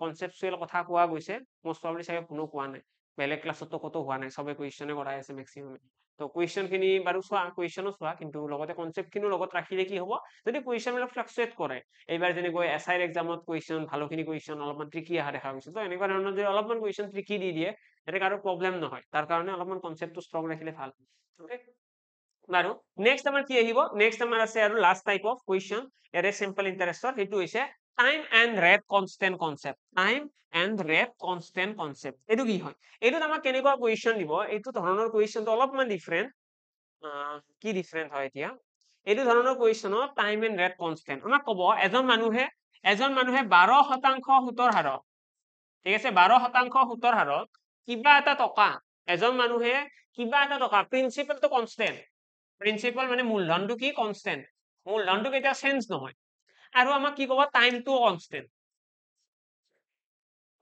কনচেপচুৱেল কথা কোৱা গৈছে মষ্ট প্ৰবলি চাগে কোনো কোৱা নাই বেলেগ ক্লাছতো কতো হোৱা নাই সবে কুৱেশ্যনে কৰাই আছে মেক্সিমামে তো কুৱেশ্যন খিনি বাৰু চোৱা কুৱেশ্যনো চোৱা কিন্তু লগতে কনচেপ্ট খিনিও লগত ৰাখিলে কি হ'ব যদি কুৱেশ্যন বিলাক ফ্লাকচুৱেট কৰে এইবাৰ যেনেকৈ এছআইৰ এক্সামত কুৱেশ্যন ভালোখিনি কুৱেশ্যন অলপমান ট্ৰিকি অহা দেখা গৈছে তো এনেকুৱা ধৰণৰ যদি অলপমান কুৱেশ্যন ট্ৰিকি দি দিয়ে এটা কাৰো প্ৰব্লেম নহয় তাৰ কাৰণে অলপমান কনচেপ্টটো ষ্ট্ৰং ৰাখিলে ভাল ওকে বাৰু নেক্সট আমাৰ কি আহিব নেক্সট আমাৰ আছে আৰু লাষ্ট টাইপ অফ কুৱেশ্যন এৰে সিম্পল ইন্টাৰেষ্টৰ সেইটো হৈছে time and rate constant concept time and rate constant concept এইটো কি হয় এইটোত আমাক কেনেকুৱা কুৱেশ্যন দিব এইটো ধৰণৰ কুৱেশ্যনটো অলপমান ডিফাৰেণ্ট কি ডিফাৰেণ্ট হয় এতিয়া এইটো ধৰণৰ কুৱেশ্যনত টাইম এণ্ড ৰেট কনষ্টেন্ট আমাক ক'ব এজন মানুহে 12% সুতৰ হাৰত ঠিক আছে 12% সুতৰ হাৰত কিবা এটা টকা এজন মানুহে কিবা এটা টকা প্ৰিন্সিপালটো কনষ্টেন্ট প্ৰিন্সিপাল মানে মূলধনটো কি কনষ্টেন্ট মূলধনটো কেতিয়া চেঞ্জ নহয় আৰু আমাক কি ক'ব টাইমটো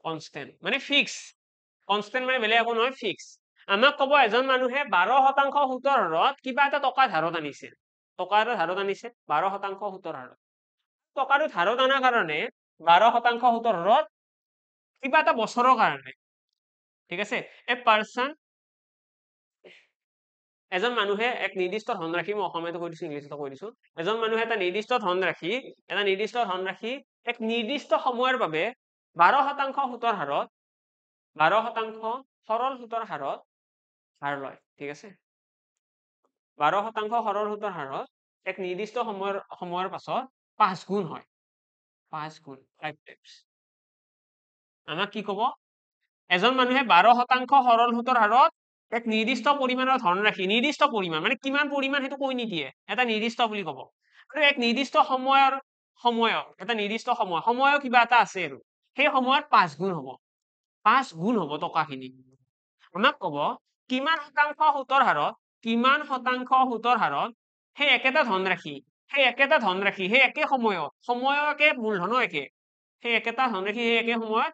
কনষ্টেন্ট মানে ফিক্স কনষ্টেন্ট মানে বেলেগ একো নহয় ফিক্স আমাক ক'ব এজন মানুহে 12% সুতৰ হাৰত কিবা এটা টকা ধাৰত আনিছে টকা এটা ধাৰত আনিছে 12% সুতৰ হাৰত টকাটো ধাৰত অনাৰ কাৰণে 12% সুতৰ হাৰত কিবা এটা বছৰৰ কাৰণে ঠিক আছে এ পাৰ্চন এজন মানুহে এক নিৰ্দিষ্ট ধনৰাশি মই অসমীয়াতো কৈ দিছো ইংলিছতো কৈ দিছো এজন মানুহে এটা নিৰ্দিষ্ট ধনৰাশি এক নিৰ্দিষ্ট সময়ৰ বাবে 12% সুতৰ হাৰত 12% সৰল সুতৰ হাৰত ধাৰ লয় ঠিক আছে 12% সৰল সুতৰ হাৰত এক নিৰ্দিষ্ট সময়ৰ পাছত 5 গুণ হয় 5 গুণ 5 টাইমছ আমাক কি ক'ব এজন মানুহে 12% সৰল সুতৰ হাৰত এক নিৰ্দিষ্ট পৰিমাণৰ ধনৰাশি নিৰ্দিষ্ট পৰিমাণ মানে কিমান পৰিমাণ সেইটো কৈ নিদিয়ে এটা নিৰ্দিষ্ট বুলি ক'ব আৰু এক নিৰ্দিষ্ট সময়ৰ এটা নিৰ্দিষ্ট সময়ৰ কিবা এটা আছে আৰু সেই সময়ত 5 গুণ হ'ব 5 গুণ হ'ব টকাখিনি আমাক ক'ব কিমান শতাংশ সুতৰ হাৰত সেই একেটা ধনৰাশি সেই একে সময়কে মূলধনো একে সেই একেটা ধনৰাশি সেই একে সময়ত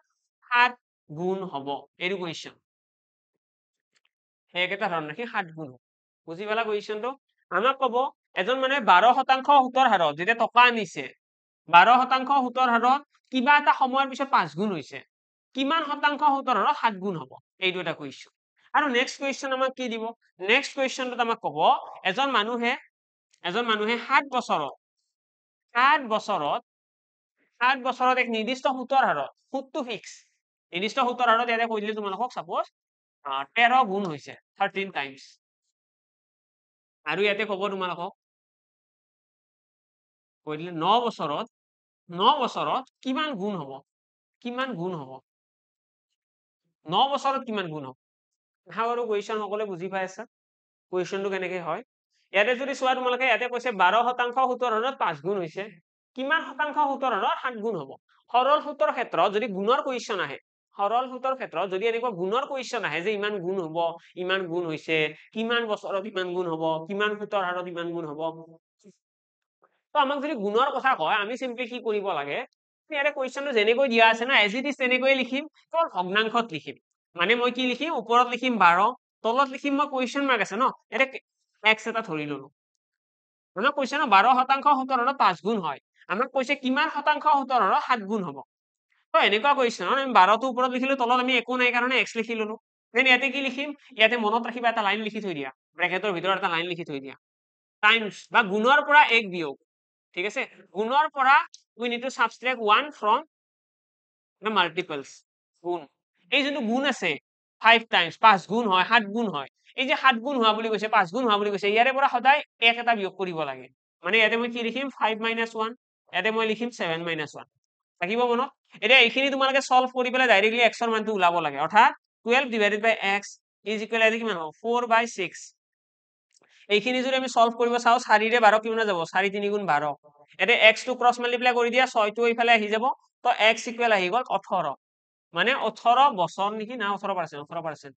7 গুণ হ'ব এইটো কুৱেশ্যন সেই একেটা ধনৰাশি 7 গুণ হ'ব বুজি পালা কুৱেশ্যনটো আমাক ক'ব এজন মানে 12% সুতৰ হাৰত যেতিয়া টকা আনিছে 12% সুতৰ হাৰত কিবা এটা সময়ৰ পিছত 5 গুণ হৈছে কিমান শতাংশ সুতৰ হাৰত 7 গুণ হ'ব এইটো এটা কুৱেশ্যন আৰু নেক্সট কুৱেশ্যন আমাক কি দিব নেক্সট কুৱেশ্যনটোত আমাক ক'ব এজন মানুহে 7 বছৰত এক নিৰ্দিষ্ট সুতৰ হাৰত সুতটো ফিক্স নিৰ্দিষ্ট সুতৰ হাৰত ইয়াতে কৈ দিলে তোমালোকক সাপোজ 13 গুণ হৈছে 13 টাইমছ আৰু ইয়াতে ক'ব তোমালোকক কৈ দিলে 9 বছৰত কিমান গুণ হ'ব 9 বছৰত কিমান গুণ হ'ব আৰু কুৱেশ্যন সকলে বুজি পাই আছা কুৱেশ্যনটো কেনেকে হয় ইয়াতে যদি চোৱা তোমালোকে ইয়াতে কৈছে 12% সুতৰ হাৰত 5 গুণ হৈছে কিমান শতাংশ সুতৰ হাৰত 7 গুণ হ'ব সৰল সুতৰ ক্ষেত্ৰত যদি গুণৰ কুৱেশ্যন আহে সৰল সুতৰ ক্ষেত্ৰত যদি এনেকুৱা গুণৰ কুৱেশ্যন আহে যে ইমান গুণ হ'ব ইমান গুণ হৈছে কিমান বছৰত ইমান গুণ হ'ব কিমান সুতৰ হাৰত ইমান গুণ হ'ব তো আমাক যদি গুণৰ কথা কয় আমি সিম্পলি কি কৰিব লাগে ইয়াতে কুৱেশ্যনটো যেনেকৈ দিয়া আছে না এজ ইট ইজ তেনেকৈ লিখিম কেৱল ভগ্নাংশত লিখিম মানে মই কি লিখিম ওপৰত লিখিম 12 তলত লিখিম মই কুৱেশ্যন মাৰ্ক আছে ন এটা এক্স এটা ধৰি ললো আমাক কৈছে ন 12% সুতৰ হাৰত 5 গুণ হয় আমাক কৈছে কিমান শতাংশ সুতৰ হাৰত 7 গুণ হ'ব তো এনেকুৱা কুৱেশ্যন আমি 12টো ওপৰত লিখিলো তলত আমি একো নাই কাৰণে এক্স লিখি ললো দেন ইয়াতে কি লিখিম ইয়াতে মনত ৰাখিবা এটা লাইন লিখি থৈ দিয়া ব্ৰেকেটৰ ভিতৰত এটা লাইন লিখি থৈ দিয়া টাইমছ বা গুণৰ পৰা এক বিয়োগ ঠিক আছে গুণৰ পৰা we need to subtract 1 from the multiples গুণ এই যোনটো গুণ আছে 5 টাইমছ 5 গুণ হয় 7 গুণ হয় এই যে 7 গুণ হোৱা বুলি কৈছে 5 গুণ হোৱা বুলি কৈছে ইয়াৰে পৰা সদায় এক এটা বিয়োগ কৰিব লাগে মানে ইয়াতে মই কি লিখিম 5 - 1 ইয়াতে মই লিখিম 7 - 1 থাকিব মনত এতিয়া এইখিনি তোমালোকে সলভ কৰি পেলাই ডাইৰেক্টলি x ৰ মানটো ওলাব লাগে অৰ্থাৎ 12 / x ইজ ইকুৱেল ইয়াতে কিমান হ'ব 4/6 এইখিনি যদি আমি সলভ কৰিব চাও 4 ৰে 12 কিমান যাব 4 3 গুণ 12 এতে x টো ক্ৰস মাল্টিপ্লাই কৰি দিয়া 6 টো এইফালে আহি যাব তো x ইকুৱেল আহি গল 18 মানে 18 বছৰ নেকি না 18%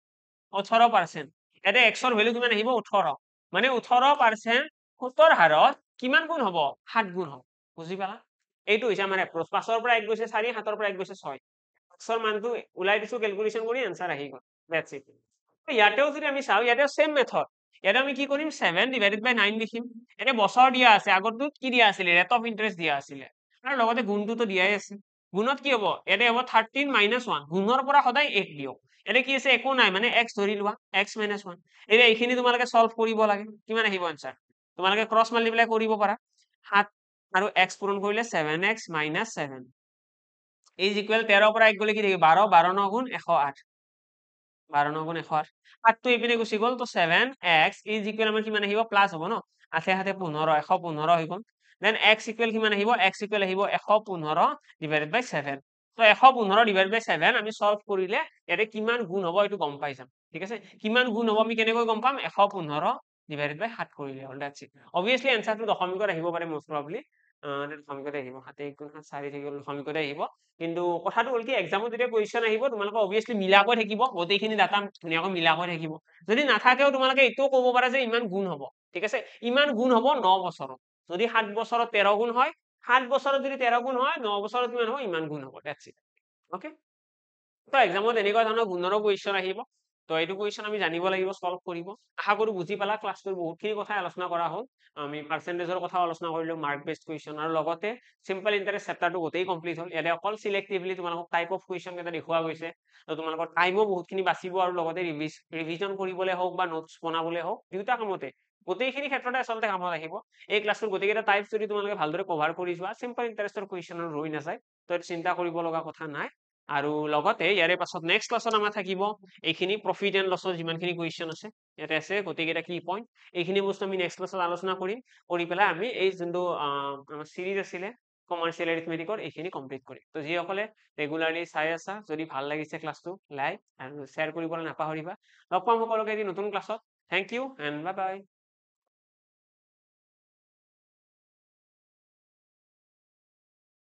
18% এতে x ৰ ভ্যালু কিমান আহিব 18 মানে 18% 70 হাৰত কিমান গুণ হ'ব 7 গুণ হ'ব বুজি পালা এইটো হৈছে আমাৰ এপ্ৰোচ 5 ৰ পৰা 1 গৈছে 4 7 ৰ পৰা 1 গৈছে 6 x ৰ মানটো উলাই দিছো ক্যালকুলেশন কৰি आंसर আহি গল দ্যাটস ইট ইয়াতেও যদি আমি চাও ইয়াতেও সেম মেথড ইয়াতে আমি কি কৰিম 7 ডিভাইডেড বাই 9 লিখিম এতে বছৰ দিয়া আছে আগৰটো কি দিয়া আছিল ৰেট অফ ইন্টাৰেস্ট দিয়া আছিল আৰু লগতে গুণটো দিয়াই আছে গুণত কি হ'ব এতে হ'ব 13 - 1 গুণৰ পৰা সদায় 1 দিও এতে কি আছে একো নাই মানে x ধৰি লোৱা x - 1 এতে এইখিনি তোমালোকে সলভ কৰিব লাগে কিমান আহিব आंसर তোমালোকে ক্ৰস মাল্টিপ্লাই কৰিব পাৰা 7 আৰু x পূৰণ কৰিলে 7x - 7 ইজ ইকুৱেল 13 পৰা 1 গলে কি থাকিব 12 12 9 গুণ 108 12 9 গুণ 108 8 টো এইপিনে গুচি গল তো 7x ইজ ইকুৱেল আমাৰ কিমান আহিব প্লাস হ'ব ন আছে হাতে 15 115 হৈ গল দেন x ইকুৱেল কিমান আহিব x ইকুৱেল আহিব 115 ডিভাইডেড বাই 7 তো 115 ডিভাইডেড বাই 7 আমি সলভ কৰিলে ইয়াতে কিমান গুণ হ'ব এটো গম পাই যাম ঠিক আছে কিমান গুণ হ'ব আমি কেনেকৈ গম পাম 115 ডিভাইডেড বাই 7 কৰিলে হল দ্যাটস ইট অবভিয়াসলি आंसरটো দশমিকত আহিব পাৰে মোস্ট প্ৰবাবলি দশমিকতে আহিব 7 1 গুণ 7 4 থাকিব দশমিকতে আহিব কিন্তু কথাটো হল কি এক্সামত যেতিয়া কোৱেশ্চন আহিব তোমালোকে অবভিয়াসলি মিলাকৈ থাকিব গোটেইখিনি ডাটা ধুনীয়াকৈ মিলাকৈ থাকিব যদি নাথাকেও তোমালোকে এটো ক'ব পাৰা যে ইমান গুণ হ'ব ঠিক আছে ইমান গুণ হ'ব 9 বছৰত যদি 7 বছৰত 13 গুণ হয় 7 বছৰত যদি 13 গুণ হয় 9 বছৰত কিমান হ'ব ইমান গুণ হ'ব দ্যাটস ইট ওকে তো এক্সামত এনেকুৱা ধৰণৰ গুণৰো কোৱেশ্চন আহিব তো এইটো কোৱেশ্চন আমি জানিব লাগিব সলভ কৰিব আশা কৰো বুজি পালা ক্লাছটোৰ বহুতখিনি কথা আলোচনা কৰা হ'ল আমি পাৰ্সেন্টেজৰ কথা আলোচনা কৰিলো মাৰ্ক বেসড কোৱেশ্চন আৰু লগতে সিম্পল ইন্টাৰেস্ট চেপ্টাৰটো গোটেই কমপ্লিট হ'ল ইয়াতে অকল সিলেক্টিভলি তোমালোকক টাইপ অফ কোৱেশ্চন কেইটা দেখুওৱা গৈছে তো তোমালোকৰ টাইমো বহুতখিনি বাচিব আৰু লগতে ৰিভিজন কৰিবলৈ হওক বা নোটস বনাবলৈ হওক দুটা কামতে গোটেইখিনি ক্ষেত্ৰতে আচলতে কামত আহিব এই ক্লাছটোৰ গোটেইকেইটা টাইপ যদি তোমালোকে ভালদৰে কভাৰ কৰি যোৱা সিম্পল ইন্টাৰেস্টৰ কোৱেশ্চন ৰৈ নাযায় তো চিন্তা কৰিব লগা কথা নাই আৰু লগতে ইয়াৰে পাছত নেক্সট ক্লাছত আমাৰ থাকিব এইখিনি প্ৰফিট এণ্ড লছৰ যিমানখিনি কোৱেশ্চন আছে ইয়াতে আছে গোটেইকেইটা কি পইণ্ট এইখিনি বস্তু আমি নেক্সট ক্লাছত আলোচনা কৰিম কৰি পেলাই আমি এই যোনটো আমাৰ সিৰিজ আছিলে কমাৰ্চিয়েল এৰিথমেটিকৰ এইখিনি কমপ্লিট কৰিম তো যিসকলে ৰেগুলাৰলি চাই আছা যদি ভাল লাগিছে ক্লাছটো লাইক আৰু শ্বেয়াৰ কৰিবলৈ নাপাহৰিবা লগ পাম সকলোকে এটি নতুন ক্লাছত thank you and bye by